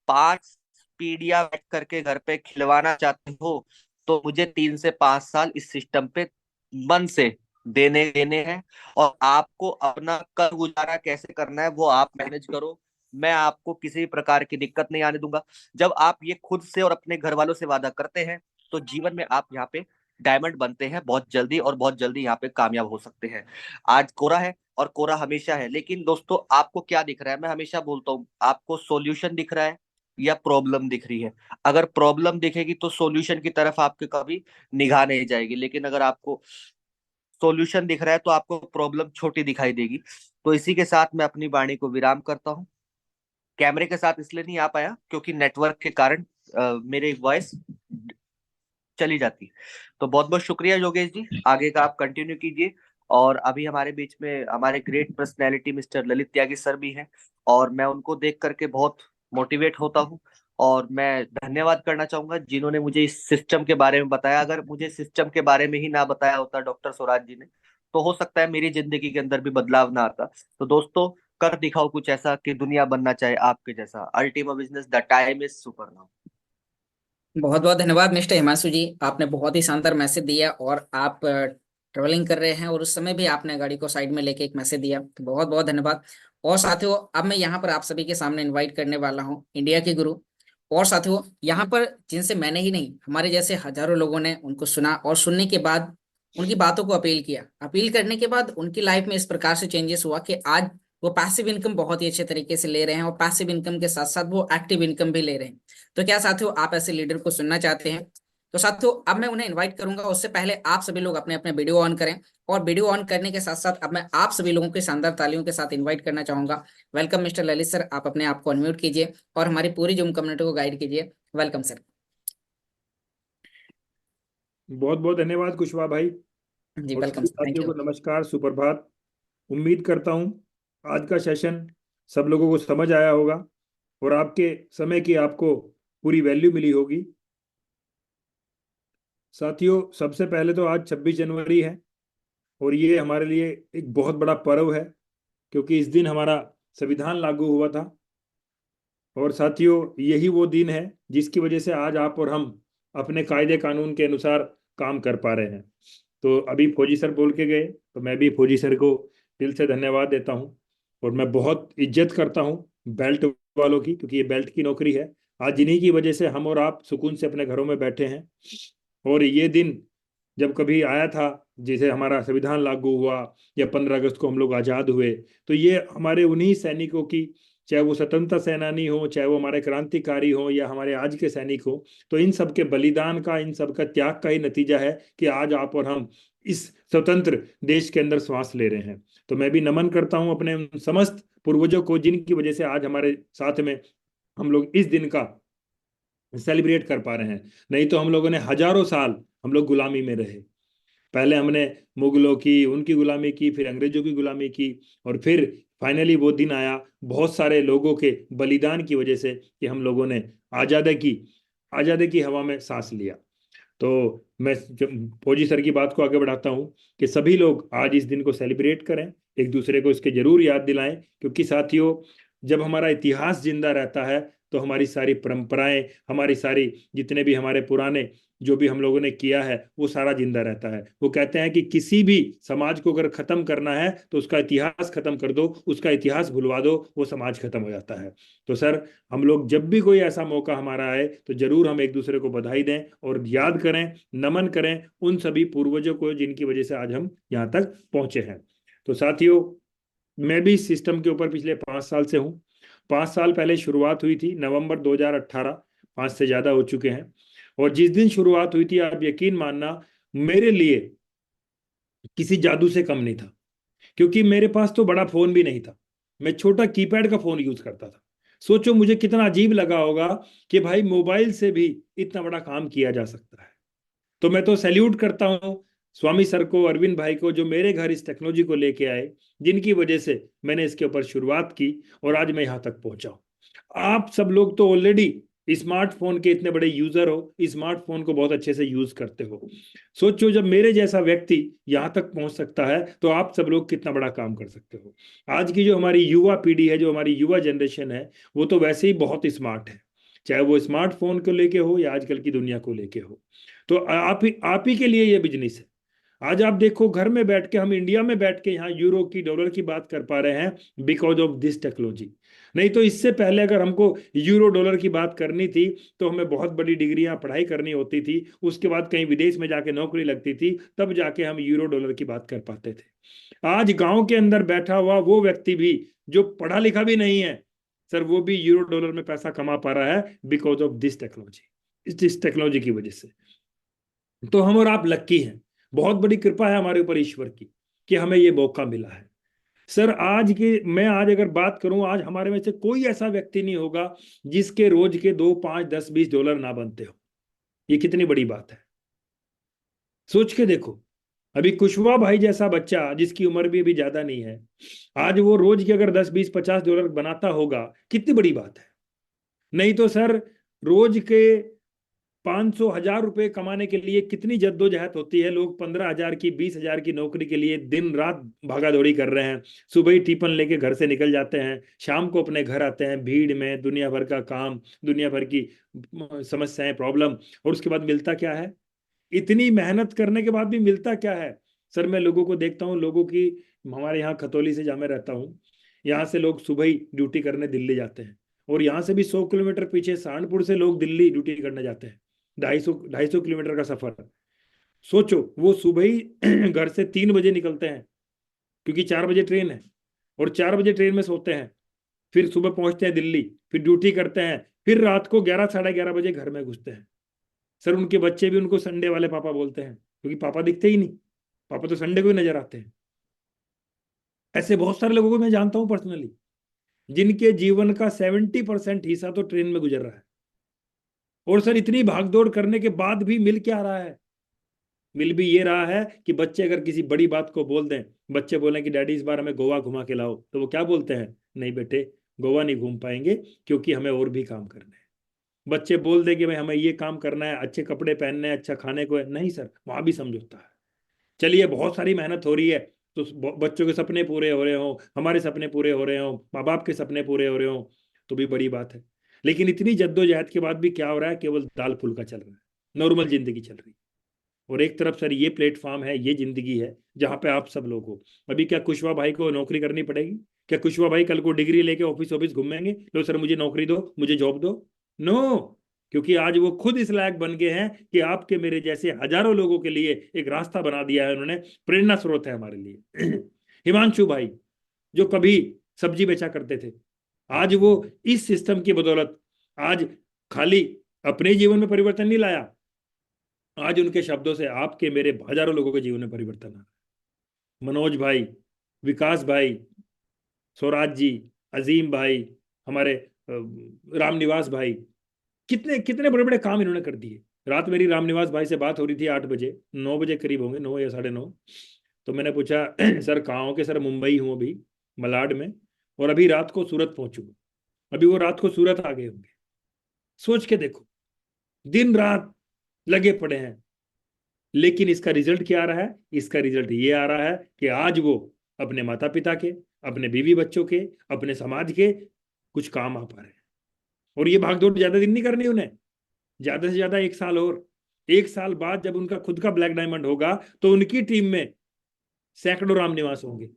5 पीढ़ियां बैठ करके घर पे खिलवाना चाहते हो, तो मुझे 3 से 5 साल इस सिस्टम पे मन से देने देने हैं। और आपको अपना कर गुजारा कैसे करना है, वो आप मैनेज करो। मैं आपको किसी भी प्रकार की दिक्कत नहीं आने दूंगा। जब आप ये खुद से और अपने घर वालों से वादा करते हैं, तो जीवन में आप यहाँ पे डायमंड बनते हैं बहुत जल्दी, और बहुत जल्दी यहाँ पे कामयाब हो सकते हैं। आज कोरा है और कोरा हमेशा है, लेकिन दोस्तों, आपको क्या दिख रहा है? मैं हमेशा बोलता हूँ, आपको सॉल्यूशन दिख रहा है या प्रॉब्लम दिख रही है? अगर प्रॉब्लम दिखेगी, तो सॉल्यूशन की तरफ आपके कभी निगाह नहीं जाएगी। लेकिन अगर आपको सॉल्यूशन दिख रहा है, तो आपको प्रॉब्लम छोटी दिखाई देगी। तो इसी के साथ मैं अपनी वाणी को विराम करता हूँ। कैमरे के साथ इसलिए नहीं आ पाया क्योंकि नेटवर्क के कारण मेरी वॉइस चली जाती। तो बहुत बहुत शुक्रिया योगेश जी, आगे का आप कंटिन्यू कीजिए। और अभी हमारे बीच में हमारे ग्रेट पर्सनैलिटी मिस्टर ललित त्यागी सर भी हैं, और मैं उनको देख करके बहुत मोटिवेट होता हूँ। और मैं धन्यवाद करना चाहूंगा जिन्होंने मुझे इस सिस्टम के बारे में बताया। अगर मुझे सिस्टम के बारे में ही ना बताया होता डॉक्टर स्वराज जी ने, तो हो सकता है मेरी जिंदगी के अंदर भी बदलाव ना आता। तो दोस्तों, कर दिखाओ कुछ ऐसा कि दुनिया बनना चाहे आपके जैसा। Ultima business, the time is super now. बहुत बहुत धन्यवाद मिस्टर हिमांशु जी, आपने बहुत ही शानदार मैसेज दिया। और आप ट्रेवलिंग कर रहे हैं और उस समय भी आपने गाड़ी को साइड में लेके एक मैसेज दिया, तो बहुत बहुत धन्यवाद। और साथियों, अब मैं यहाँ पर आप सभी के सामने इनवाइट करने वाला हूँ इंडिया के गुरु। और साथियों, यहाँ पर जिनसे मैंने ही नहीं, हमारे जैसे हजारों लोगों ने उनको सुना, और सुनने के बाद उनकी बातों को अपील किया। अपील करने के बाद उनकी लाइफ में इस प्रकार से चेंजेस हुआ कि आज वो पैसिव इनकम बहुत ही अच्छे तरीके से ले रहे हैं, और पैसिव इनकम के साथ साथ वो एक्टिव इनकम भी ले रहे हैं। तो क्या साथियों, आप ऐसे लीडर को सुनना चाहते हैं? तो साथियों, अब मैं उन्हें इनवाइट करूंगा, उससे पहले आप सभी लोग अपने अपने वीडियो ऑन करें। और वीडियो ऑन करने के साथ साथ अब मैं आप सभी लोगों के शानदार तालियों के साथ इनवाइट करना चाहूंगा। वेलकम मिस्टर ललित सर, आप अपने आप को अनम्यूट कीजिए और हमारी पूरी जूम कम्युनिटी को गाइड कीजिए। Welcome sir. बहुत बहुत धन्यवाद कुशवाहा भाई। जी और वेलकम सभी सर, थैंक साथियों यू। को नमस्कार, सुप्रभात। उम्मीद करता हूँ आज का सेशन सब लोगों को समझ आया होगा, और आपके समय की आपको पूरी वैल्यू मिली होगी। साथियों, सबसे पहले तो आज 26 जनवरी है और ये हमारे लिए एक बहुत बड़ा पर्व है, क्योंकि इस दिन हमारा संविधान लागू हुआ था। और साथियों, यही वो दिन है जिसकी वजह से आज आप और हम अपने कायदे कानून के अनुसार काम कर पा रहे हैं। तो अभी फौजी सर बोल के गए, तो मैं भी फौजी सर को दिल से धन्यवाद देता हूँ। और मैं बहुत इज्जत करता हूँ बेल्ट वालों की, क्योंकि ये बेल्ट की नौकरी है। आज इन्हीं की वजह से हम और आप सुकून से अपने घरों में बैठे हैं। और ये दिन जब कभी आया था, जैसे हमारा संविधान लागू हुआ या 15 अगस्त को हम लोग आजाद हुए, तो ये हमारे उन्हीं सैनिकों की, चाहे वो स्वतंत्रता सेनानी हो, चाहे वो हमारे क्रांतिकारी हो, या हमारे आज के सैनिक हो, तो इन सब के बलिदान का, इन सब का त्याग का ही नतीजा है कि आज आप और हम इस स्वतंत्र देश के अंदर श्वास ले रहे हैं। तो मैं भी नमन करता हूं अपने उन समस्त पूर्वजों को, जिनकी वजह से आज हमारे साथ में हम लोग इस दिन का सेलिब्रेट कर पा रहे हैं। नहीं तो हम लोगों ने हजारों साल हम लोग गुलामी में रहे। पहले हमने मुगलों की, उनकी गुलामी की, फिर अंग्रेजों की गुलामी की, और फिर फाइनली वो दिन आया बहुत सारे लोगों के बलिदान की वजह से कि हम लोगों ने आजादी की हवा में सांस लिया। तो मैं फौजी सर की बात को आगे बढ़ाता हूं कि सभी लोग आज इस दिन को सेलिब्रेट करें, एक दूसरे को इसके जरूर याद दिलाएं, क्योंकि साथियों, जब हमारा इतिहास जिंदा रहता है तो हमारी सारी परंपराएं, हमारी सारी जितने भी हमारे पुराने जो भी हम लोगों ने किया है, वो सारा जिंदा रहता है। वो कहते हैं कि किसी भी समाज को अगर खत्म करना है तो उसका इतिहास खत्म कर दो, उसका इतिहास भुलवा दो, वो समाज खत्म हो जाता है। तो सर, हम लोग जब भी कोई ऐसा मौका हमारा आए तो जरूर हम एक दूसरे को बधाई दें और याद करें, नमन करें उन सभी पूर्वजों को जिनकी वजह से आज हम यहाँ तक पहुंचे हैं। तो साथियों, मैं भी इस सिस्टम के ऊपर पिछले 5 साल से हूँ। 5 साल पहले शुरुआत हुई थी नवंबर 2018, 5 से ज्यादा हो चुके हैं। और जिस दिन शुरुआत हुई थी, आप यकीन मानना, मेरे लिए किसी जादू से कम नहीं था, क्योंकि मेरे पास तो बड़ा फोन भी नहीं था। मैं छोटा कीपैड का फोन यूज करता था। सोचो मुझे कितना अजीब लगा होगा कि भाई मोबाइल से भी इतना बड़ा काम किया जा सकता है। तो मैं तो सैल्यूट करता हूँ स्वामी सर को, अरविंद भाई को, जो मेरे घर इस टेक्नोलॉजी को लेके आए, जिनकी वजह से मैंने इसके ऊपर शुरुआत की और आज मैं यहाँ तक पहुंचा हूँ। आप सब लोग तो ऑलरेडी स्मार्टफोन के इतने बड़े यूजर हो, स्मार्टफोन को बहुत अच्छे से यूज करते हो। सोचो जब मेरे जैसा व्यक्ति यहाँ तक पहुंच सकता है, तो आप सब लोग कितना बड़ा काम कर सकते हो। आज की जो हमारी युवा पीढ़ी है, जो हमारी युवा जनरेशन है, वो तो वैसे ही बहुत स्मार्ट है, चाहे वो स्मार्टफोन को लेके हो या आजकल की दुनिया को लेके हो। तो आप ही के लिए ये बिजनेस है। आज आप देखो, घर में बैठ के, हम इंडिया में बैठ के यहाँ यूरो की, डॉलर की बात कर पा रहे हैं बिकॉज ऑफ दिस टेक्नोलॉजी। नहीं तो इससे पहले अगर हमको यूरो डॉलर की बात करनी थी तो हमें बहुत बड़ी डिग्रियां पढ़ाई करनी होती थी, उसके बाद कहीं विदेश में जाके नौकरी लगती थी, तब जाके हम यूरो डॉलर की बात कर पाते थे। आज गांव के अंदर बैठा हुआ वो व्यक्ति भी जो पढ़ा लिखा भी नहीं है सर, वो भी यूरो डॉलर में पैसा कमा पा रहा है बिकॉज ऑफ दिस टेक्नोलॉजी, इस टेक्नोलॉजी की वजह से। तो हम और आप लक्की हैं, बहुत बड़ी कृपा है हमारे ऊपर ईश्वर की कि हमें ये मौका मिला है। सर, मैं आज अगर बात करूं, आज हमारे में से कोई ऐसा व्यक्ति नहीं होगा जिसके रोज के 2, 5, 10, $20 ना बनते हो। ये कितनी बड़ी बात है, सोच के देखो। अभी कुशवा भाई जैसा बच्चा, जिसकी उम्र भी अभी ज्यादा नहीं है, आज वो रोज के अगर 10, 20, $50 बनाता होगा, कितनी बड़ी बात है। नहीं तो सर, रोज के 500, 1000 रुपए कमाने के लिए कितनी जद्दोजहद होती है। लोग 15,000 की, 20,000 की नौकरी के लिए दिन रात भागा दौड़ी कर रहे हैं। सुबह ही टिफिन लेके घर से निकल जाते हैं, शाम को अपने घर आते हैं, भीड़ में दुनिया भर का काम, दुनिया भर की समस्याएं, प्रॉब्लम, और उसके बाद मिलता क्या है? इतनी मेहनत करने के बाद भी मिलता क्या है? सर, मैं लोगों को देखता हूँ, लोगों की, हमारे यहाँ खतौली से जहाँ मैं रहता हूँ, यहाँ से लोग सुबह ही ड्यूटी करने दिल्ली जाते हैं, और यहाँ से भी 100 किलोमीटर पीछे सहारनपुर से लोग दिल्ली ड्यूटी करने जाते हैं। 250 किलोमीटर का सफर। सोचो, वो सुबह ही घर से 3 बजे निकलते हैं, क्योंकि 4 बजे ट्रेन है, और 4 बजे ट्रेन में सोते हैं, फिर सुबह पहुंचते हैं दिल्ली, फिर ड्यूटी करते हैं, फिर रात को 11, 11:30 बजे घर में घुसते हैं। सर, उनके बच्चे भी उनको संडे वाले पापा बोलते हैं, क्योंकि पापा दिखते ही नहीं, पापा तो संडे को ही नजर आते हैं। ऐसे बहुत सारे लोगों को मैं जानता हूं पर्सनली, जिनके जीवन का 70% हिस्सा तो ट्रेन में गुजर रहा है। और सर, इतनी भागदौड़ करने के बाद भी मिल क्या रहा है? मिल भी ये रहा है कि बच्चे अगर किसी बड़ी बात को बोल दें, बच्चे बोलें कि डैडी इस बार हमें गोवा घुमा के लाओ, तो वो क्या बोलते हैं? नहीं बेटे, गोवा नहीं घूम पाएंगे, क्योंकि हमें और भी काम करने हैं। बच्चे बोल दे कि भाई हमें ये काम करना है, अच्छे कपड़े पहनने हैं, अच्छा खाने को है, नहीं सर, वहां भी समझौता है। चलिए बहुत सारी मेहनत हो रही है, तो बच्चों के सपने पूरे हो रहे हो, हमारे सपने पूरे हो रहे हो, माँ बाप के सपने पूरे हो रहे हो, तो भी बड़ी बात है। लेकिन इतनी जद्दोजहद के बाद भी क्या हो रहा है, केवल दाल फुल्का चल रहा है, नॉर्मल जिंदगी चल रही है। और एक तरफ सर ये प्लेटफॉर्म है, ये जिंदगी है जहां पे आप सब लोग हो। अभी क्या कुशवा भाई को नौकरी करनी पड़ेगी? क्या कुशवा भाई कल को डिग्री लेके ऑफिस ऑफिस घूमेंगे, लो सर मुझे नौकरी दो, मुझे जॉब दो? नो, क्योंकि आज वो खुद इस लायक बन गए हैं कि आपके मेरे जैसे हजारों लोगों के लिए एक रास्ता बना दिया है उन्होंने, प्रेरणा स्रोत है हमारे लिए। हिमांशु भाई जो कभी सब्जी बेचा करते थे, आज वो इस सिस्टम की बदौलत आज खाली अपने जीवन में परिवर्तन नहीं लाया, आज उनके शब्दों से आपके मेरे हजारों लोगों के जीवन में परिवर्तन आ रहा है। मनोज भाई, विकास भाई, स्वराज जी, अजीम भाई, हमारे रामनिवास भाई, कितने कितने बड़े बड़े काम इन्होंने कर दिए। रात मेरी रामनिवास भाई से बात हो रही थी 8 बजे, 9 बजे करीब होंगे, 9 या 9:30। तो मैंने पूछा सर कहाँ हो? के सर मुंबई हूँ अभी, मलाड में, और अभी रात को सूरत पहुंचूंगा। अभी वो रात को सूरत आ गए होंगे। सोच के देखो, दिन रात लगे पड़े हैं, लेकिन इसका रिजल्ट क्या आ रहा है? इसका रिजल्ट ये आ रहा है कि आज वो अपने माता पिता के, अपने बीवी बच्चों के, अपने समाज के कुछ काम आ पा रहे हैं। और ये भागदौड़ ज्यादा दिन नहीं करनी उन्हें, ज्यादा से ज्यादा 1 साल और, 1 साल बाद जब उनका खुद का ब्लैक डायमंड होगा तो उनकी टीम में सैकड़ों रामनिवास होंगे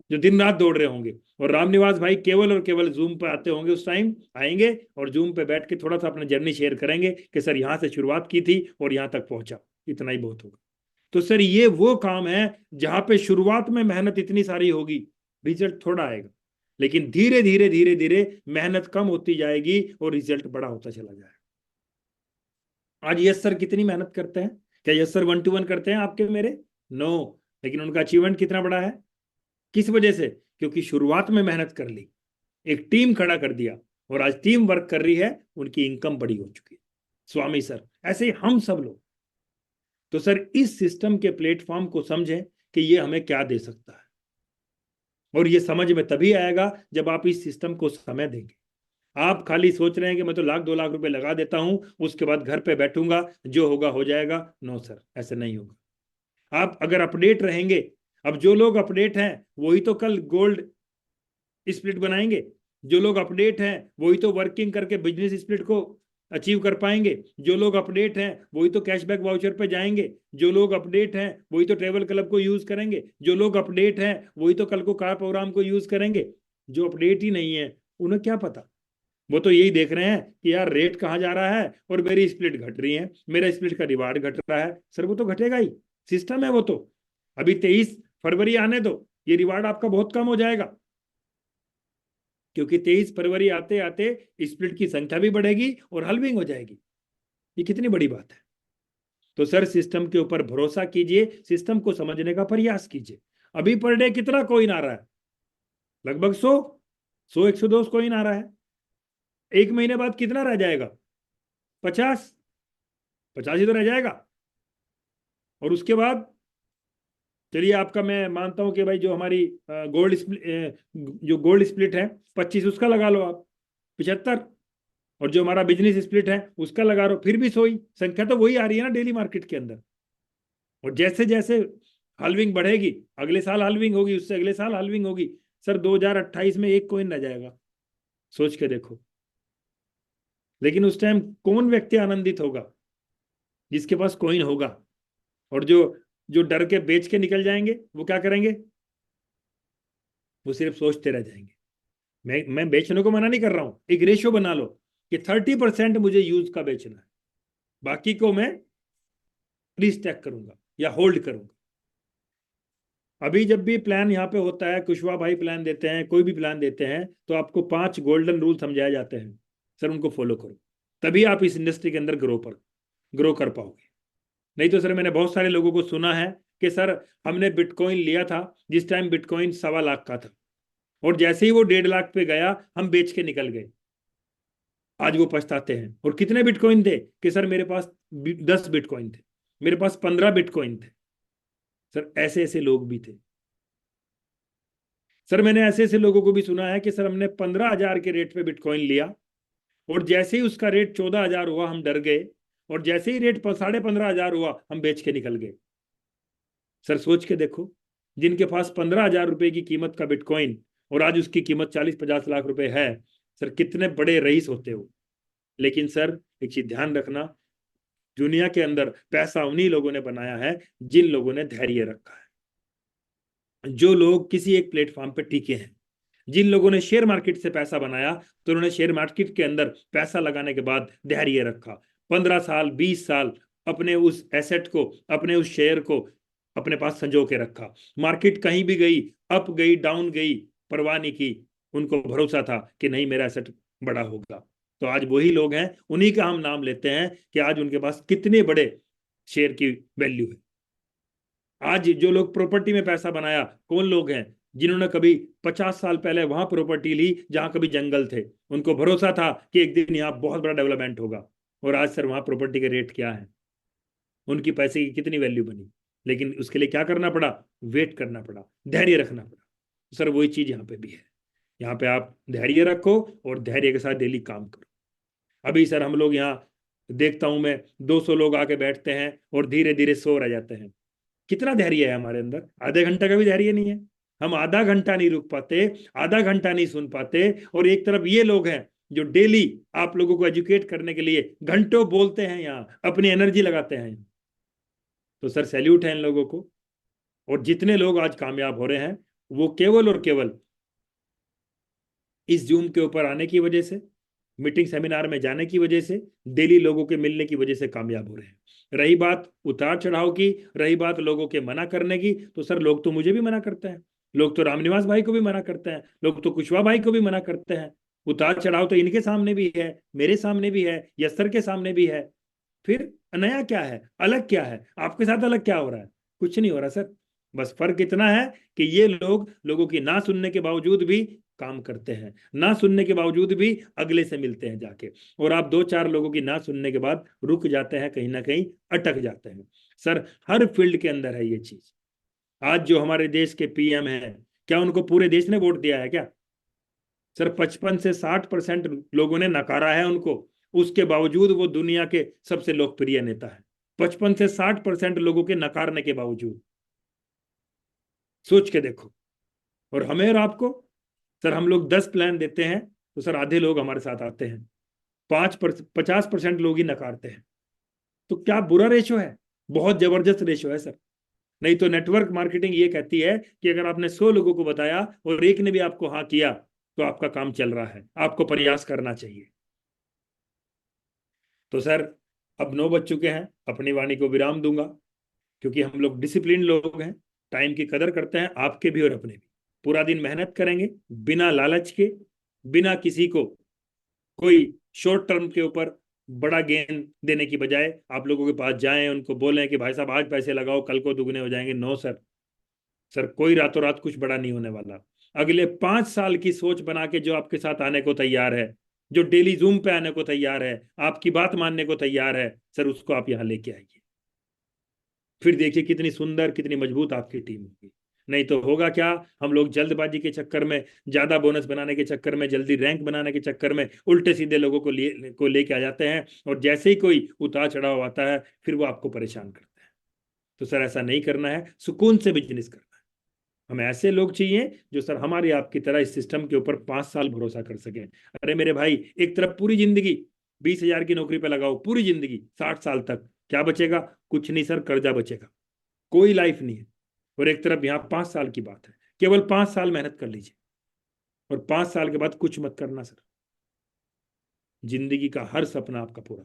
जो दिन रात दौड़ रहे होंगे। और रामनिवास भाई केवल और केवल जूम पे आते होंगे, उस टाइम आएंगे और जूम पे बैठ के थोड़ा सा अपना जर्नी शेयर करेंगे कि सर यहाँ से शुरुआत की थी और यहाँ तक पहुंचा, इतना ही बहुत होगा। तो सर ये वो काम है जहां पे शुरुआत में मेहनत इतनी सारी होगी, रिजल्ट थोड़ा आएगा, लेकिन धीरे धीरे धीरे धीरे मेहनत कम होती जाएगी और रिजल्ट बड़ा होता चला जाएगा। आज यस सर कितनी मेहनत करते हैं? क्या यस सर 1-to-1 करते हैं आपके मेरे? नो। लेकिन उनका अचीवमेंट कितना बड़ा है? किस वजह से? क्योंकि शुरुआत में मेहनत कर ली, एक टीम खड़ा कर दिया, और आज टीम वर्क कर रही है, उनकी इनकम बड़ी हो चुकी है। स्वामी सर, ऐसे ही हम सब लोग। तो सर इस सिस्टम के प्लेटफॉर्म को समझें कि ये हमें क्या दे सकता है, और ये समझ में तभी आएगा जब आप इस सिस्टम को समय देंगे। आप खाली सोच रहे हैं कि मैं तो 1-2 लाख रुपए लगा देता हूं, उसके बाद घर पे बैठूंगा, जो होगा हो जाएगा। नो सर, ऐसे नहीं होगा। आप अगर अपडेट रहेंगे, अब जो लोग अपडेट हैं वही तो कल गोल्ड स्प्लिट बनाएंगे, जो लोग अपडेट हैं वही तो वर्किंग करके बिजनेस स्प्लिट को अचीव कर पाएंगे, जो लोग अपडेट हैं वही तो कैशबैक वाउचर पे जाएंगे, जो लोग अपडेट हैं वही तो ट्रेवल क्लब को यूज करेंगे, जो लोग अपडेट हैं वही तो कल को कार प्रोग्राम को यूज करेंगे। जो अपडेट ही नहीं है उन्हें क्या पता? वो तो यही देख रहे हैं कि यार रेट कहाँ जा रहा है और मेरी स्प्लिट घट रही है, मेरा स्प्लिट का रिवार्ड घट रहा है। सर वो तो घटेगा ही, सिस्टम है वो तो। अभी 23 फरवरी आने दो, ये रिवार्ड आपका बहुत कम हो जाएगा, क्योंकि 23 फरवरी आते आते स्प्लिट की संख्या भी बढ़ेगी और हल्विंग हो जाएगी। ये कितनी बड़ी बात है। तो सर सिस्टम के ऊपर भरोसा कीजिए, सिस्टम को समझने का प्रयास कीजिए। अभी पर डे कितना कॉइन आ रहा है? लगभग 100-102 कॉइन आ रहा है। 1 महीने बाद कितना रह जाएगा? 50 ही तो रह जाएगा। और उसके बाद चलिए आपका मैं मानता हूं कि भाई जो हमारी गोल्ड स्प्लिट है 25, उसका लगा लो आप 75, और जो हमारा बिजनेस स्प्लिट है उसका लगा लो, फिर भी 100 ही संख्या तो वही आ रही है ना डेली मार्केट के अंदर। और जैसे जैसे हल्विंग बढ़ेगी, अगले साल हल्विंग होगी, उससे अगले साल हल्विंग होगी। सर 2028 में 1 कॉइन रह जाएगा, सोच के देखो। लेकिन उस टाइम कौन व्यक्ति आनंदित होगा? जिसके पास कॉइन होगा। और जो जो डर के बेच के निकल जाएंगे वो क्या करेंगे? वो सिर्फ सोचते रह जाएंगे। मैं बेचने को मना नहीं कर रहा हूं, एक रेशियो बना लो कि 30% मुझे यूज का बेचना है, बाकी को मैं रीस्टैक करूंगा या होल्ड करूंगा। अभी जब भी प्लान यहाँ पे होता है, कुशवा भाई प्लान देते हैं, कोई भी प्लान देते हैं, तो आपको 5 गोल्डन रूल समझाए जाते हैं। सर उनको फॉलो करो, तभी आप इस इंडस्ट्री के अंदर ग्रो कर पाओगे। नहीं तो सर मैंने बहुत सारे लोगों को सुना है कि सर हमने बिटकॉइन लिया था जिस टाइम बिटकॉइन 1.25 लाख का था, और जैसे ही वो 1.5 लाख पे गया हम बेच के निकल गए। आज वो पछताते हैं। और कितने बिटकॉइन थे? कि सर मेरे पास 10 बिटकॉइन थे, मेरे पास 15 बिटकॉइन थे। सर ऐसे ऐसे लोग भी थे। सर मैंने ऐसे ऐसे लोगों को भी सुना है कि सर हमने 15,000 के रेट पे बिटकॉइन लिया, और जैसे ही उसका रेट 14,000 हुआ हम डर गए, और जैसे ही रेट 15,500 हुआ हम बेच के निकल गए। सर सोच के देखो, जिनके पास 15,000 रुपए की कीमत का बिटकॉइन और आज उसकी कीमत 40-50 लाख रुपए है, सर कितने बड़े रईस होते हो। लेकिन सर एक चीज ध्यान रखना, दुनिया के अंदर पैसा उन्हीं लोगों ने बनाया है जिन लोगों ने धैर्य रखा है, जो लोग किसी एक प्लेटफॉर्म पे टिके हैं। जिन लोगों ने शेयर मार्केट से पैसा बनाया तो उन्होंने शेयर मार्केट के अंदर पैसा लगाने के बाद धैर्य रखा, 15 साल 20 साल अपने उस एसेट को, अपने उस शेयर को अपने पास संजो के रखा। मार्केट कहीं भी गई, अप गई डाउन गई, परवाह नहीं की, उनको भरोसा था कि नहीं मेरा एसेट बड़ा होगा। तो आज वही लोग हैं, उन्हीं का हम नाम लेते हैं कि आज उनके पास कितने बड़े शेयर की वैल्यू है। आज जो लोग प्रॉपर्टी में पैसा बनाया, कौन लोग हैं? जिन्होंने कभी 50 साल पहले वहां प्रॉपर्टी ली जहां कभी जंगल थे, उनको भरोसा था कि एक दिन यहाँ बहुत बड़ा डेवलपमेंट होगा, और आज सर वहां प्रॉपर्टी के रेट क्या है, उनकी पैसे की कितनी वैल्यू बनी। लेकिन उसके लिए क्या करना पड़ा? वेट करना पड़ा, धैर्य रखना पड़ा। सर वही चीज यहाँ पे भी है। यहाँ पे आप धैर्य रखो और धैर्य के साथ डेली काम करो। अभी सर हम लोग यहाँ देखता हूं मैं, 200 लोग आके बैठते हैं और धीरे धीरे सो रह जाते हैं। कितना धैर्य है हमारे अंदर? आधे घंटे का भी धैर्य नहीं है। हम आधा घंटा नहीं रुक पाते, आधा घंटा नहीं सुन पाते, और एक तरफ ये लोग हैं जो डेली आप लोगों को एजुकेट करने के लिए घंटों बोलते हैं, यहाँ अपनी एनर्जी लगाते हैं। तो सर सैल्यूट है इन लोगों को। और जितने लोग आज कामयाब हो रहे हैं वो केवल और केवल इस जूम के ऊपर आने की वजह से, मीटिंग सेमिनार में जाने की वजह से, डेली लोगों के मिलने की वजह से कामयाब हो रहे हैं। रही बात उतार चढ़ाव की, रही बात लोगों के मना करने की, तो सर लोग तो मुझे भी मना करते हैं, लोग तो रामनिवास भाई को भी मना करते हैं, लोग तो कुशवाहा भाई को भी मना करते हैं। उतार चढ़ाव तो इनके सामने भी है, मेरे सामने भी है, यस्सर के सामने भी है। फिर नया क्या है, अलग क्या है? आपके साथ अलग क्या हो रहा है? कुछ नहीं हो रहा सर। बस फर्क इतना है कि ये लोग लोगों की ना सुनने के बावजूद भी काम करते हैं, ना सुनने के बावजूद भी अगले से मिलते हैं जाके, और आप 2-4 लोगों की ना सुनने के बाद रुक जाते हैं, कहीं ना कहीं अटक जाते हैं। सर हर फील्ड के अंदर है ये चीज। आज जो हमारे देश के पीएम हैं, क्या उनको पूरे देश ने वोट दिया है क्या? सर 55 से 60% लोगों ने नकारा है उनको, उसके बावजूद वो दुनिया के सबसे लोकप्रिय नेता है। 55 से 60% लोगों के नकारने के बावजूद, सोच के देखो। और हमें और आपको, सर हम लोग 10 प्लान देते हैं तो सर आधे लोग हमारे साथ आते हैं, 50% लोग ही नकारते हैं। तो क्या बुरा रेशो है? बहुत जबरदस्त रेशो है सर। नहीं तो नेटवर्क मार्केटिंग ये कहती है कि अगर आपने 100 लोगों को बताया और एक ने भी आपको हाँ किया तो आपका काम चल रहा है, आपको प्रयास करना चाहिए। तो सर अब 9 बज चुके हैं, अपनी वाणी को विराम दूंगा, क्योंकि हम लोग डिसिप्लिन लोग हैं, टाइम की कदर करते हैं, आपके भी और अपने भी। पूरा दिन मेहनत करेंगे बिना लालच के, बिना किसी को कोई शॉर्ट टर्म के ऊपर बड़ा गेन देने की बजाय आप लोगों के पास जाएं, उनको बोलें कि भाई साहब आज पैसे लगाओ कल को दुगने हो जाएंगे। नो सर, सर कोई रातों रात कुछ बड़ा नहीं होने वाला। अगले 5 साल की सोच बना के जो आपके साथ आने को तैयार है, जो डेली जूम पे आने को तैयार है, आपकी बात मानने को तैयार है, सर उसको आप यहाँ लेके आइए। फिर देखिए कितनी सुंदर, कितनी मजबूत आपकी टीम होगी। नहीं तो होगा क्या, हम लोग जल्दबाजी के चक्कर में, ज्यादा बोनस बनाने के चक्कर में, जल्दी रैंक बनाने के चक्कर में उल्टे सीधे लोगों को लेके आ जाते हैं, और जैसे ही कोई उतार चढ़ाव आता है फिर वो आपको परेशान करते हैं। तो सर ऐसा नहीं करना है, सुकून से बिजनेस करना है। हमें ऐसे लोग चाहिए जो सर हमारी आपकी तरह इस सिस्टम के ऊपर 5 साल भरोसा कर सकें। अरे मेरे भाई, एक तरफ पूरी जिंदगी 20,000 की नौकरी पे लगाओ, पूरी जिंदगी 60 साल तक, क्या बचेगा? कुछ नहीं सर, कर्जा बचेगा, कोई लाइफ नहीं है। और एक तरफ यहाँ 5 साल की बात है, केवल 5 साल मेहनत कर लीजिए और 5 साल के बाद कुछ मत करना सर, जिंदगी का हर सपना आपका पूरा।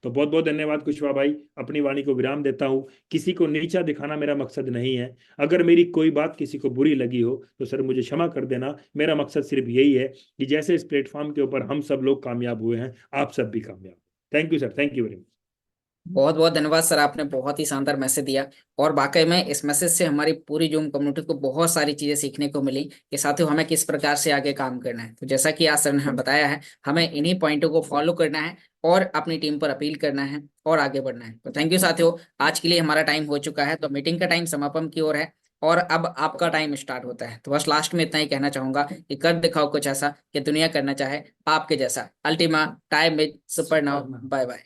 तो बहुत बहुत धन्यवाद कुशवाहा भाई, अपनी वाणी को विराम देता हूँ। किसी को नीचा दिखाना मेरा मकसद नहीं है। अगर मेरी कोई बात किसी को बुरी लगी हो तो सर मुझे क्षमा कर देना। मेरा मकसद सिर्फ यही है कि जैसे इस प्लेटफॉर्म के ऊपर हम सब लोग कामयाब हुए हैं, आप सब भी कामयाब। Thank you sir, thank you very much. बहुत बहुत धन्यवाद सर, आपने बहुत ही शानदार मैसेज दिया, और वाकई में इस मैसेज से हमारी पूरी जूम कम्युनिटी को बहुत सारी चीजें सीखने को मिली कि साथियों हमें किस प्रकार से आगे काम करना है। तो जैसा कि आज सर ने बताया है, हमें इन्हीं पॉइंटों को फॉलो करना है और अपनी टीम पर अपील करना है और आगे बढ़ना है। तो थैंक यू साथियों, आज के लिए हमारा टाइम हो चुका है, तो मीटिंग का टाइम समापन की ओर है। और अब आपका टाइम स्टार्ट होता है। तो बस लास्ट में इतना ही कहना चाहूंगा कि कर दिखाओ कुछ ऐसा कि दुनिया करना चाहे आपके जैसा। Ultimate time is super now, bye bye.